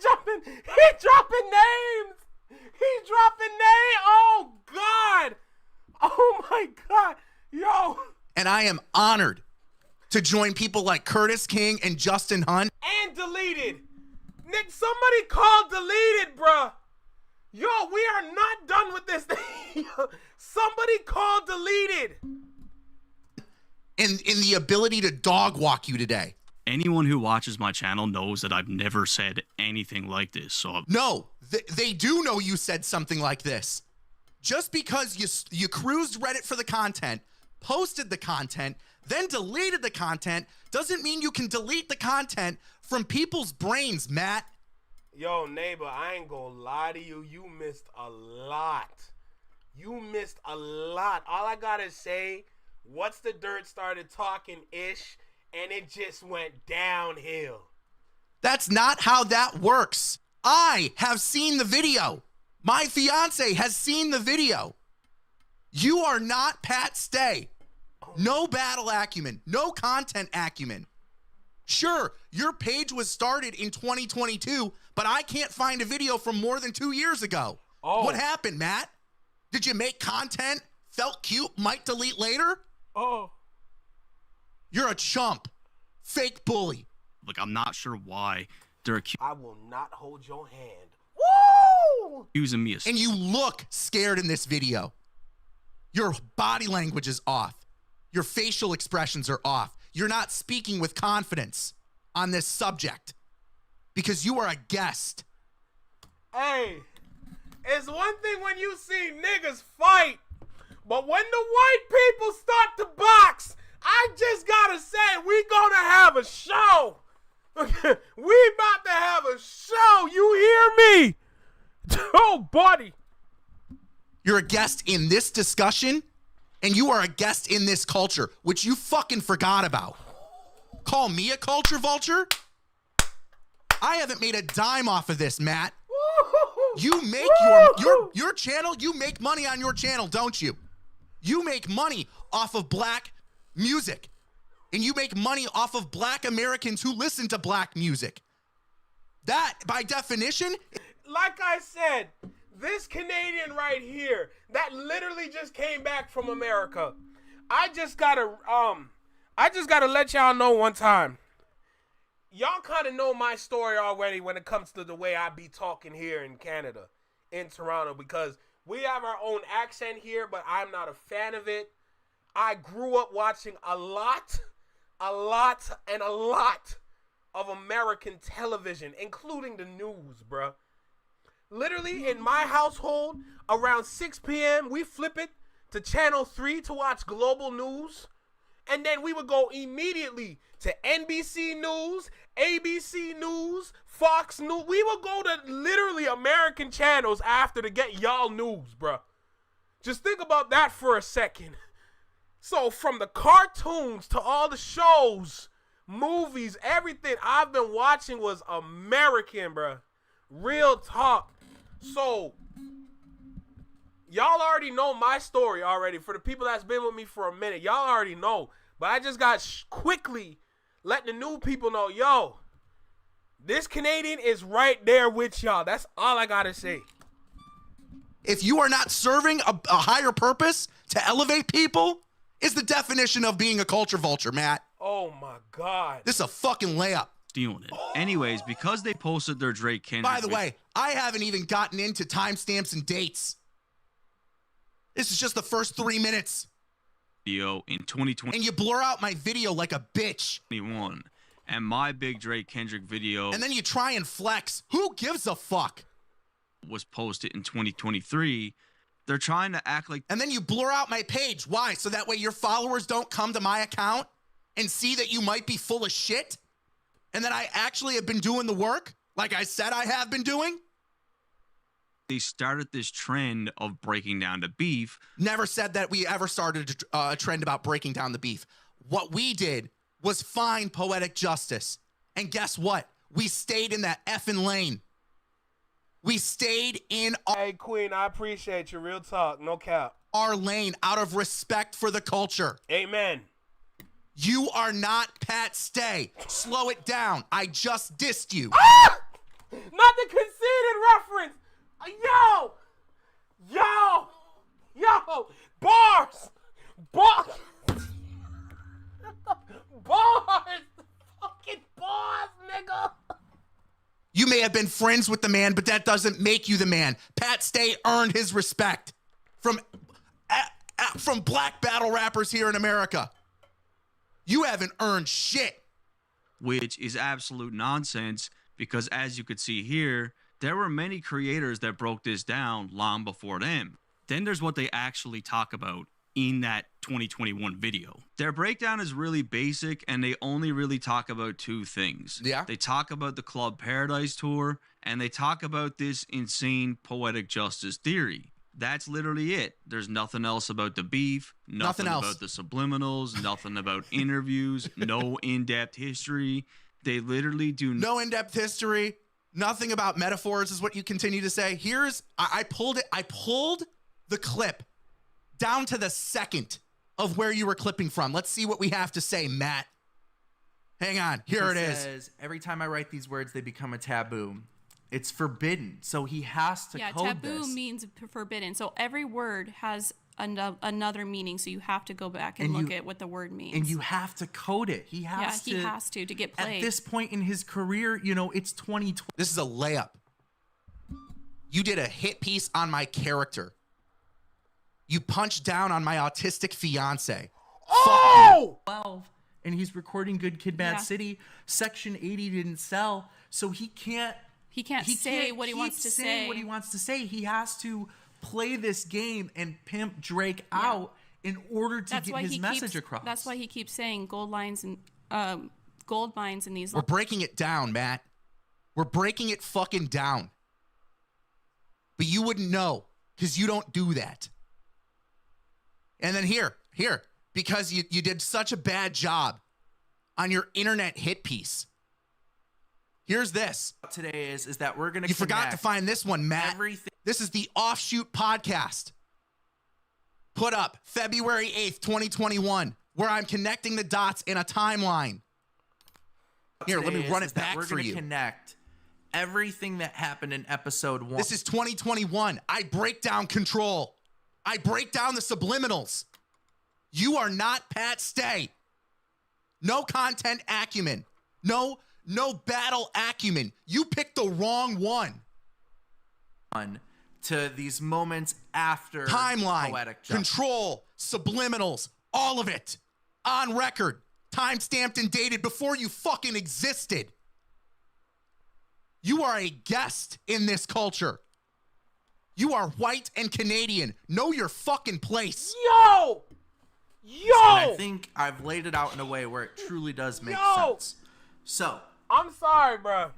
he dropping names. He's dropping names. Oh God. Oh my God. Yo. And I am honored to join people like Curtis King and Justin Hunt. And deleted. Nick, somebody called deleted, bruh. Yo, we are not done with this thing. Somebody called deleted. In the ability to dog walk you today. Anyone who watches my channel knows that I've never said anything like this. So No, they do know you said something like this. Just because you cruised Reddit for the content, posted the content, then deleted the content, doesn't mean you can delete the content from people's brains, Matt. Yo, neighbor, I ain't gonna lie to you. You missed a lot. You missed a lot. All I gotta say, What's the Dirt started talking ish, and it just went downhill. That's not how that works. I have seen the video. My fiance has seen the video. You are not Pat Stay. No battle acumen, no content acumen. Sure, your page was started in 2022, but I can't find a video from more than 2 years ago. Oh. What happened, Matt? Did you make content, felt cute, might delete later? Oh. You're a chump. Fake bully. like, I'm not sure why they're I will not hold your hand. Woo! accusing me of. And you look scared in this video. Your body language is off. Your facial expressions are off. You're not speaking with confidence on this subject because you are a guest. Hey, it's one thing when you see niggas fight, but when the white people start to box, I just gotta say, we gonna have a show. We about to have a show. You hear me? Oh, buddy. You're a guest in this discussion, and you are a guest in this culture, which you fucking forgot about. Call me a culture vulture? I haven't made a dime off of this, Matt. You make your channel, you make money on your channel, don't you? You make money off of black music. And you make money off of black Americans who listen to black music. That, by definition... Like I said, this Canadian right here, that literally just came back from America. I just gotta let y'all know one time. Y'all kind of know my story already when it comes to the way I be talking here in Canada, in Toronto, because we have our own accent here, but I'm not a fan of it. I grew up watching a lot of American television, including the news, bruh. Literally, in my household, around 6 p.m., we flip it to Channel 3 to watch global news. And then we would go immediately to NBC News, ABC News, Fox News. We would go to literally American channels after to get y'all news, bruh. Just think about that for a second. So from the cartoons to all the shows, movies, everything I've been watching was American, bruh. Real talk. So, y'all already know my story already. For the people that's been with me for a minute, y'all already know. But I just got quickly letting the new people know, yo, this Canadian is right there with y'all. That's all I gotta say. If you are not serving a higher purpose to elevate people, is the definition of being a culture vulture, Matt. Oh my God. This is a fucking layup. Stealing it. Anyways, because they posted their Drake Kendrick. By the way, I haven't even gotten into timestamps and dates. This is just the first 3 minutes. Video in 2021, And you blur out my video like a bitch. and my big Drake Kendrick video And then you try and flex. Who gives a fuck? was posted in 2023. They're trying to act like And then you blur out my page. Why? So that way your followers don't come to my account and see that you might be full of shit? And that I actually have been doing the work like I said I have been doing? they started this trend of breaking down the beef. Never said that we ever started a trend about breaking down the beef. What we did was find poetic justice. And guess what? We stayed in that effing lane. We stayed in Hey, Queen, I appreciate you. Real talk. No cap. our lane out of respect for the culture. Amen. You are not Pat Stay. Slow it down. I just dissed you. Not the conceited reference. Yo. Bars. Fucking bars, nigga. You may have been friends with the man, but that doesn't make you the man. Pat Stay earned his respect from from black battle rappers here in America. You haven't earned shit. Which is absolute nonsense because, as you could see here, there were many creators that broke this down long before them. Then there's what they actually talk about in that 2021 video. Their breakdown is really basic, and they only really talk about two things. Yeah. They talk about the Club Paradise tour, and they talk about this insane poetic justice theory. That's literally it. There's nothing else about the beef, nothing else about the subliminals, nothing about interviews, no in-depth history. They literally do no in-depth history, nothing about metaphors is what you continue to say. I pulled the clip down to the second of where you were clipping from. Let's see what we have to say, Matt. Hang on, here it is. Says, every time I write these words, they become a taboo. It's forbidden, so he has to code taboo this. means forbidden. So every word has another meaning, so you have to go back and look at what the word means. And you have to code it. He has to get played. At this point in his career, it's 2020. This is a layup. You did a hit piece on my character. You punched down on my autistic fiance. Oh! 12, and he's recording Good Kid, Mad Yeah. City. Section 80 didn't sell, so he can't say what he wants to say. What he wants to say. He has to play this game and pimp Drake out in order to get his message across. That's why he keeps saying gold lines and gold mines in these. We're breaking it down, Matt. We're breaking it fucking down. But you wouldn't know because you don't do that. And then here, because you did such a bad job on your internet hit piece. Here's this. Today is that we're going to You forgot to find this one, Matt. everything. This is the Offshoot podcast. Put up February 8th, 2021, where I'm connecting the dots in a timeline. Here, let me run it back we're for gonna you. Connect everything that happened in episode 1. This is 2021. I break down control. I break down the subliminals. You are not Pat Stay. No content acumen. No battle acumen. You picked the wrong one. To these moments after Timeline, poetic justice. control, subliminals, all of it. On record, time-stamped and dated before you fucking existed. You are a guest in this culture. You are white and Canadian. Know your fucking place. Yo! And I think I've laid it out in a way where it truly does make sense. So, I'm sorry, bro.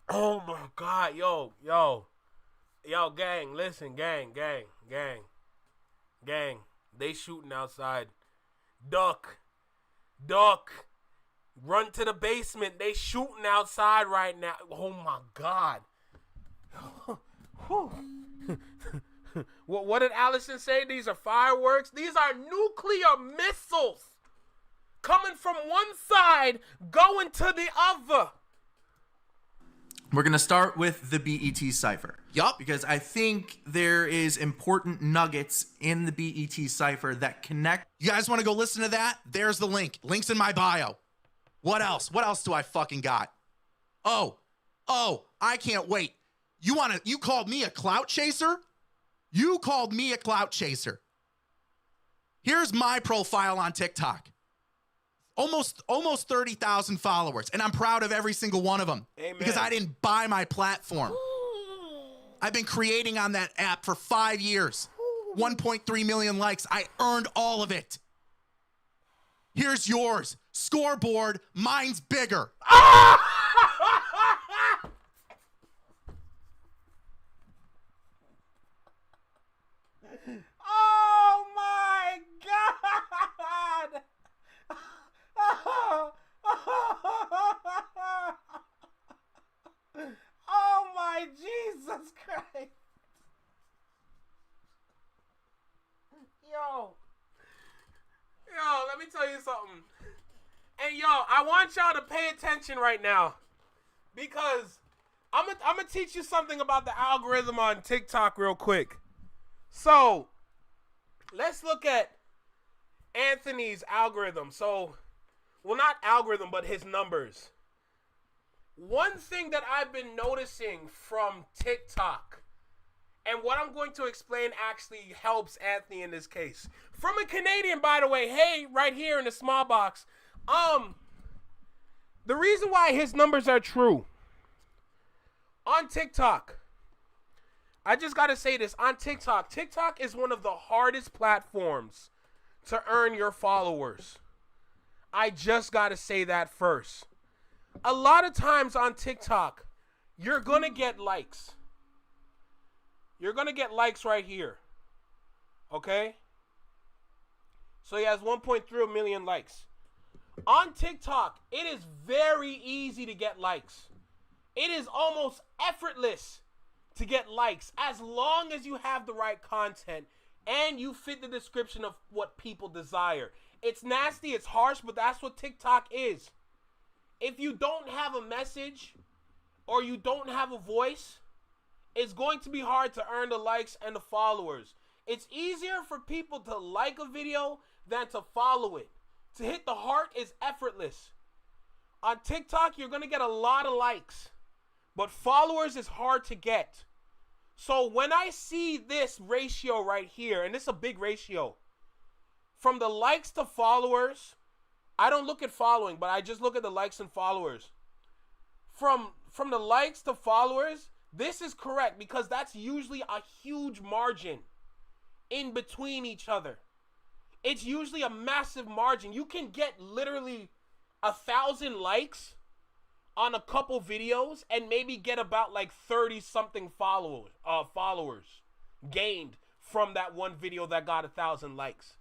Oh my God, yo, gang, listen, gang. They shooting outside. Duck. Run to the basement. They shooting outside right now. Oh my God. What did Allison say? These are fireworks. These are nuclear missiles coming from one side, going to the other. we're going to start with the BET cipher. Yup. Because I think there is important nuggets in the BET cipher that connect. You guys want to go listen to that? There's the link. Link's in my bio. What else? What else do I fucking got? Oh, I can't wait. You called me a clout chaser? You called me a clout chaser. Here's my profile on TikTok. Almost 30,000 followers, and I'm proud of every single one of them. Amen. Because I didn't buy my platform. I've been creating on that app for 5 years. 1.3 million likes. I earned all of it. Here's yours. Scoreboard. Mine's bigger. Oh my God! Oh my Jesus Christ! Yo, let me tell you something. And yo, I want y'all to pay attention right now because I'm gonna teach you something about the algorithm on TikTok real quick. So, let's look at Anthony's algorithm. So, well, not algorithm, but his numbers. One thing that I've been noticing from TikTok And what I'm going to explain actually helps Anthony in this case. From a Canadian, by the way, hey, right here in the small box. The reason why his numbers are true. On TikTok, I just got to say this. On TikTok, TikTok is one of the hardest platforms to earn your followers. I just got to say that first. A lot of times on TikTok, you're going to get likes. You're going to get likes right here. Okay? So he has 1.3 million likes. On TikTok, it is very easy to get likes. It is almost effortless to get likes as long as you have the right content and you fit the description of what people desire. It's nasty, it's harsh, but that's what TikTok is. If you don't have a message or you don't have a voice, it's going to be hard to earn the likes and the followers. It's easier for people to like a video than to follow it. To hit the heart is effortless. On TikTok, you're going to get a lot of likes, but followers is hard to get. So when I see this ratio right here, and this is a big ratio, from the likes to followers, I don't look at following, but I just look at the likes and followers. From the likes to followers, this is correct because that's usually a huge margin in between each other. It's usually a massive margin. You can get literally 1,000 likes on a couple videos and maybe get about like 30 something followers gained from that one video that got 1,000 likes.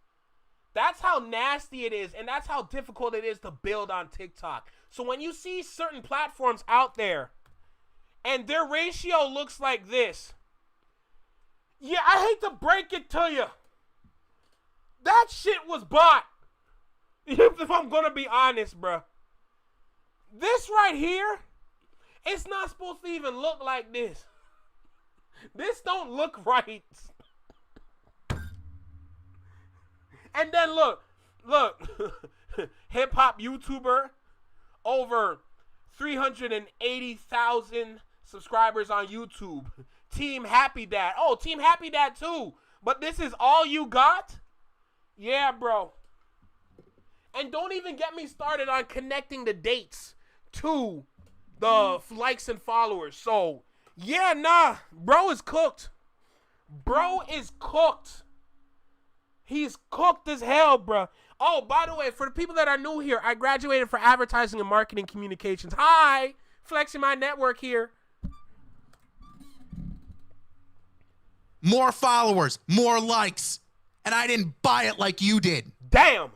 That's how nasty it is, and that's how difficult it is to build on TikTok. So when you see certain platforms out there and their ratio looks like this, yeah, I hate to break it to you, that shit was bought. If I'm gonna be honest, bro. This right here, it's not supposed to even look like this. This don't look right. And then look, hip hop YouTuber, over 380,000 subscribers on YouTube. Team Happy Dad. Oh, Team Happy Dad too. But this is all you got? Yeah, bro. And don't even get me started on connecting the dates to the likes and followers. So, yeah, nah. Bro is cooked. Bro is cooked. He's cooked as hell, bro. Oh, by the way, for the people that are new here, I graduated for advertising and marketing communications. Hi. Flexing my network here. More followers, more likes. And I didn't buy it like you did. Damn.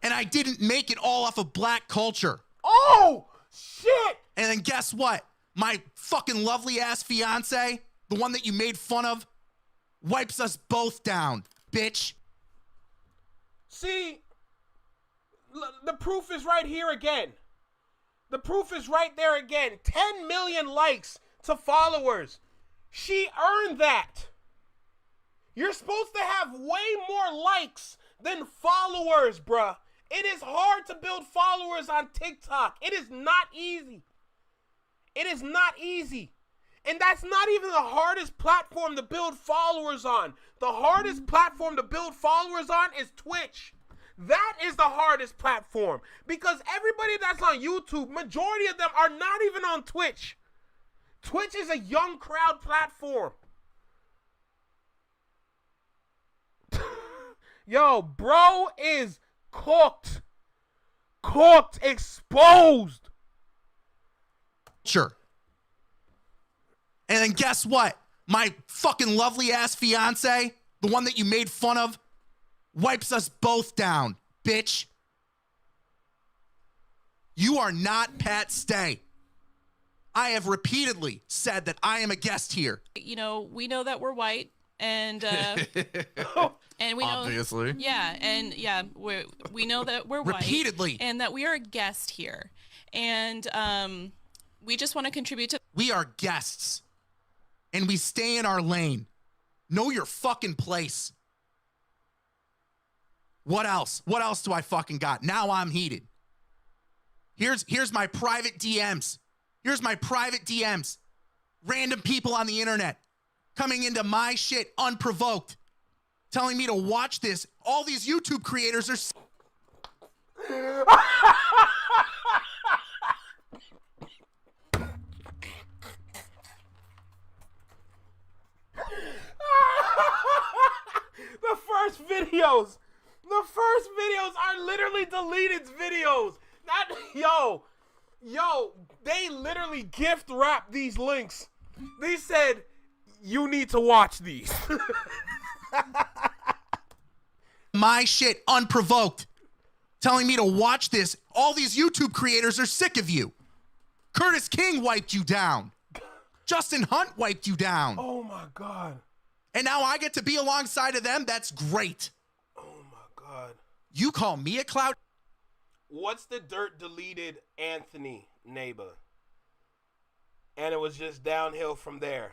And I didn't make it all off of black culture. Oh, shit. And then guess what? My fucking lovely ass fiance, the one that you made fun of, wipes us both down, bitch. See, the proof is right here again. The proof is right there again. 10 million likes to followers. She earned that. You're supposed to have way more likes than followers, bruh. It is hard to build followers on TikTok. It is not easy. It is not easy. And that's not even the hardest platform to build followers on. The hardest platform to build followers on is Twitch. That is the hardest platform. Because everybody that's on YouTube, majority of them are not even on Twitch. Twitch is a young crowd platform. Yo, bro is cooked. Cooked, exposed. Sure. And then guess what? My fucking lovely ass fiance, the one that you made fun of, wipes us both down, bitch. You are not Pat Stay. I have repeatedly said that I am a guest here. You know, we know that we're white, and and we know, obviously, yeah, and yeah, we know that we're white repeatedly, and that we are a guest here, and we just want to contribute to. We are guests, and we stay in our lane. Know your fucking place. What else? What else do I fucking got? Now I'm heated. Here's my private DMs. Here's my private DMs. Random people on the internet coming into my shit unprovoked, telling me to watch this. All these YouTube creators are... The first videos are literally deleted videos. Yo, they literally gift wrapped these links. They said, you need to watch these. My shit unprovoked, telling me to watch this. All these YouTube creators are sick of you. Curtis King wiped you down. Justin Hunt wiped you down. Oh my God. And now I get to be alongside of them. That's great. Oh my God. You call me a clout? What's the dirt deleted Anthony neighbor? And it was just downhill from there.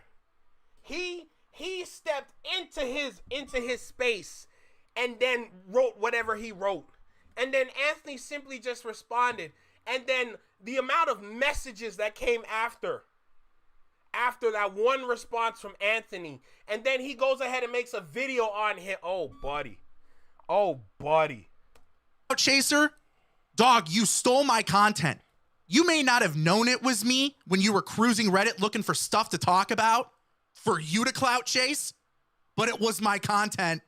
He stepped into his space and then wrote whatever he wrote. And then Anthony simply just responded. And then the amount of messages that came after that one response from Anthony, and then he goes ahead and makes a video on him. Oh, buddy. Chaser, dog, you stole my content. You may not have known it was me when you were cruising Reddit looking for stuff to talk about for you to clout chase, but it was my content.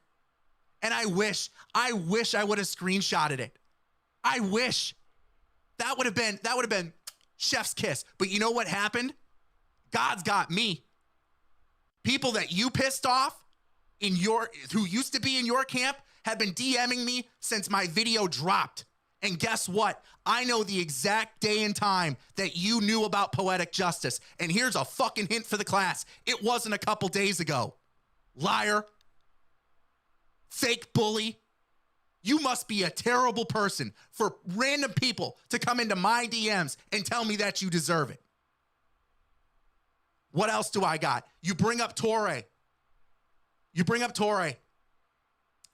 And I wish I would have screenshotted it. I wish. That would have been chef's kiss. But you know what happened? God's got me. People that you pissed off who used to be in your camp have been DMing me since my video dropped. And guess what? I know the exact day and time that you knew about Poetic Justice. And here's a fucking hint for the class. It wasn't a couple days ago. Liar. Fake bully. You must be a terrible person for random people to come into my DMs and tell me that you deserve it. What else do I got? You bring up Torre.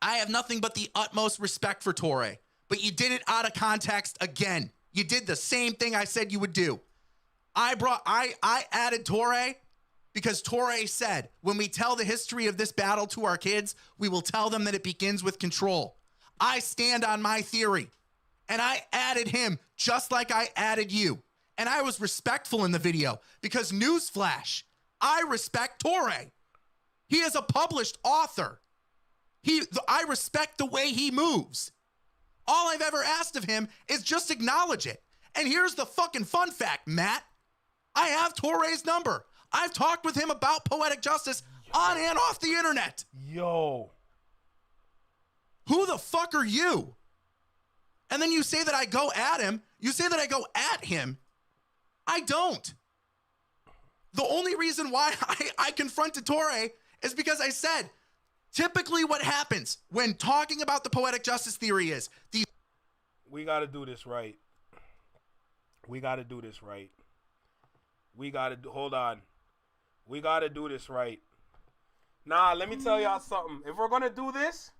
I have nothing but the utmost respect for Torre, but you did it out of context again. You did the same thing I said you would do. I added Torre because Torre said, when we tell the history of this battle to our kids, we will tell them that it begins with control. I stand on my theory, and I added him just like I added you. And I was respectful in the video because newsflash, I respect Torre. He is a published author. I respect the way he moves. All I've ever asked of him is just acknowledge it. And here's the fucking fun fact, Matt. I have Torre's number. I've talked with him about Poetic Justice on and off the internet. Yo. Who the fuck are you? And then you say that I go at him. I don't. The only reason why I confronted Torre is because I said, typically what happens when talking about the Poetic Justice theory is we got to do this right. Hold on. We got to do this right. Nah, let me tell y'all something. If we're going to do this,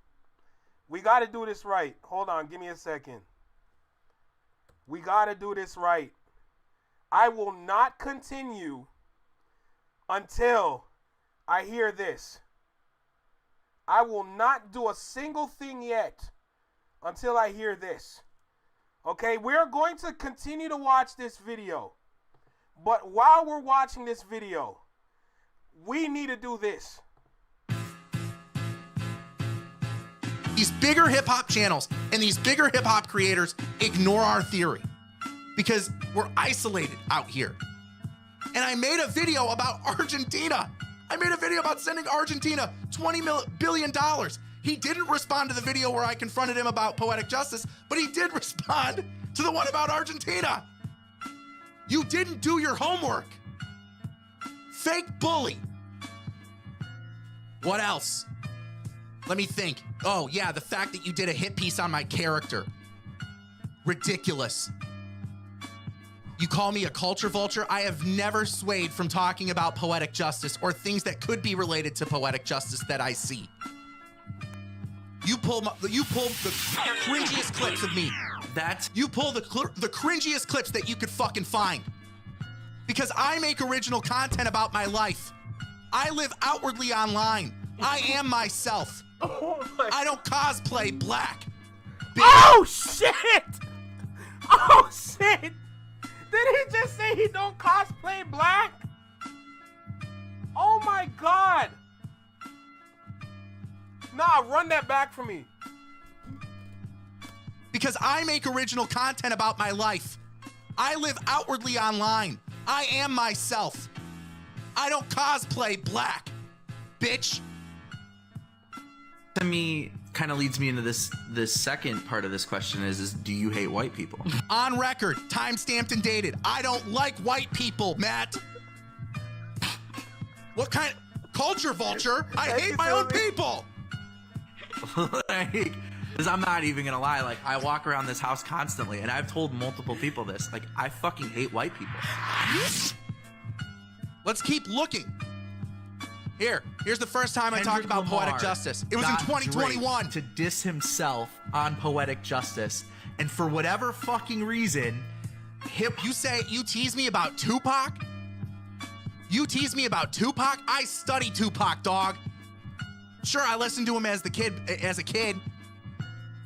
we got to do this right. Hold on. Give me a second. We got to do this right. I will not continue until I hear this. I will not do a single thing yet until I hear this. Okay, we're going to continue to watch this video. But while we're watching this video, we need to do this. These bigger hip-hop channels and these bigger hip-hop creators ignore our theory because we're isolated out here. And I made a video about Argentina. I made a video about sending Argentina $20 billion. He didn't respond to the video where I confronted him about Poetic Justice, but he did respond to the one about Argentina. You didn't do your homework. Fake bully. What else? Let me think. Oh, yeah, the fact that you did a hit piece on my character. Ridiculous. You call me a culture vulture? I have never swayed from talking about Poetic Justice or things that could be related to Poetic Justice that I see. You pull the cringiest clips of me. You pull the cringiest clips that you could fucking find. Because I make original content about my life. I live outwardly online. I am myself. Oh my. I don't cosplay black. Oh shit! Oh shit! Did he just say he don't cosplay black? Oh my god! Nah, run that back for me. Because I make original content about my life. I live outwardly online. I am myself. I don't cosplay black, bitch. To me, kind of leads me into this second part of this question is do you hate white people? On record, time-stamped and dated. I don't like white people, Matt. What kind of culture vulture? I hate my own people. Like, because I'm not even gonna lie, like I walk around this house constantly, and I've told multiple people this. Like, I fucking hate white people. Let's keep looking. Here's the first time I talked about Lamar poetic justice. It was in got 2021. Drake to diss himself on poetic justice, and for whatever fucking reason, You tease me about Tupac? You tease me about Tupac? I study Tupac, dog. Sure, I listened to him as a kid,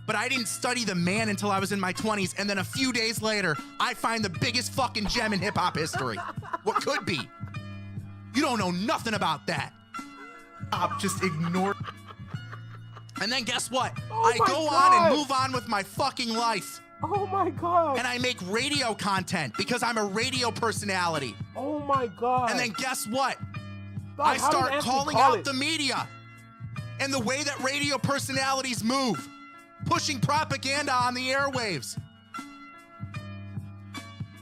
but I didn't study the man until I was in my 20s, and then a few days later, I find the biggest fucking gem in hip-hop history. What could be? You don't know nothing about that. just ignore. And then guess what? Oh I my go God. on and move on with my fucking life. Oh my god. And I make radio content because I'm a radio personality. Oh my god. And then guess what? Dog, I how did start Anthony calling call out it? the media and the way that radio personalities move, pushing propaganda on the airwaves.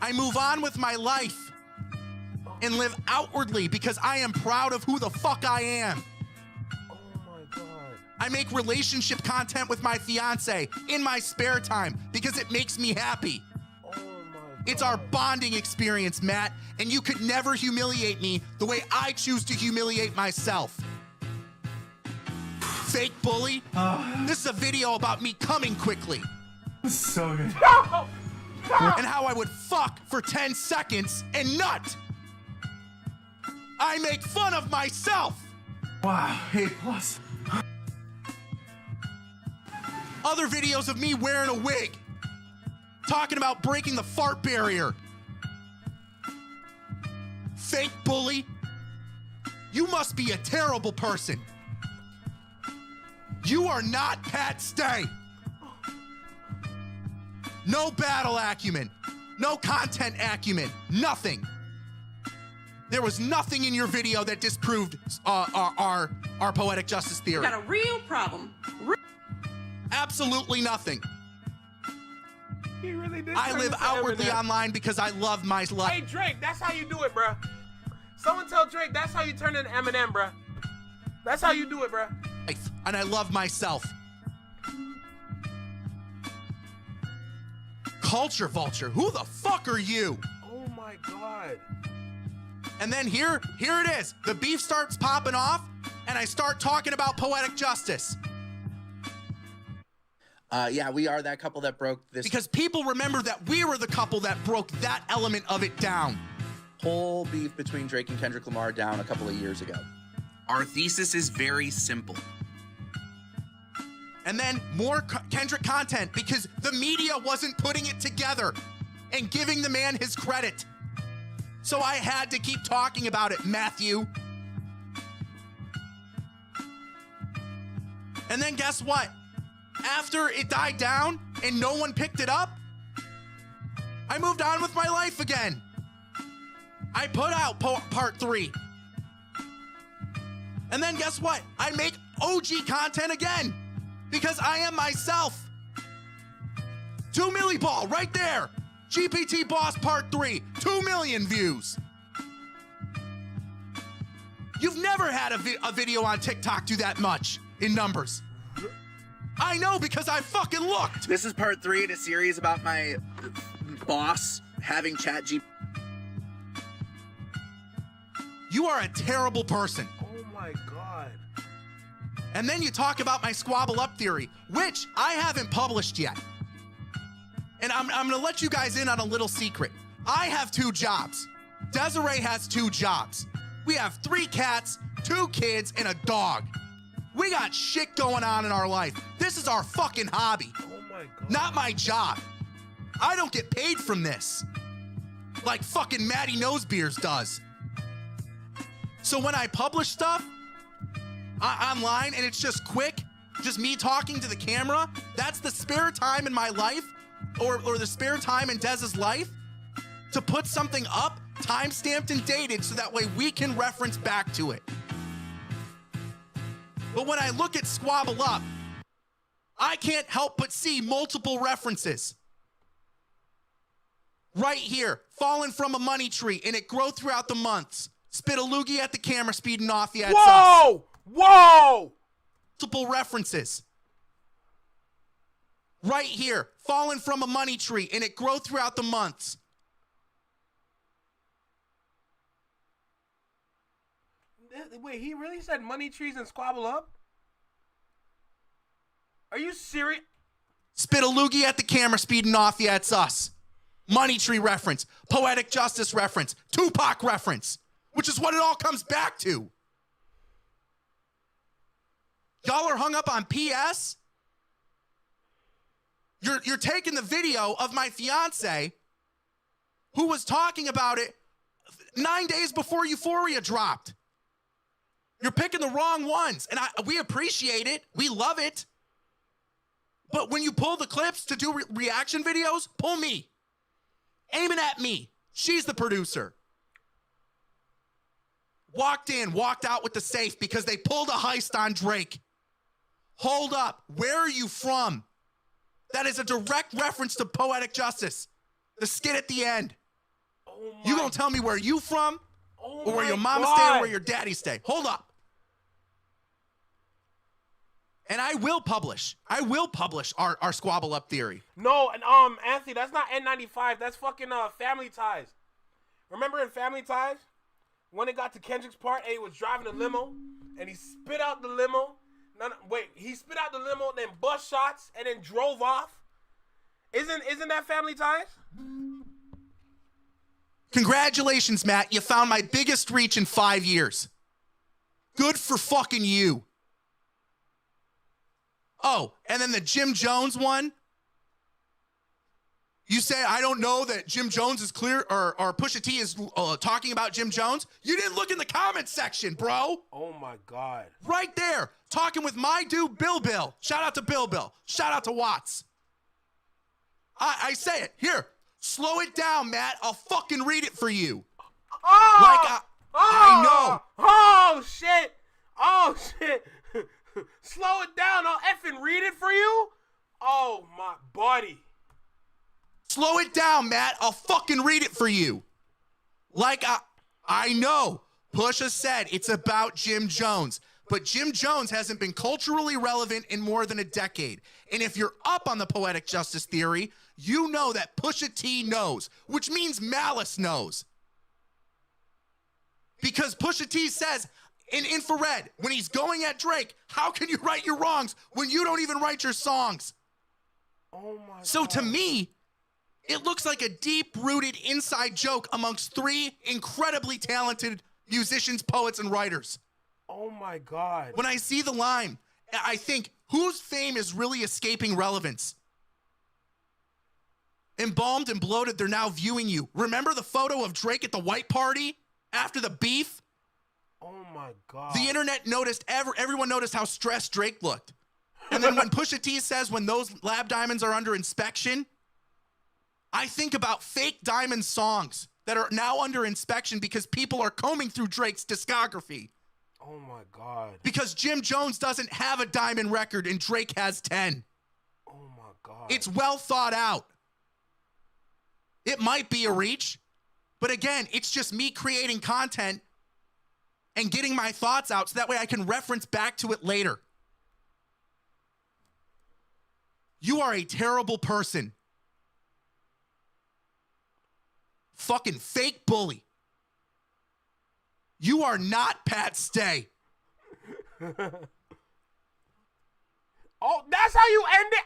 I move on with my life and live outwardly because I am proud of who the fuck I am. Oh my god. I make relationship content with my fiance in my spare time because it makes me happy. Oh my god. It's our bonding experience, Matt, and you could never humiliate me the way I choose to humiliate myself. Fake bully. This is a video about me coming quickly So good. No! and how I would fuck for 10 seconds and nut. I make fun of myself. Wow. A+. Other videos of me wearing a wig, talking about breaking the fart barrier. Fake bully. You must be a terrible person. You are not Pat Stay. No battle acumen, no content acumen, nothing. There was nothing in your video that disproved our poetic justice theory. Got a real problem. Absolutely nothing. He really did. I turn live into outwardly Eminem. online because I love my Hey life. Drake, that's how you do it, bruh. Someone tell Drake that's how you turn into Eminem, bruh. That's how you do it, bruh. And I love myself. Culture vulture, who the fuck are you? Oh my god. And then here it is. The beef starts popping off, and I start talking about poetic justice. Yeah, we are that couple that broke this Because people remember that we were the couple that broke that element of it down. whole beef between Drake and Kendrick Lamar down a couple of years ago. Our thesis is very simple. And then more Kendrick content because the media wasn't putting it together and giving the man his credit. So I had to keep talking about it, Matthew. And then guess what? After it died down and no one picked it up, I moved on with my life again. I put out part 3. And then guess what? I make OG content again because I am myself. 2 milli ball right there. GPT Boss Part 3, 2 million views. You've never had a video on TikTok do that much in numbers. I know because I fucking looked. This is part 3 in a series about my boss having ChatGPT. You are a terrible person. Oh my god. And then you talk about my squabble up theory, which I haven't published yet. And I'm gonna let you guys in on a little secret. I have 2 jobs. Desiree has 2 jobs. We have 3 cats, 2 kids, and a dog. We got shit going on in our life. This is our fucking hobby. Oh my God. Not my job. I don't get paid from this. Like fucking Matty Nosebeers does. So when I publish stuff online and it's just quick, just me talking to the camera, that's the spare time in my life or the spare time in Dez's life to put something up, time-stamped and dated so that way we can reference back to it. But when I look at Squabble Up, I can't help but see multiple references. Right here, fallen from a money tree, and it grow throughout the months. Spit a loogie at the camera, speeding off. Yeah, it's us. Whoa! Whoa! Multiple references. Right here, fallen from a money tree, and it grow throughout the months. Wait, he really said money trees and Squabble Up? Are you serious? Spit a loogie at the camera, speeding off. Yeah, it's us. Money tree reference, poetic justice reference, Tupac reference, which is what it all comes back to. Y'all are hung up on PS? You're taking the video of my fiance who was talking about it 9 days before Euphoria dropped. You're picking the wrong ones, and we appreciate it. We love it. But when you pull the clips to do reaction videos, pull me. Aiming at me. She's the producer. Walked in, walked out with the safe because they pulled a heist on Drake. Hold up. Where are you from? That is a direct reference to Poetic Justice. The skit at the end. You gonna tell me where you from? Or where your mama stay or where your daddy stay? Hold up. And I will publish our Squabble Up theory. No, and Anthony, that's not N95. That's fucking Family Ties. Remember in Family Ties when it got to Kendrick's part, and he was driving the limo, and he spit out the limo. He spit out the limo, then bust shots, and then drove off. Isn't that Family Ties? Congratulations, Matt. You found my biggest reach in 5 years. Good for fucking you. Oh, and then the Jim Jones one. You say, I don't know that Jim Jones is clear, or Pusha T is talking about Jim Jones. You didn't look in the comments section, bro. Oh, my God. Right there, talking with my dude, Bill. Shout out to Bill. Shout out to Watts. I say it. Here, slow it down, Matt. I'll fucking read it for you. Oh! I know. Oh, shit. Oh, shit. Slow it down. I'll effing read it for you. Oh, my buddy. Slow it down, Matt. I'll fucking read it for you. I know. Pusha said it's about Jim Jones. But Jim Jones hasn't been culturally relevant in more than a decade. And if you're up on the poetic justice theory, you know that Pusha T knows, which means Malice knows. Because Pusha T says in Infrared, when he's going at Drake, how can you right your wrongs when you don't even write your songs? Oh my God. So to me, it looks like a deep-rooted inside joke amongst 3 incredibly talented musicians, poets, and writers. Oh my God. When I see the line, I think, whose fame is really escaping relevance? Embalmed and bloated, they're now viewing you. Remember the photo of Drake at the white party after the beef? Oh my God. The internet noticed, everyone noticed how stressed Drake looked. And then when Pusha T says when those lab diamonds are under inspection, I think about fake diamond songs that are now under inspection because people are combing through Drake's discography. Oh my God. Because Jim Jones doesn't have a diamond record and Drake has 10. Oh my God. It's well thought out. It might be a reach, but again, it's just me creating content and getting my thoughts out so that way I can reference back to it later. You are a terrible person. Fucking fake bully. You are not Pat Stay. Oh, that's how you end it?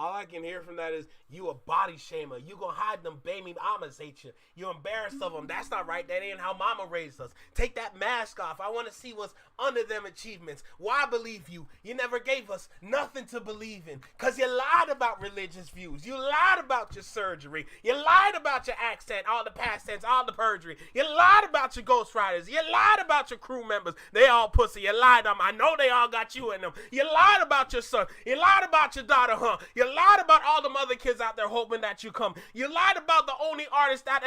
all I can hear from that is, you a body shamer. You gonna hide them baby mamas hate you. You embarrassed of them. That's not right. That ain't how mama raised us. Take that mask off. I want to see what's under them achievements. Why believe you? You never gave us nothing to believe in. Because you lied about religious views. You lied about your surgery. You lied about your accent, all the past tense, all the perjury. You lied about your ghostwriters. You lied about your crew members. They all pussy. You lied on them. I know they all got you in them. You lied about your son. You lied about your daughter, huh? You lied about all them other kids out there hoping that you come. You lied about the only artist that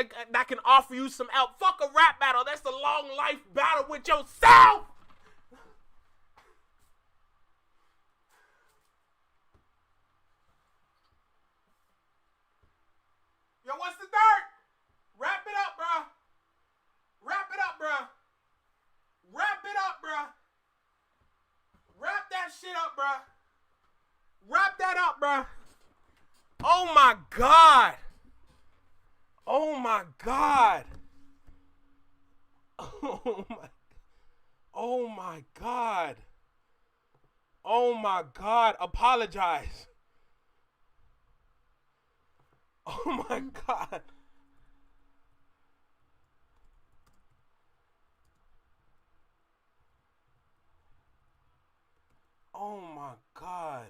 can offer you some help. Fuck a rap battle. That's the long life battle with yourself. Yo, what's the dirt? Wrap it up, bruh. Wrap it up, bruh. Wrap it up, bruh. Wrap that shit up, bruh. Wrap that up, bruh. Oh my God. Oh my God. Oh my. Oh my God. Oh my God. Apologize. Oh my God. Oh my God.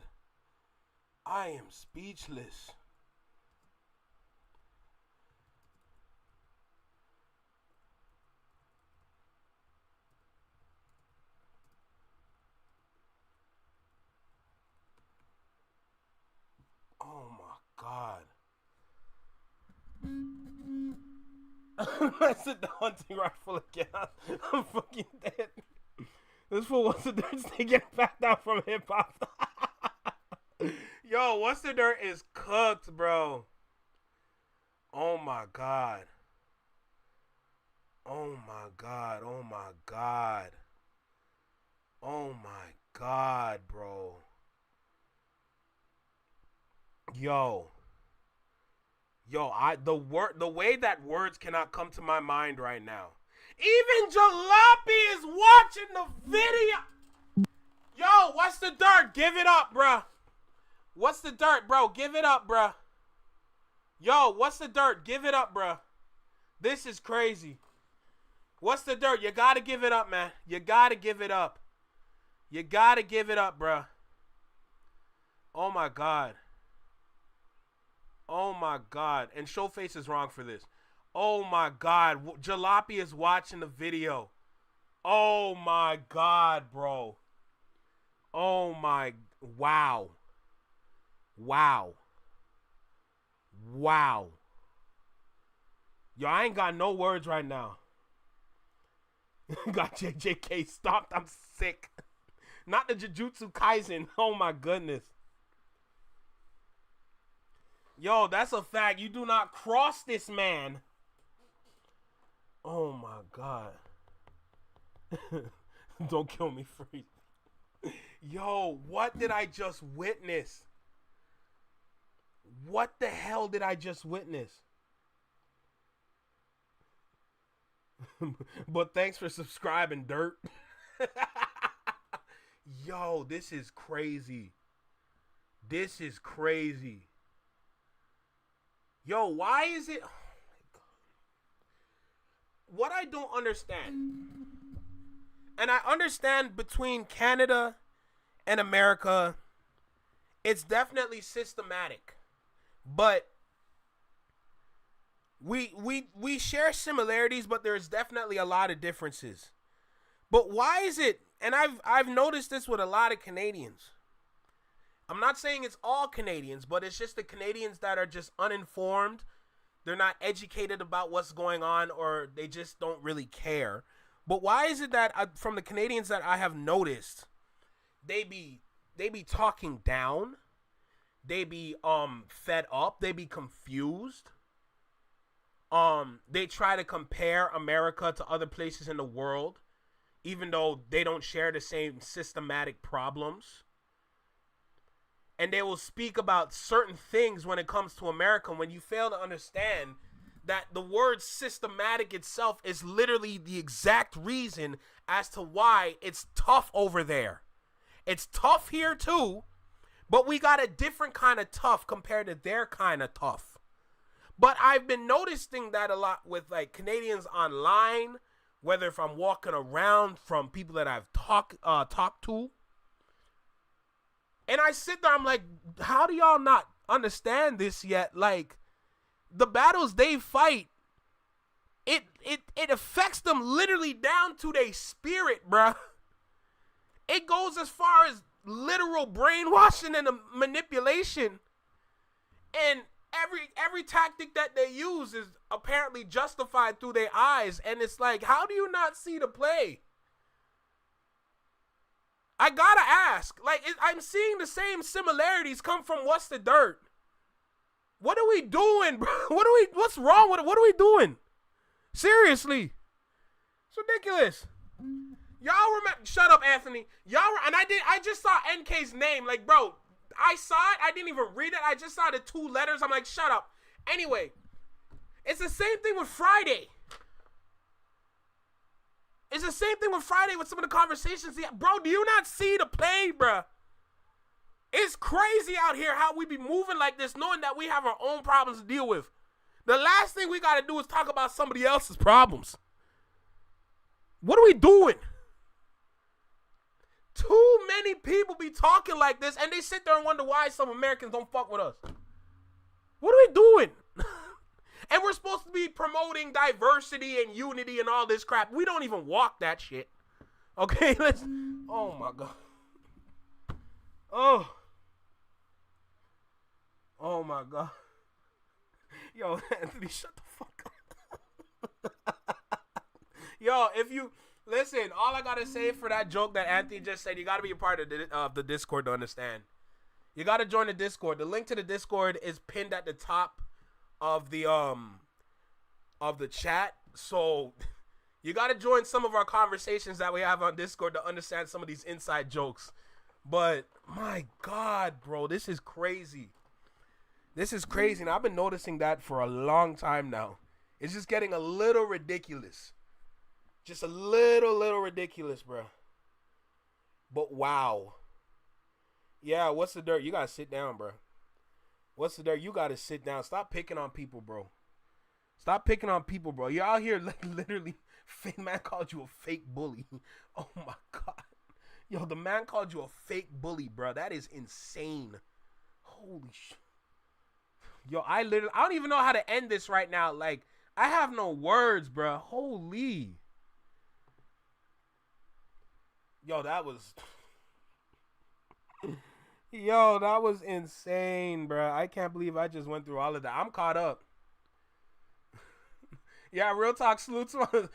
I am speechless. Oh my God. That's the hunting rifle again. I'm fucking dead. This fool What's the Dirt taking back down from hip hop. Yo, What's the Dirt is cooked, bro. Oh my God. Oh my God. Oh my God. Oh my God, bro. Yo, the way that words cannot come to my mind right now. Even Jalopy is watching the video. Yo, What's the Dirt? Give it up, bruh. What's the Dirt, bro? Give it up, bruh. Yo, What's the Dirt? Give it up, bruh. This is crazy. What's the Dirt? You gotta give it up, man. You gotta give it up. You gotta give it up, bruh. Oh my God. Oh my God. And Showface is wrong for this. Oh my God. Jalopy is watching the video. Oh my God, bro. Oh my. Wow. Wow. Wow. Yo, I ain't got no words right now. Got JJK stopped. I'm sick. Not the Jujutsu Kaisen. Oh my goodness. Yo, that's a fact. You do not cross this man. Oh my God. Don't kill me, free. Yo, what did I just witness? What the hell did I just witness? But thanks for subscribing, Dirt. Yo, this is crazy. This is crazy. Yo, why is it... Oh my God. What I don't understand, and I understand between Canada and America, it's definitely systematic, but we share similarities, but there's definitely a lot of differences. But why is it, and I've noticed this with a lot of Canadians. I'm not saying it's all Canadians, but it's just the Canadians that are just uninformed. They're not educated about what's going on, or they just don't really care. But why is it that from the Canadians that I have noticed, they be talking down, they be fed up, they be confused. They try to compare America to other places in the world, even though they don't share the same systematic problems. And they will speak about certain things when it comes to America, when you fail to understand that the word systematic itself is literally the exact reason as to why it's tough over there. It's tough here too, But we got a different kind of tough compared to their kind of tough. But I've been noticing that a lot with like Canadians online, whether if I'm walking around, from people that I've talked to. And I sit there, I'm like, how do y'all not understand this yet? Like, the battles they fight, it affects them literally down to their spirit, bruh. It goes as far as literal brainwashing and manipulation. And every tactic that they use is apparently justified through their eyes. And it's like, how do you not see the play? I gotta ask. Like, I'm seeing the same similarities come from What's the Dirt. What are we doing, bro? What's wrong with it? What are we doing? Seriously. It's ridiculous. Y'all remember, shut up, Anthony. I just saw NK's name. Like, bro, I saw it. I didn't even read it. I just saw the 2 letters. I'm like, shut up. Anyway, it's the same thing with Friday. It's the same thing with Friday with some of the conversations. Bro, do you not see the play, bro? It's crazy out here how we be moving like this, knowing that we have our own problems to deal with. The last thing we got to do is talk about somebody else's problems. What are we doing? Too many people be talking like this, and they sit there and wonder why some Americans don't fuck with us. What are we doing? And we're supposed to be promoting diversity and unity and all this crap. We don't even walk that shit. Okay, oh my God. Oh my God. Yo, Anthony, shut the fuck up. Yo, if you listen, all I gotta say for that joke that Anthony just said, you gotta be a part of the Discord to understand. You gotta join the Discord. The link to the Discord is pinned at the top of the chat. So you gotta join some of our conversations that we have on Discord to understand some of these inside jokes. But my God, bro, this is crazy. This is crazy, and I've been noticing that for a long time now. It's just getting a little ridiculous. Just a little ridiculous, bro. But wow. Yeah, What's the Dirt? You gotta sit down, bro. What's the Dirt? You gotta sit down. Stop picking on people, bro. Stop picking on people, bro. You're out here literally. Fake man called you a fake bully. Oh my God. Yo, the man called you a fake bully, bro. That is insane. Holy shit. Yo, I don't even know how to end this right now. Like, I have no words, bro. Holy. Yo, that was... Yo, that was insane, bro. I can't believe I just went through all of that. I'm caught up. Yeah, real talk. Salute to the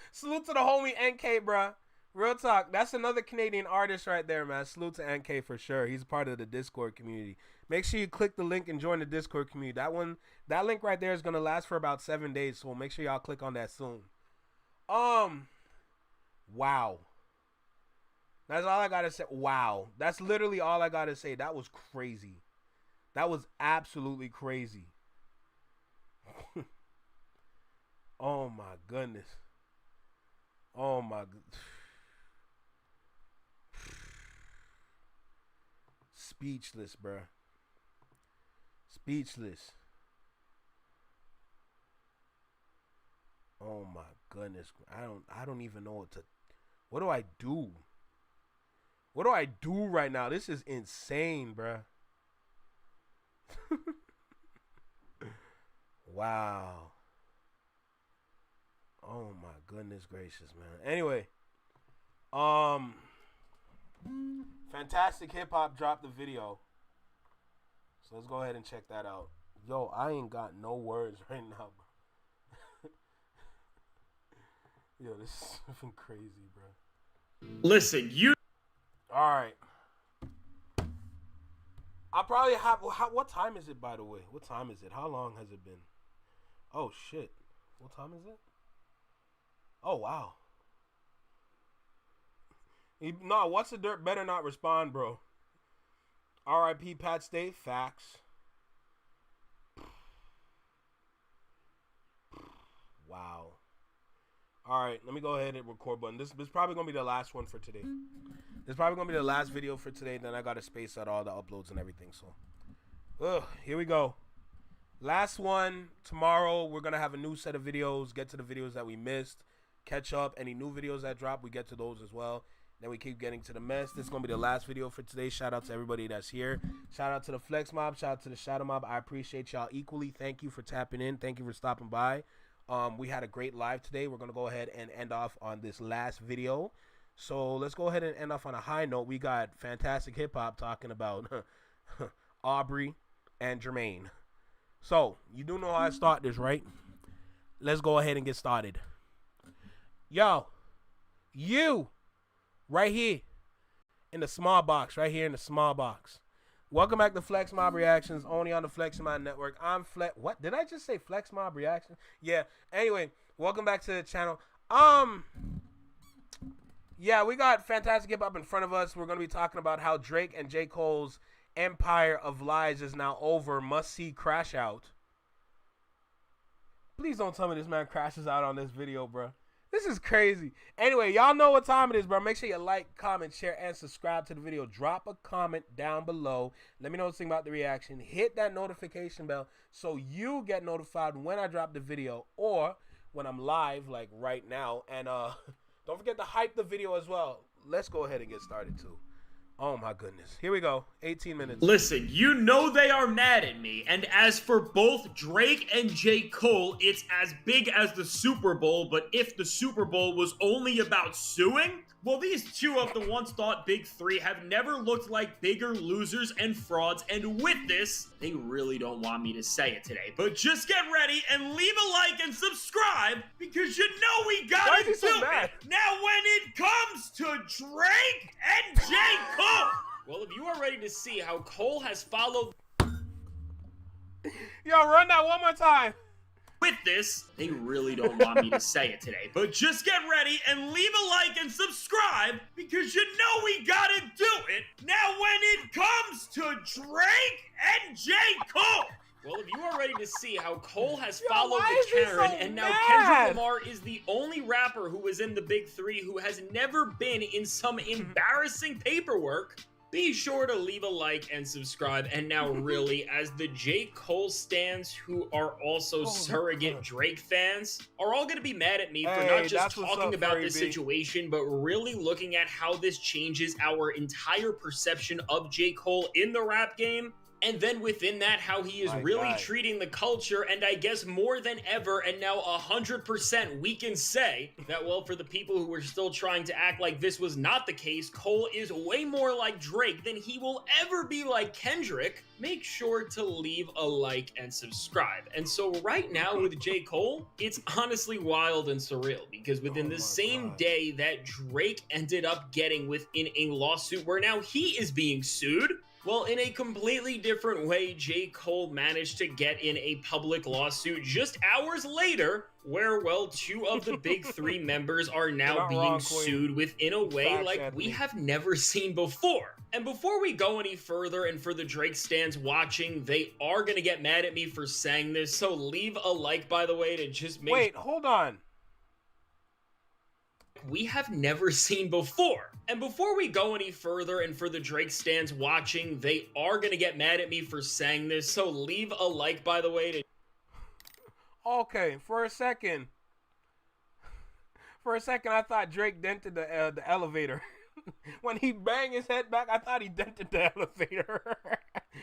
homie NK, bro. Real talk. That's another Canadian artist right there, man. Salute to NK for sure. He's part of the Discord community. Make sure you click the link and join the Discord community. That link right there is gonna last for about 7 days, so make sure y'all click on that soon. Wow. That's all I gotta say. Wow. That's literally all I gotta say. That was crazy. That was absolutely crazy. Oh my goodness. Oh my goodness. Speechless, bruh. Speechless. Oh my goodness. I don't even know what do I do? What do I do right now? This is insane, bruh. Wow. Oh my goodness gracious, man. Anyway, Fantastic Hip Hop dropped the video. So let's go ahead and check that out. Yo, I ain't got no words right now, bro. Yo, this is something crazy, bro. Listen, you... Alright. I probably have... What time is it, by the way? What time is it? How long has it been? Oh, shit. What time is it? Oh, wow. No, What's the Dirt better not respond, bro. R.I.P. Pat State. Facts. Wow. All right, let me go ahead and record button. This is probably going to be the last one for today. This is probably going to be the last video for today. Then I got to space out all the uploads and everything. So, here we go. Last one. Tomorrow, we're going to have a new set of videos. Get to the videos that we missed. Catch up. Any new videos that drop, we get to those as well. Then we keep getting to the mess. This is going to be the last video for today. Shout out to everybody that's here. Shout out to the Flex Mob. Shout out to the Shadow Mob. I appreciate y'all equally. Thank you for tapping in. Thank you for stopping by. We had a great live today. We're going to go ahead and end off on this last video. So let's go ahead and end off on a high note. We got fantastic hip-hop talking about Aubrey and Jermaine. So, you do know how I start this, right? Let's go ahead and get started. Yo, you, right here in the small box, right here in the small box. Welcome back to Flex Mob Reactions, only on the Flex Mob Network. I'm Flex. What did I just say? Flex Mob Reactions? Yeah. Anyway, welcome back to the channel. Yeah, we got fantastic hip hop in front of us. We're gonna be talking about how Drake and J. Cole's empire of lies is now over. Must see crash out. Please don't tell me this man crashes out on this video, bro. This is crazy. Anyway, y'all know what time it is, bro. Make sure you like, comment, share, and subscribe to the video. Drop a comment down below. Let me know what you think about the reaction. Hit that notification bell so you get notified when I drop the video or when I'm live, like right now. And don't forget to hype the video as well. Let's go ahead and get started, too. Oh, my goodness. Here we go. 18 minutes. Listen, you know they are mad at me, and as for both Drake and J. Cole, it's as big as the Super Bowl, but if the Super Bowl was only about suing, well, these two of the once thought big three have never looked like bigger losers and frauds, and with this, they really don't want me to say it today, but just get ready and leave a like and subscribe, because you know we gotta do it! Now, when it comes to Drake and J. Cole, well, if you are ready to see how Cole has followed... Yo, run that one more time. With this, they really don't want me to say it today, but just get ready and leave a like and subscribe, because you know we gotta do it. Now, when it comes to Drake and J. Cole, well, if you are ready to see how Cole has followed the Karen, and now Kendrick Lamar is the only rapper who was in the big three who has never been in some embarrassing paperwork, be sure to leave a like and subscribe. And now really, as the J. Cole stans who are also surrogate Drake fans are all going to be mad at me for not just talking about this situation, but really looking at how this changes our entire perception of J. Cole in the rap game. And then within that, how he is really treating the culture, and I guess more than ever, and now 100% we can say that, well, for the people who were still trying to act like this was not the case, Cole is way more like Drake than he will ever be like Kendrick. Make sure to leave a like and subscribe. And so right now with J. Cole, it's honestly wild and surreal, because within the same day that Drake ended up getting within a lawsuit where now he is being sued, well, in a completely different way, J. Cole managed to get in a public lawsuit just hours later where, well, two of the big three members are now being sued within a way like we have never seen before. And before we go any further, and for the Drake stans watching, they are going to get mad at me for saying this, so leave a like, by the way, to just make... Wait, hold on. We have never seen before. And before we go any further, and for the Drake stans watching, they are going to get mad at me for saying this, so leave a like, by the way, to... Okay, for a second, I thought Drake dented the elevator. When he banged his head back, I thought he dented the elevator.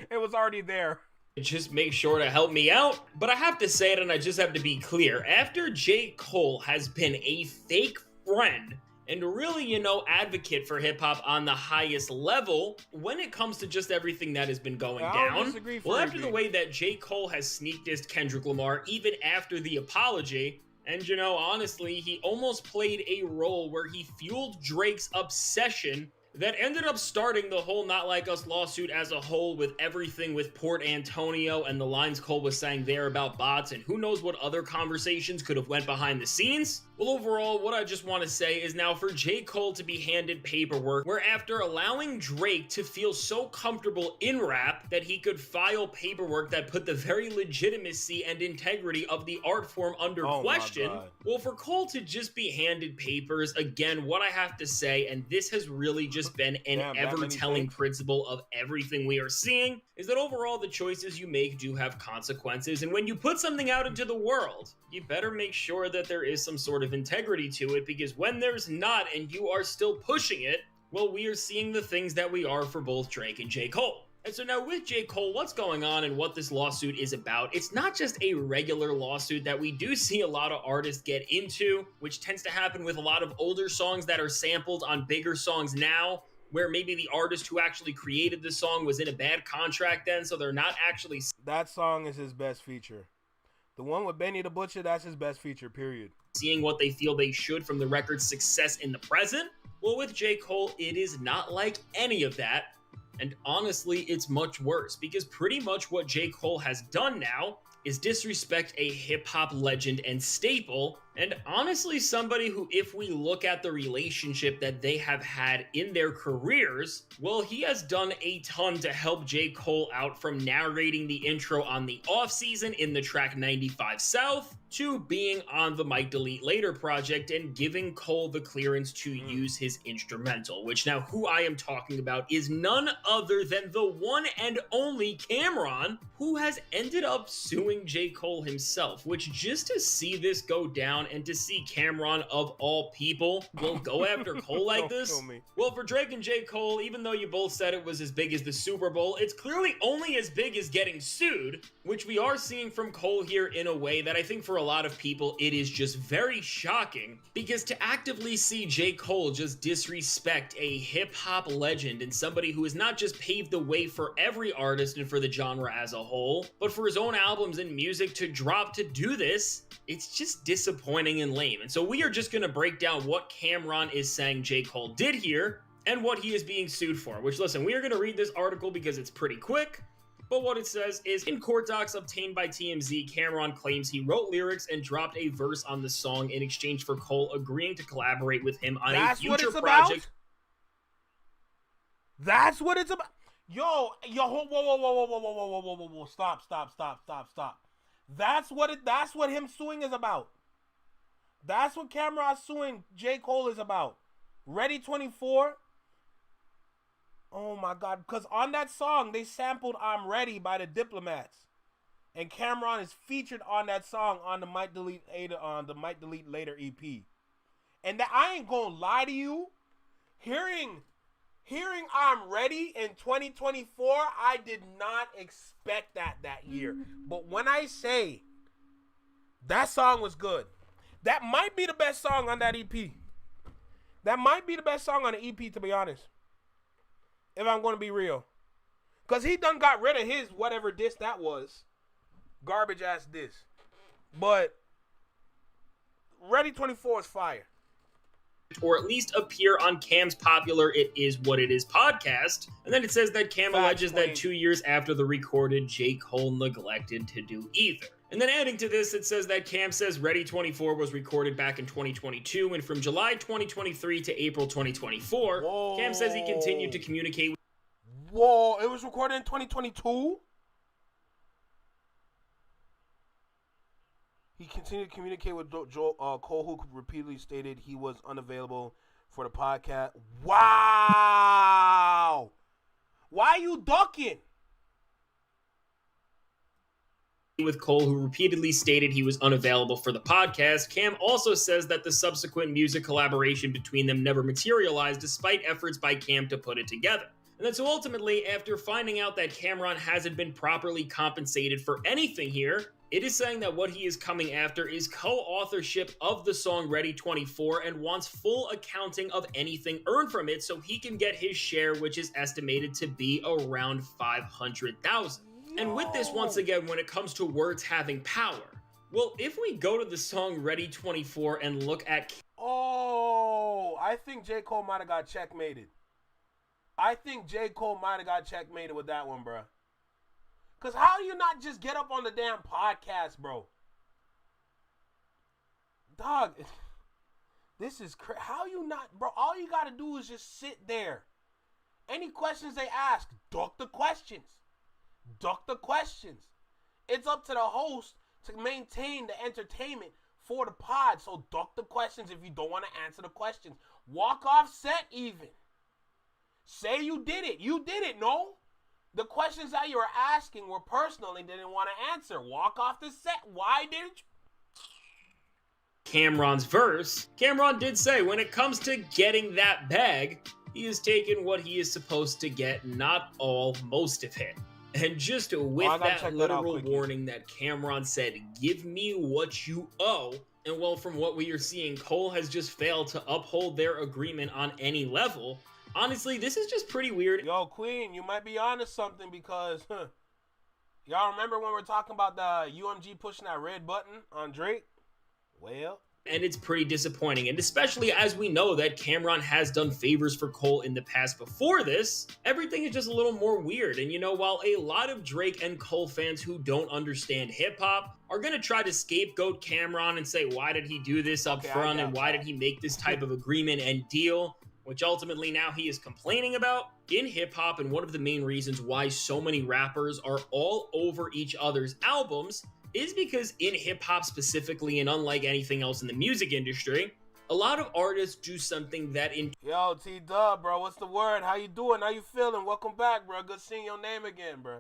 It was already there. Just make sure to help me out. But I have to say it, and I just have to be clear. After J. Cole has been a fake friend and really, you know, advocate for hip-hop on the highest level, when it comes to just everything that has been going down, well, after the way that J. Cole has sneak-dissed Kendrick Lamar, even after the apology, and, you know, honestly, he almost played a role where he fueled Drake's obsession that ended up starting the whole Not Like Us lawsuit as a whole, with everything with Port Antonio and the lines Cole was saying there about bots, and who knows what other conversations could have went behind the scenes. Well, overall, what I just want to say is now for J. Cole to be handed paperwork where after allowing Drake to feel so comfortable in rap that he could file paperwork that put the very legitimacy and integrity of the art form under question, well, for Cole to just be handed papers, again, what I have to say, and this has really just been an ever-telling principle of everything we are seeing, is that overall the choices you make do have consequences, and when you put something out into the world, you better make sure that there is some sort of integrity to it, because when there's not and you are still pushing it, well, we are seeing the things that we are for both Drake and J. Cole. And so now with J. Cole, what's going on and what this lawsuit is about, it's not just a regular lawsuit that we do see a lot of artists get into, which tends to happen with a lot of older songs that are sampled on bigger songs now, where maybe the artist who actually created the song was in a bad contract then, so they're not actually... That song is his best feature. The one with Benny the Butcher, that's his best feature, period. Seeing what they feel they should from the record's success in the present. Well, with J. Cole, it is not like any of that. And honestly, it's much worse, because pretty much what J. Cole has done now is disrespect a hip-hop legend and staple, and honestly somebody who, if we look at the relationship that they have had in their careers, well, he has done a ton to help J. Cole out, from narrating the intro on the off-season in the track 95 South, to being on the Might Delete Later project and giving Cole the clearance to use his instrumental, which now who I am talking about is none other than the one and only Cameron, who has ended up suing J. Cole himself, which just to see this go down and to see Cameron of all people will go after Cole like this, well, for Drake and J. Cole, even though you both said it was as big as the Super Bowl, it's clearly only as big as getting sued, which we are seeing from Cole here in a way that I think for a lot of people it is just very shocking, because to actively see J. Cole just disrespect a hip-hop legend and somebody who has not just paved the way for every artist and for the genre as a whole, but for his own albums and music to drop to do this, it's just disappointing and lame. And so we are just going to break down what Cameron is saying J. Cole did here and what he is being sued for, which, listen, we are going to read this article because it's pretty quick. But what it says is, in court docs obtained by TMZ, Cameron claims he wrote lyrics and dropped a verse on the song in exchange for Cole agreeing to collaborate with him on a future project. That's what it's about? Whoa, whoa, stop. That's what him suing is about. That's what Cameron suing J. Cole is about. Ready 24? Oh my God, because on that song, they sampled I'm Ready by the Diplomats. And Cameron is featured on that song on the Might Delete Later EP. And that, I ain't gonna lie to you, hearing I'm Ready in 2024, I did not expect that year. But when I say that song was good, that might be the best song on that EP. That might be the best song on the EP, to be honest. If I'm going to be real. Because he done got rid of his whatever diss that was. Garbage ass diss. But Ready 24 is fire. Or at least appear on Cam's popular It Is What It Is podcast. And then it says that Cam alleges that 2 years after the recorded, J. Cole neglected to do either. And then adding to this, it says that Cam says Ready 24 was recorded back in 2022, and from July 2023 to April 2024, Cam says he continued to communicate with... Whoa, it was recorded in 2022? He continued to communicate with Cole, who repeatedly stated he was unavailable for the podcast. Wow! Why are you ducking? With Cole, who repeatedly stated he was unavailable for the podcast. Cam also says that the subsequent music collaboration between them never materialized, despite efforts by Cam to put it together. And then so ultimately, after finding out that Cameron hasn't been properly compensated for anything here, it is saying that what he is coming after is co-authorship of the song Ready 24 and wants full accounting of anything earned from it so he can get his share, which is estimated to be around $500,000. And with this, once again, when it comes to words having power, well, if we go to the song Ready 24 and look at... Oh, I think J. Cole might have got checkmated. I think J. Cole might have got checkmated with that one, bro. Because how do you not just get up on the damn podcast, bro? Dog, this is crazy. How you not, bro? All you got to do is just sit there. Any questions they ask, duck the questions. Duck the questions. It's up to the host to maintain the entertainment for the pod. So duck the questions if you don't want to answer the questions. Walk off set even. Say you did it. You did it, no? The questions that you were asking were personal and didn't want to answer. Walk off the set. Why didn't you? Cameron's verse, Cameron did say when it comes to getting that bag, he has taken what he is supposed to get, not all, most of it. And just with that literal warning that Cameron said, give me what you owe. And well, from what we are seeing, Cole has just failed to uphold their agreement on any level. Honestly, this is just pretty weird. Yo, Queen, you might be onto something because, y'all remember when we were talking about the UMG pushing that red button on Drake? Well, and it's pretty disappointing, and especially as we know that Cameron has done favors for Cole in the past before this, everything is just a little more weird. And you know, while a lot of Drake and Cole fans who don't understand hip-hop are gonna try to scapegoat Cameron and say, why did he do this up front, and why did he make this type of agreement and deal, which ultimately now he is complaining about, in hip-hop, and one of the main reasons why so many rappers are all over each other's albums is because in hip-hop specifically, and unlike anything else in the music industry, a lot of artists do something that Yo, T-Dub, bro, what's the word? How you doing? How you feeling? Welcome back, bro. Good seeing your name again, bro.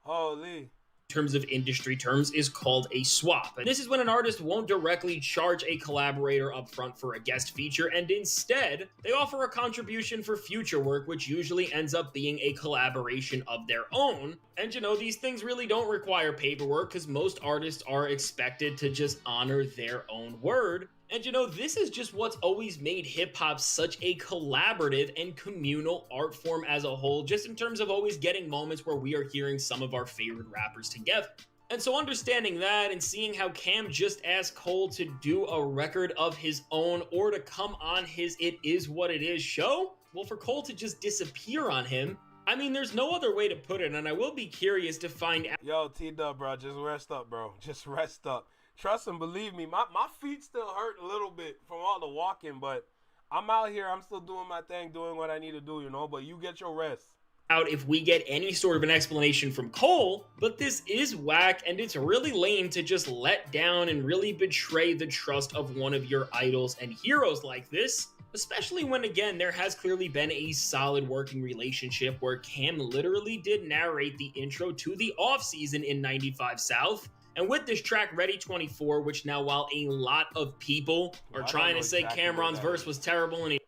Holy. terms of industry terms is called a swap. And this is when an artist won't directly charge a collaborator upfront for a guest feature, and instead, they offer a contribution for future work, which usually ends up being a collaboration of their own. And you know, these things really don't require paperwork because most artists are expected to just honor their own word. And you know, this is just what's always made hip-hop such a collaborative and communal art form as a whole, just in terms of always getting moments where we are hearing some of our favorite rappers together. And so understanding that and seeing how Cam just asked Cole to do a record of his own or to come on his It Is What It Is show, well, for Cole to just disappear on him, I mean, there's no other way to put it, and I will be curious to find out. Yo, T-Dub, bro, just rest up, bro. Just rest up. Trust and believe me, my feet still hurt a little bit from all the walking, but I'm out here. I'm still doing my thing, doing what I need to do, you know, but you get your rest. Out if we get any sort of an explanation from Cole, but this is whack, and it's really lame to just let down and really betray the trust of one of your idols and heroes like this, especially when, again, there has clearly been a solid working relationship where Cam literally did narrate the intro to the offseason in 95 South. And with this track, Ready 24, which now, while a lot of people are trying to say Cameron's verse was terrible, and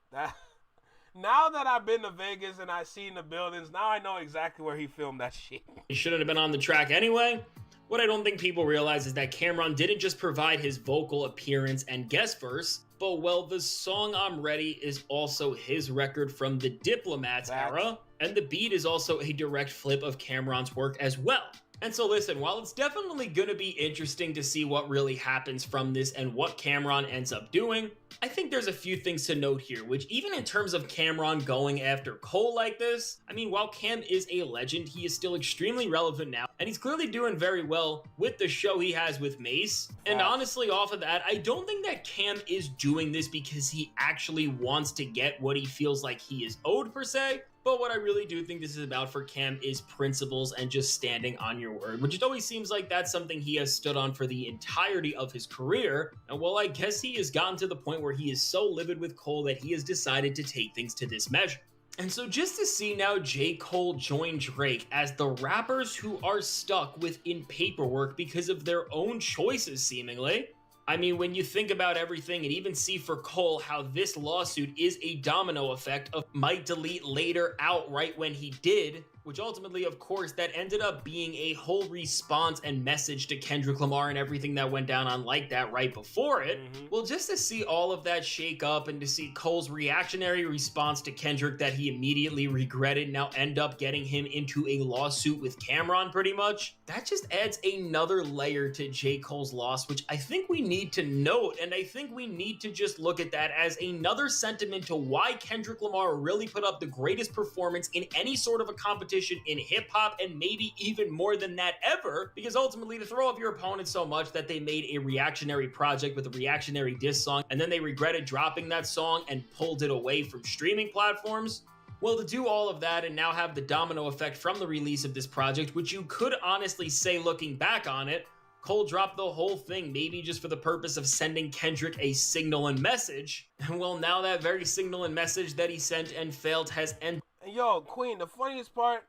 now that I've been to Vegas and I've seen the buildings, now I know exactly where he filmed that shit. He shouldn't have been on the track anyway. What I don't think people realize is that Cameron didn't just provide his vocal appearance and guest verse, but well, the song I'm Ready is also his record from the Diplomats era, and the beat is also a direct flip of Cameron's work as well. And so listen, while it's definitely going to be interesting to see what really happens from this and what Cameron ends up doing, I think there's a few things to note here, which even in terms of Cameron going after Cole like this, I mean, while Cam is a legend, he is still extremely relevant now, and he's clearly doing very well with the show he has with Mace. And honestly, off of that, I don't think that Cam is doing this because he actually wants to get what he feels like he is owed per se. But what I really do think this is about for Cam is principles and just standing on your word, which it always seems like that's something he has stood on for the entirety of his career. And well, I guess he has gotten to the point where he is so livid with Cole that he has decided to take things to this measure. And so just to see now J. Cole join Drake as the rappers who are stuck within paperwork because of their own choices, seemingly. I mean, when you think about everything and even see for Cole how this lawsuit is a domino effect of might delete later out right when he did, which ultimately, of course, that ended up being a whole response and message to Kendrick Lamar and everything that went down on Like That right before it. Well, just to see all of that shake up and to see Cole's reactionary response to Kendrick that he immediately regretted now end up getting him into a lawsuit with Cameron pretty much, that just adds another layer to J. Cole's loss, which I think we need to note, and I think we need to just look at that as another sentiment to why Kendrick Lamar really put up the greatest performance in any sort of a competition in hip-hop, and maybe even more than that ever, because ultimately to throw off your opponent so much that they made a reactionary project with a reactionary diss song, and then they regretted dropping that song and pulled it away from streaming platforms. Well, to do all of that and now have the domino effect from the release of this project, which you could honestly say looking back on it, Cole dropped the whole thing maybe just for the purpose of sending Kendrick a signal and message. And well, now that very signal and message that he sent and failed has ended. And yo, Queen, the funniest part,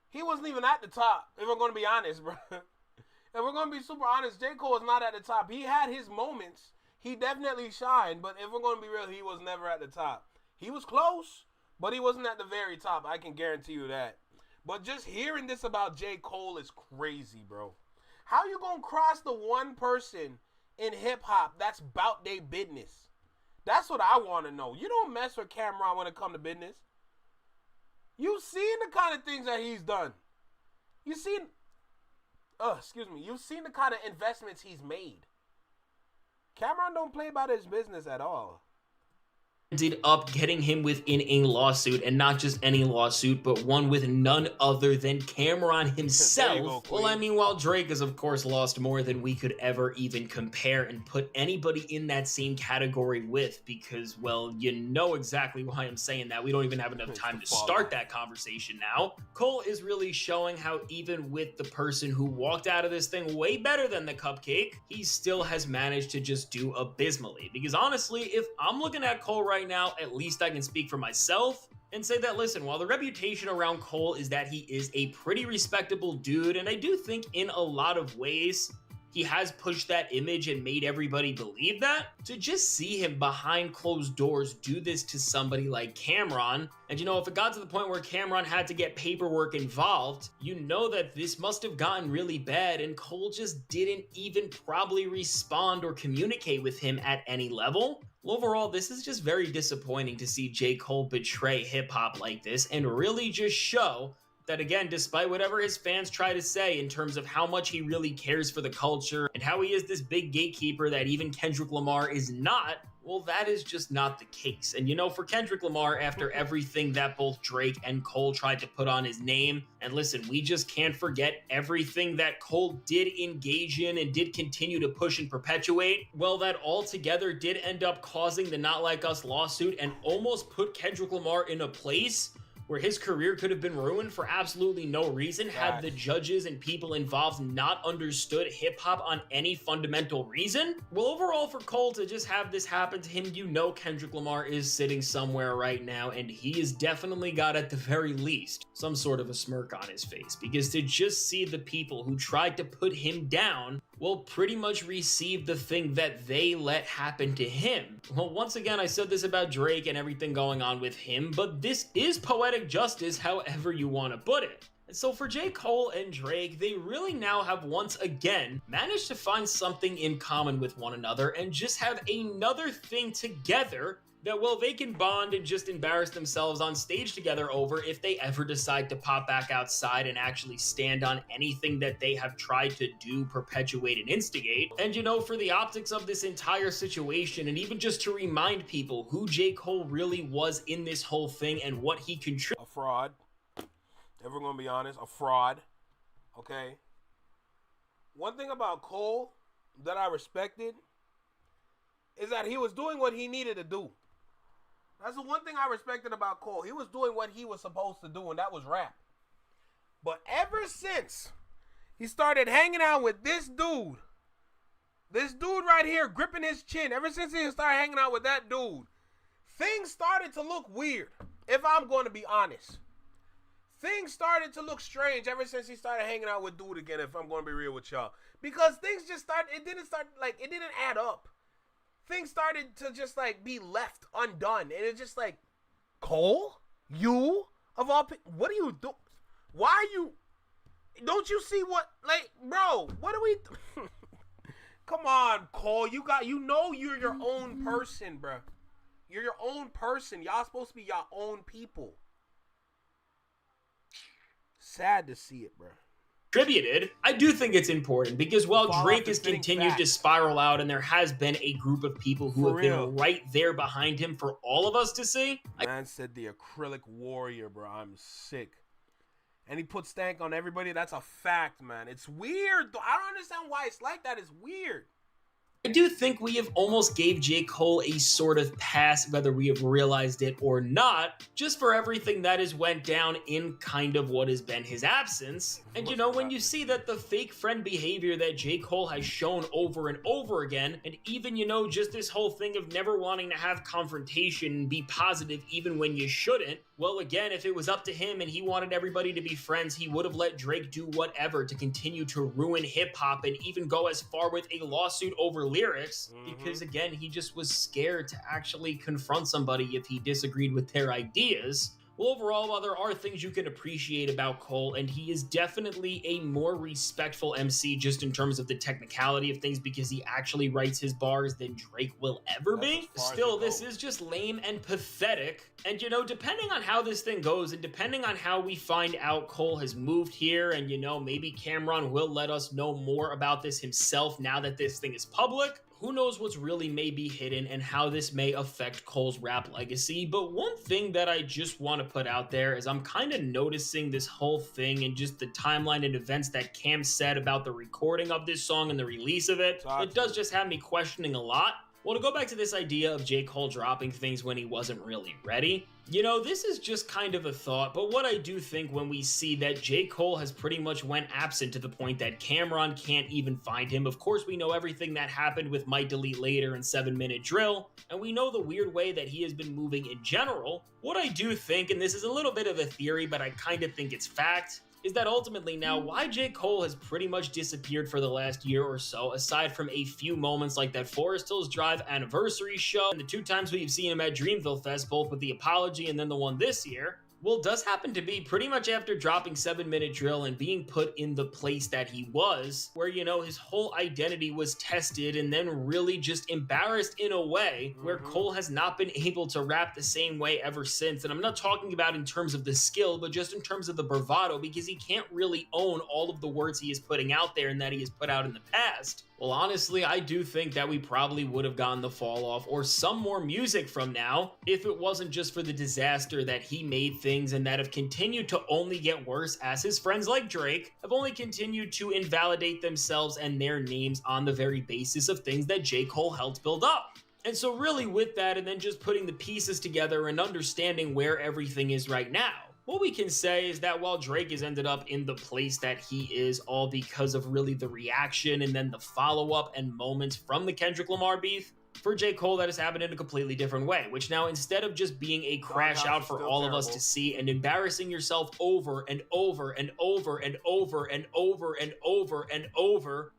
he wasn't even at the top, if we're going to be honest, bro. If we're going to be super honest, J. Cole is not at the top. He had his moments. He definitely shined, but if we're going to be real, he was never at the top. He was close, but he wasn't at the very top. I can guarantee you that. But just hearing this about J. Cole is crazy, bro. How you going to cross the one person in hip-hop that's about their business? That's what I want to know. You don't mess with Cameron when it comes to business. You've seen the kind of things that he's done. You've seen the kind of investments he's made. Cameron don't play about his business at all. Ended up getting him within a lawsuit, and not just any lawsuit, but one with none other than Cameron himself. Well, I mean, while Drake has of course lost more than we could ever even compare and put anybody in that same category with, because, well, you know exactly why I'm saying that. We don't even have enough time to start that conversation now. Cole is really showing how even with the person who walked out of this thing way better than the cupcake, he still has managed to just do abysmally. Because honestly, if I'm looking at Cole right now, at least I can speak for myself and say that, listen, while the reputation around Cole is that he is a pretty respectable dude, and I do think in a lot of ways he has pushed that image and made everybody believe that, to just see him behind closed doors do this to somebody like Cameron, and you know, if it got to the point where Cameron had to get paperwork involved, you know that this must have gotten really bad, and Cole just didn't even probably respond or communicate with him at any level. Well, overall, this is just very disappointing to see J. Cole betray hip-hop like this and really just show that, again, despite whatever his fans try to say in terms of how much he really cares for the culture and how he is this big gatekeeper that even Kendrick Lamar is not, well, that is just not the case. And you know, for Kendrick Lamar, after everything that both Drake and Cole tried to put on his name, and listen, we just can't forget everything that Cole did engage in and did continue to push and perpetuate, well, that altogether did end up causing the Not Like Us lawsuit and almost put Kendrick Lamar in a place where his career could have been ruined for absolutely no reason had the judges and people involved not understood hip-hop on any fundamental reason. Well, overall, for Cole to just have this happen to him, you know Kendrick Lamar is sitting somewhere right now, and he has definitely got, at the very least, some sort of a smirk on his face, because to just see the people who tried to put him down will pretty much receive the thing that they let happen to him. Well, once again, I said this about Drake and everything going on with him, but this is poetic justice, however you want to put it. And so for J. Cole and Drake, they really now have once again managed to find something in common with one another and just have another thing together that, well, they can bond and just embarrass themselves on stage together over if they ever decide to pop back outside and actually stand on anything that they have tried to do, perpetuate, and instigate. And you know, for the optics of this entire situation, and even just to remind people who J. Cole really was in this whole thing and what he contributed. A fraud. If we're gonna be honest, a fraud. Okay? One thing about Cole that I respected is that he was doing what he needed to do. That's the one thing I respected about Cole. He was doing what he was supposed to do, and that was rap. But ever since he started hanging out with this dude right here gripping his chin, ever since he started hanging out with that dude, things started to look weird, if I'm going to be honest. Things started to look strange ever since he started hanging out with dude again, if I'm going to be real with y'all. Because things just started, it didn't add up. Things started to just like be left undone, and it's just like, Cole, you of all people, what are you doing? Why you? Don't you see what? Like, bro, what are we? Come on, Cole. You know you're your own person, bro. You're your own person. Y'all supposed to be your own people. Sad to see it, bro. Contributed, I do think it's important because while Drake has continued to spiral out and there has been a group of people who have been right there behind him for all of us to see. Man said the acrylic warrior, bro. I'm sick. And he put stank on everybody. That's a fact, man. It's weird, though. I don't understand why it's like that. It's weird. I do think we have almost gave J. Cole a sort of pass, whether we have realized it or not, just for everything that has went down in kind of what has been his absence. And you know, when you see that the fake friend behavior that J. Cole has shown over and over again, and even, you know, just this whole thing of never wanting to have confrontation and be positive even when you shouldn't, well, again, if it was up to him and he wanted everybody to be friends, he would have let Drake do whatever to continue to ruin hip-hop and even go as far with a lawsuit over lyrics, because again, he just was scared to actually confront somebody if he disagreed with their ideas. Well, overall, while there are things you can appreciate about Cole, and he is definitely a more respectful MC just in terms of the technicality of things because he actually writes his bars than Drake will ever be, still, this is just lame and pathetic. And, you know, depending on how this thing goes and depending on how we find out Cole has moved here and, you know, maybe Cameron will let us know more about this himself now that this thing is public, who knows what's really may be hidden and how this may affect Cole's rap legacy. But one thing that I just want to put out there is I'm kind of noticing this whole thing and just the timeline and events that Cam said about the recording of this song and the release of it. It does just have me questioning a lot. Well, to go back to this idea of J. Cole dropping things when he wasn't really ready, you know, this is just kind of a thought, but what I do think when we see that J. Cole has pretty much went absent to the point that Cameron can't even find him. Of course, we know everything that happened with Might Delete Later and 7 Minute Drill, and we know the weird way that he has been moving in general. What I do think, and this is a little bit of a theory, but I kind of think it's fact, is that ultimately now why J. Cole has pretty much disappeared for the last year or so, aside from a few moments like that Forest Hills Drive anniversary show and the 2 times we've seen him at Dreamville Fest, both with the apology and then the one this year, well, does happen to be pretty much after dropping 7 Minute Drill and being put in the place that he was, where, you know, his whole identity was tested and then really just embarrassed in a way where Cole has not been able to rap the same way ever since. And I'm not talking about in terms of the skill, but just in terms of the bravado, because he can't really own all of the words he is putting out there and that he has put out in the past. Well, honestly, I do think that we probably would have gotten the fall off or some more music from now if it wasn't just for the disaster that he made things and that have continued to only get worse as his friends like Drake have only continued to invalidate themselves and their names on the very basis of things that J. Cole helped build up. And so really with that and then just putting the pieces together and understanding where everything is right now, what we can say is that while Drake has ended up in the place that he is all because of really the reaction and then the follow-up and moments from the Kendrick Lamar beef, for J. Cole that has happened in a completely different way, which now instead of just being a crash out for all of us to see and embarrassing yourself over and over and over and over and over and over and over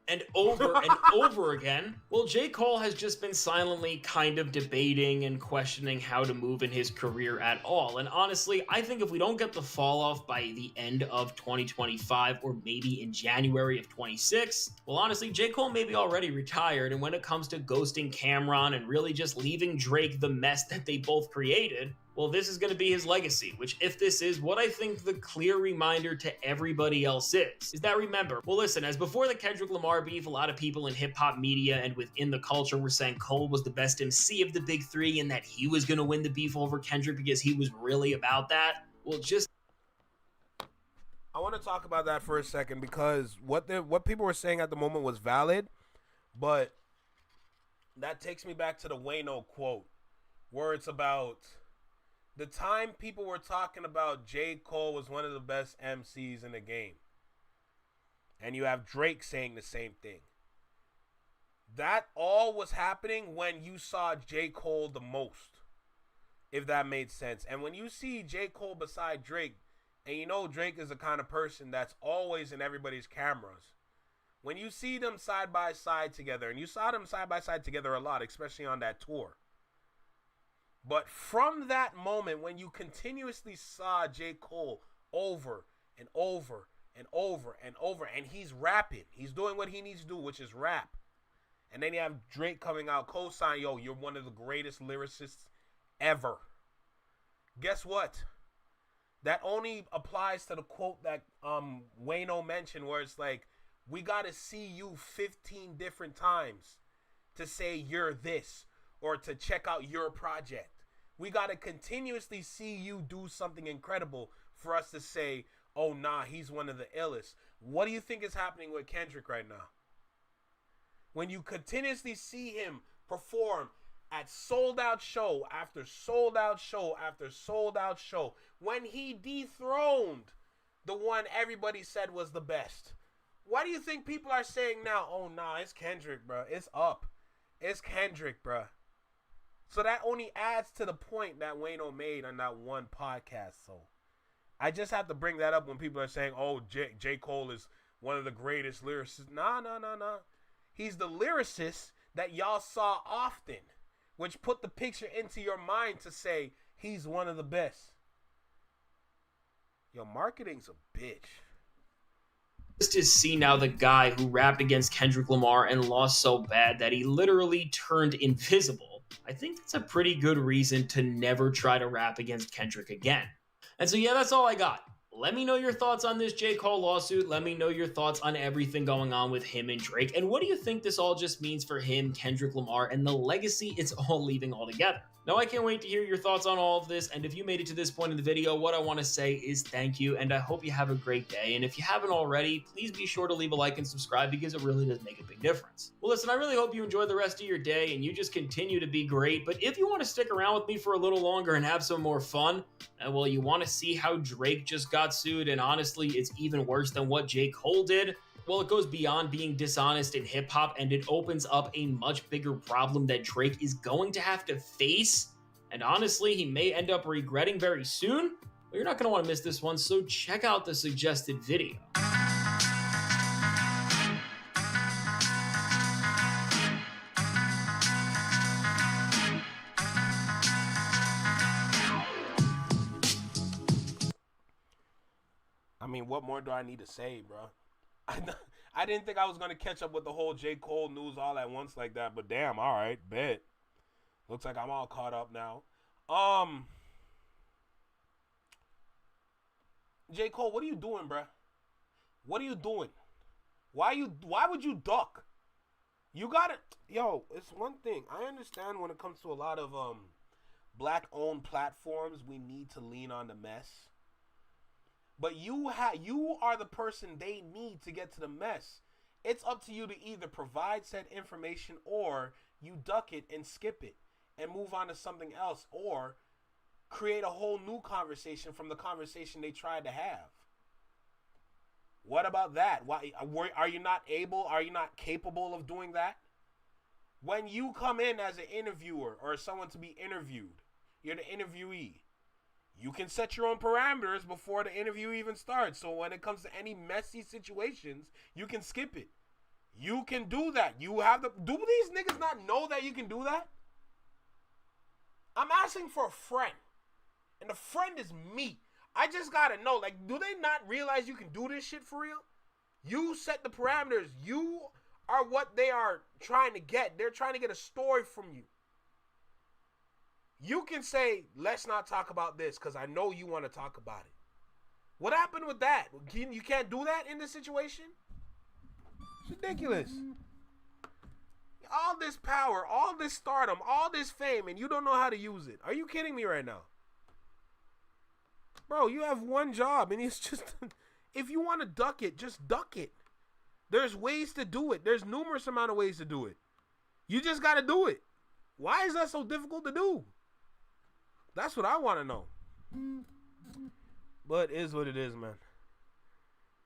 and over and over again, well, J. Cole has just been silently kind of debating and questioning how to move in his career at all. And honestly, I think if we don't get the fall off by the end of 2025 or maybe in January of 26, well, honestly, J. Cole may be already retired. And when it comes to ghosting Cameron and really just leaving Drake the mess that they both created, well, this is going to be his legacy, which if this is what I think the clear reminder to everybody else is that remember, well, listen, as before the Kendrick Lamar beef, a lot of people in hip-hop media and within the culture were saying Cole was the best MC of the big three and that he was going to win the beef over Kendrick because he was really about that. Well, just... I want to talk about that for a second because what people were saying at the moment was valid, but that takes me back to the Wayno quote where it's about... the time people were talking about J. Cole was one of the best MCs in the game. And you have Drake saying the same thing. That all was happening when you saw J. Cole the most. If that made sense. And when you see J. Cole beside Drake, and you know Drake is the kind of person that's always in everybody's cameras. When you see them side by side together, and you saw them side by side together a lot, especially on that tour. But from that moment, when you continuously saw J. Cole over and over and over and over. And he's rapping. He's doing what he needs to do, which is rap. And then you have Drake coming out, co-sign, yo, you're one of the greatest lyricists ever. Guess what? That only applies to the quote that Wayno mentioned, where it's like, we got to see you 15 different times to say you're this or to check out your project. We got to continuously see you do something incredible for us to say, oh, nah, he's one of the illest. What do you think is happening with Kendrick right now? When you continuously see him perform at sold out show after sold out show after sold out show, when he dethroned the one everybody said was the best, why do you think people are saying now, oh, nah, it's Kendrick, bro. It's up. It's Kendrick, bro. So that only adds to the point that Wayno made on that one podcast. So I just have to bring that up when people are saying, oh, J. Cole is one of the greatest lyricists. Nah. He's the lyricist that y'all saw often, which put the picture into your mind to say he's one of the best. Yo, marketing's a bitch. Just to see now the guy who rapped against Kendrick Lamar and lost so bad that he literally turned invisible, I think that's a pretty good reason to never try to rap against Kendrick again. And so yeah, that's all I got. Let me know your thoughts on this J. Cole lawsuit. Let me know your thoughts on everything going on with him and Drake. And what do you think this all just means for him, Kendrick Lamar, and the legacy it's all leaving altogether? Now, I can't wait to hear your thoughts on all of this. And if you made it to this point in the video, what I want to say is thank you. And I hope you have a great day. And if you haven't already, please be sure to leave a like and subscribe because it really does make a big difference. Well, listen, I really hope you enjoy the rest of your day and you just continue to be great. But if you want to stick around with me for a little longer and have some more fun, well, you want to see how Drake just got sued, and honestly, it's even worse than what J. Cole did. Well, it goes beyond being dishonest in hip-hop, and it opens up a much bigger problem that Drake is going to have to face, and honestly, he may end up regretting very soon. Well, you're not going to want to miss this one, so check out the suggested video. I mean, what more do I need to say, bro? I didn't think I was going to catch up with the whole J. Cole news all at once like that, but damn, all right, bet. Looks like I'm all caught up now. J. Cole, what are you doing, bro? What are you doing? Why would you duck? You gotta, yo, it's one thing. I understand when it comes to a lot of black-owned platforms, we need to lean on the mess. But you are the person they need to get to the mess. It's up to you to either provide said information or you duck it and skip it and move on to something else or create a whole new conversation from the conversation they tried to have. What about that? Why are you not able? Are you not capable of doing that? When you come in as an interviewer or someone to be interviewed, you're the interviewee. You can set your own parameters before the interview even starts. So when it comes to any messy situations, you can skip it. You can do that. Do these niggas not know that you can do that? I'm asking for a friend. And the friend is me. I just gotta know, like, do they not realize you can do this shit for real? You set the parameters. You are what they are trying to get. They're trying to get a story from you. You can say, let's not talk about this because I know you want to talk about it. What happened with that? You can't do that in this situation? It's ridiculous. All this power, all this stardom, all this fame, and you don't know how to use it. Are you kidding me right now? Bro, you have one job, and it's just, if you want to duck it, just duck it. There's ways to do it. There's numerous amount of ways to do it. You just got to do it. Why is that so difficult to do? That's what I want to know. But it is what it is, man.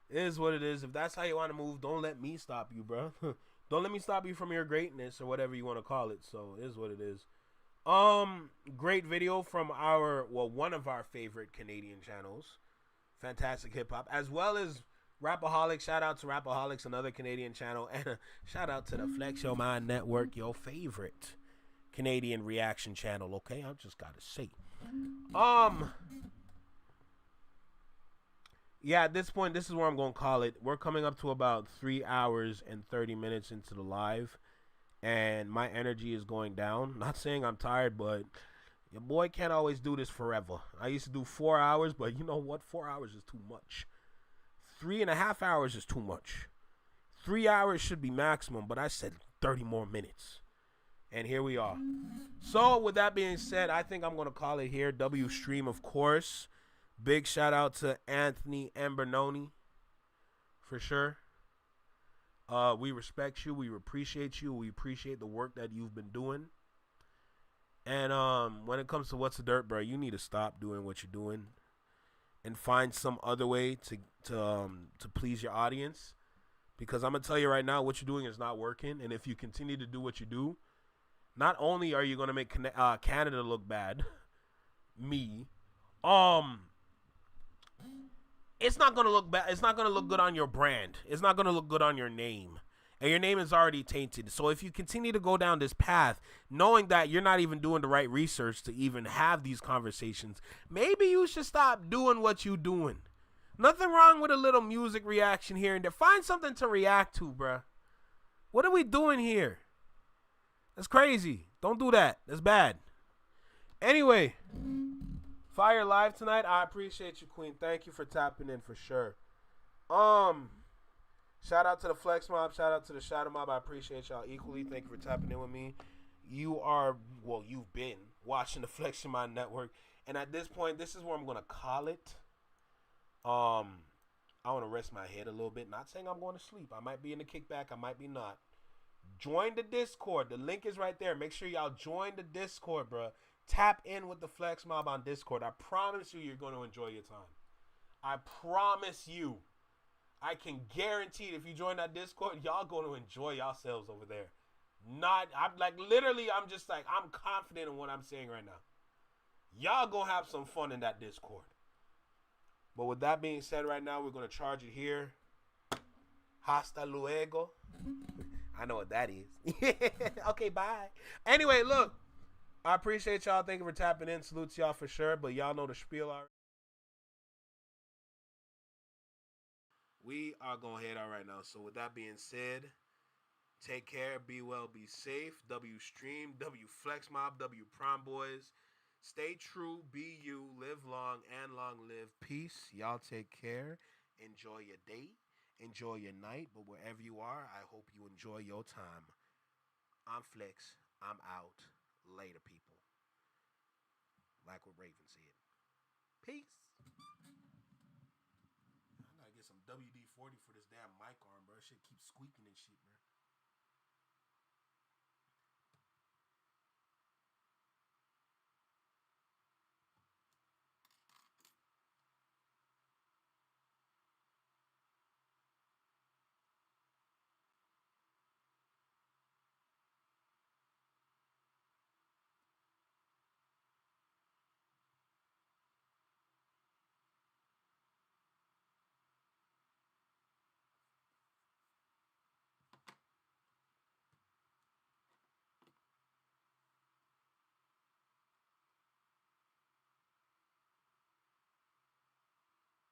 It is what it is. If that's how you want to move, don't let me stop you, bro. Don't let me stop you from your greatness or whatever you want to call it. So it is what it is. Great video from one of our favorite Canadian channels, Fantastic Hip Hop, as well as Rapaholics. Shout out to Rapaholics, another Canadian channel, and shout out to the Flex Your Mind Network, your favorite Canadian reaction channel. Okay, I just gotta say, Yeah, at this point, this is where I'm going to call it. We're coming up to about 3 hours and 30 minutes into the live, and my energy is going down. Not saying I'm tired, but your boy can't always do this forever. I used to do 4 hours, but you know what? 4 hours is too much. 3.5 hours is too much. 3 hours should be maximum, but I said 30 more minutes. And here we are. So, with that being said, I think I'm going to call it here. W Stream, of course. Big shout out to Anthony Ambernoni, for sure. We respect you. We appreciate you. We appreciate the work that you've been doing. And when it comes to What's the Dirt, bro, you need to stop doing what you're doing and find some other way to please your audience. Because I'm going to tell you right now, what you're doing is not working. And if you continue to do what you do, not only are you going to make Canada look bad, it's not going to look bad. It's not going to look good on your brand. It's not going to look good on your name. And your name is already tainted. So if you continue to go down this path, knowing that you're not even doing the right research to even have these conversations, maybe you should stop doing what you're doing. Nothing wrong with a little music reaction here and there. Find something to react to, bruh. What are we doing here? That's crazy. Don't do that. That's bad. Anyway, Fire Live tonight. I appreciate you, Queen. Thank you for tapping in for sure. Shout out to the Flex Mob. Shout out to the Shadow Mob. I appreciate y'all equally. Thank you for tapping in with me. You've been watching the Flex Mob Network. And at this point, this is where I'm going to call it. I want to rest my head a little bit. Not saying I'm going to sleep. I might be in the kickback. I might be not. Join the Discord. The link is right there. Make sure y'all join the Discord, bro. Tap in with the Flex Mob on Discord. I promise you, you're going to enjoy your time. I promise you. I can guarantee if you join that Discord, y'all going to enjoy yourselves over there. I'm confident in what I'm saying right now. Y'all going to have some fun in that Discord. But with that being said, right now, we're going to charge it here. Hasta luego. I know what that is. Okay, bye. Anyway, look. I appreciate y'all. Thank you for tapping in. Salute to y'all for sure. But y'all know the spiel already. We are going to head out right now. So with that being said, take care. Be well. Be safe. W Stream. W Flex Mob. W Prime Boys. Stay true. Be you. Live long and long live. Peace. Y'all take care. Enjoy your day. Enjoy your night. But wherever you are, I hope you enjoy your time. I'm Flex. I'm out. Later, people. Like what Raven said. Peace. I gotta get some WD-40 for this damn mic arm, bro. Shit keeps squeaking and shit, bro.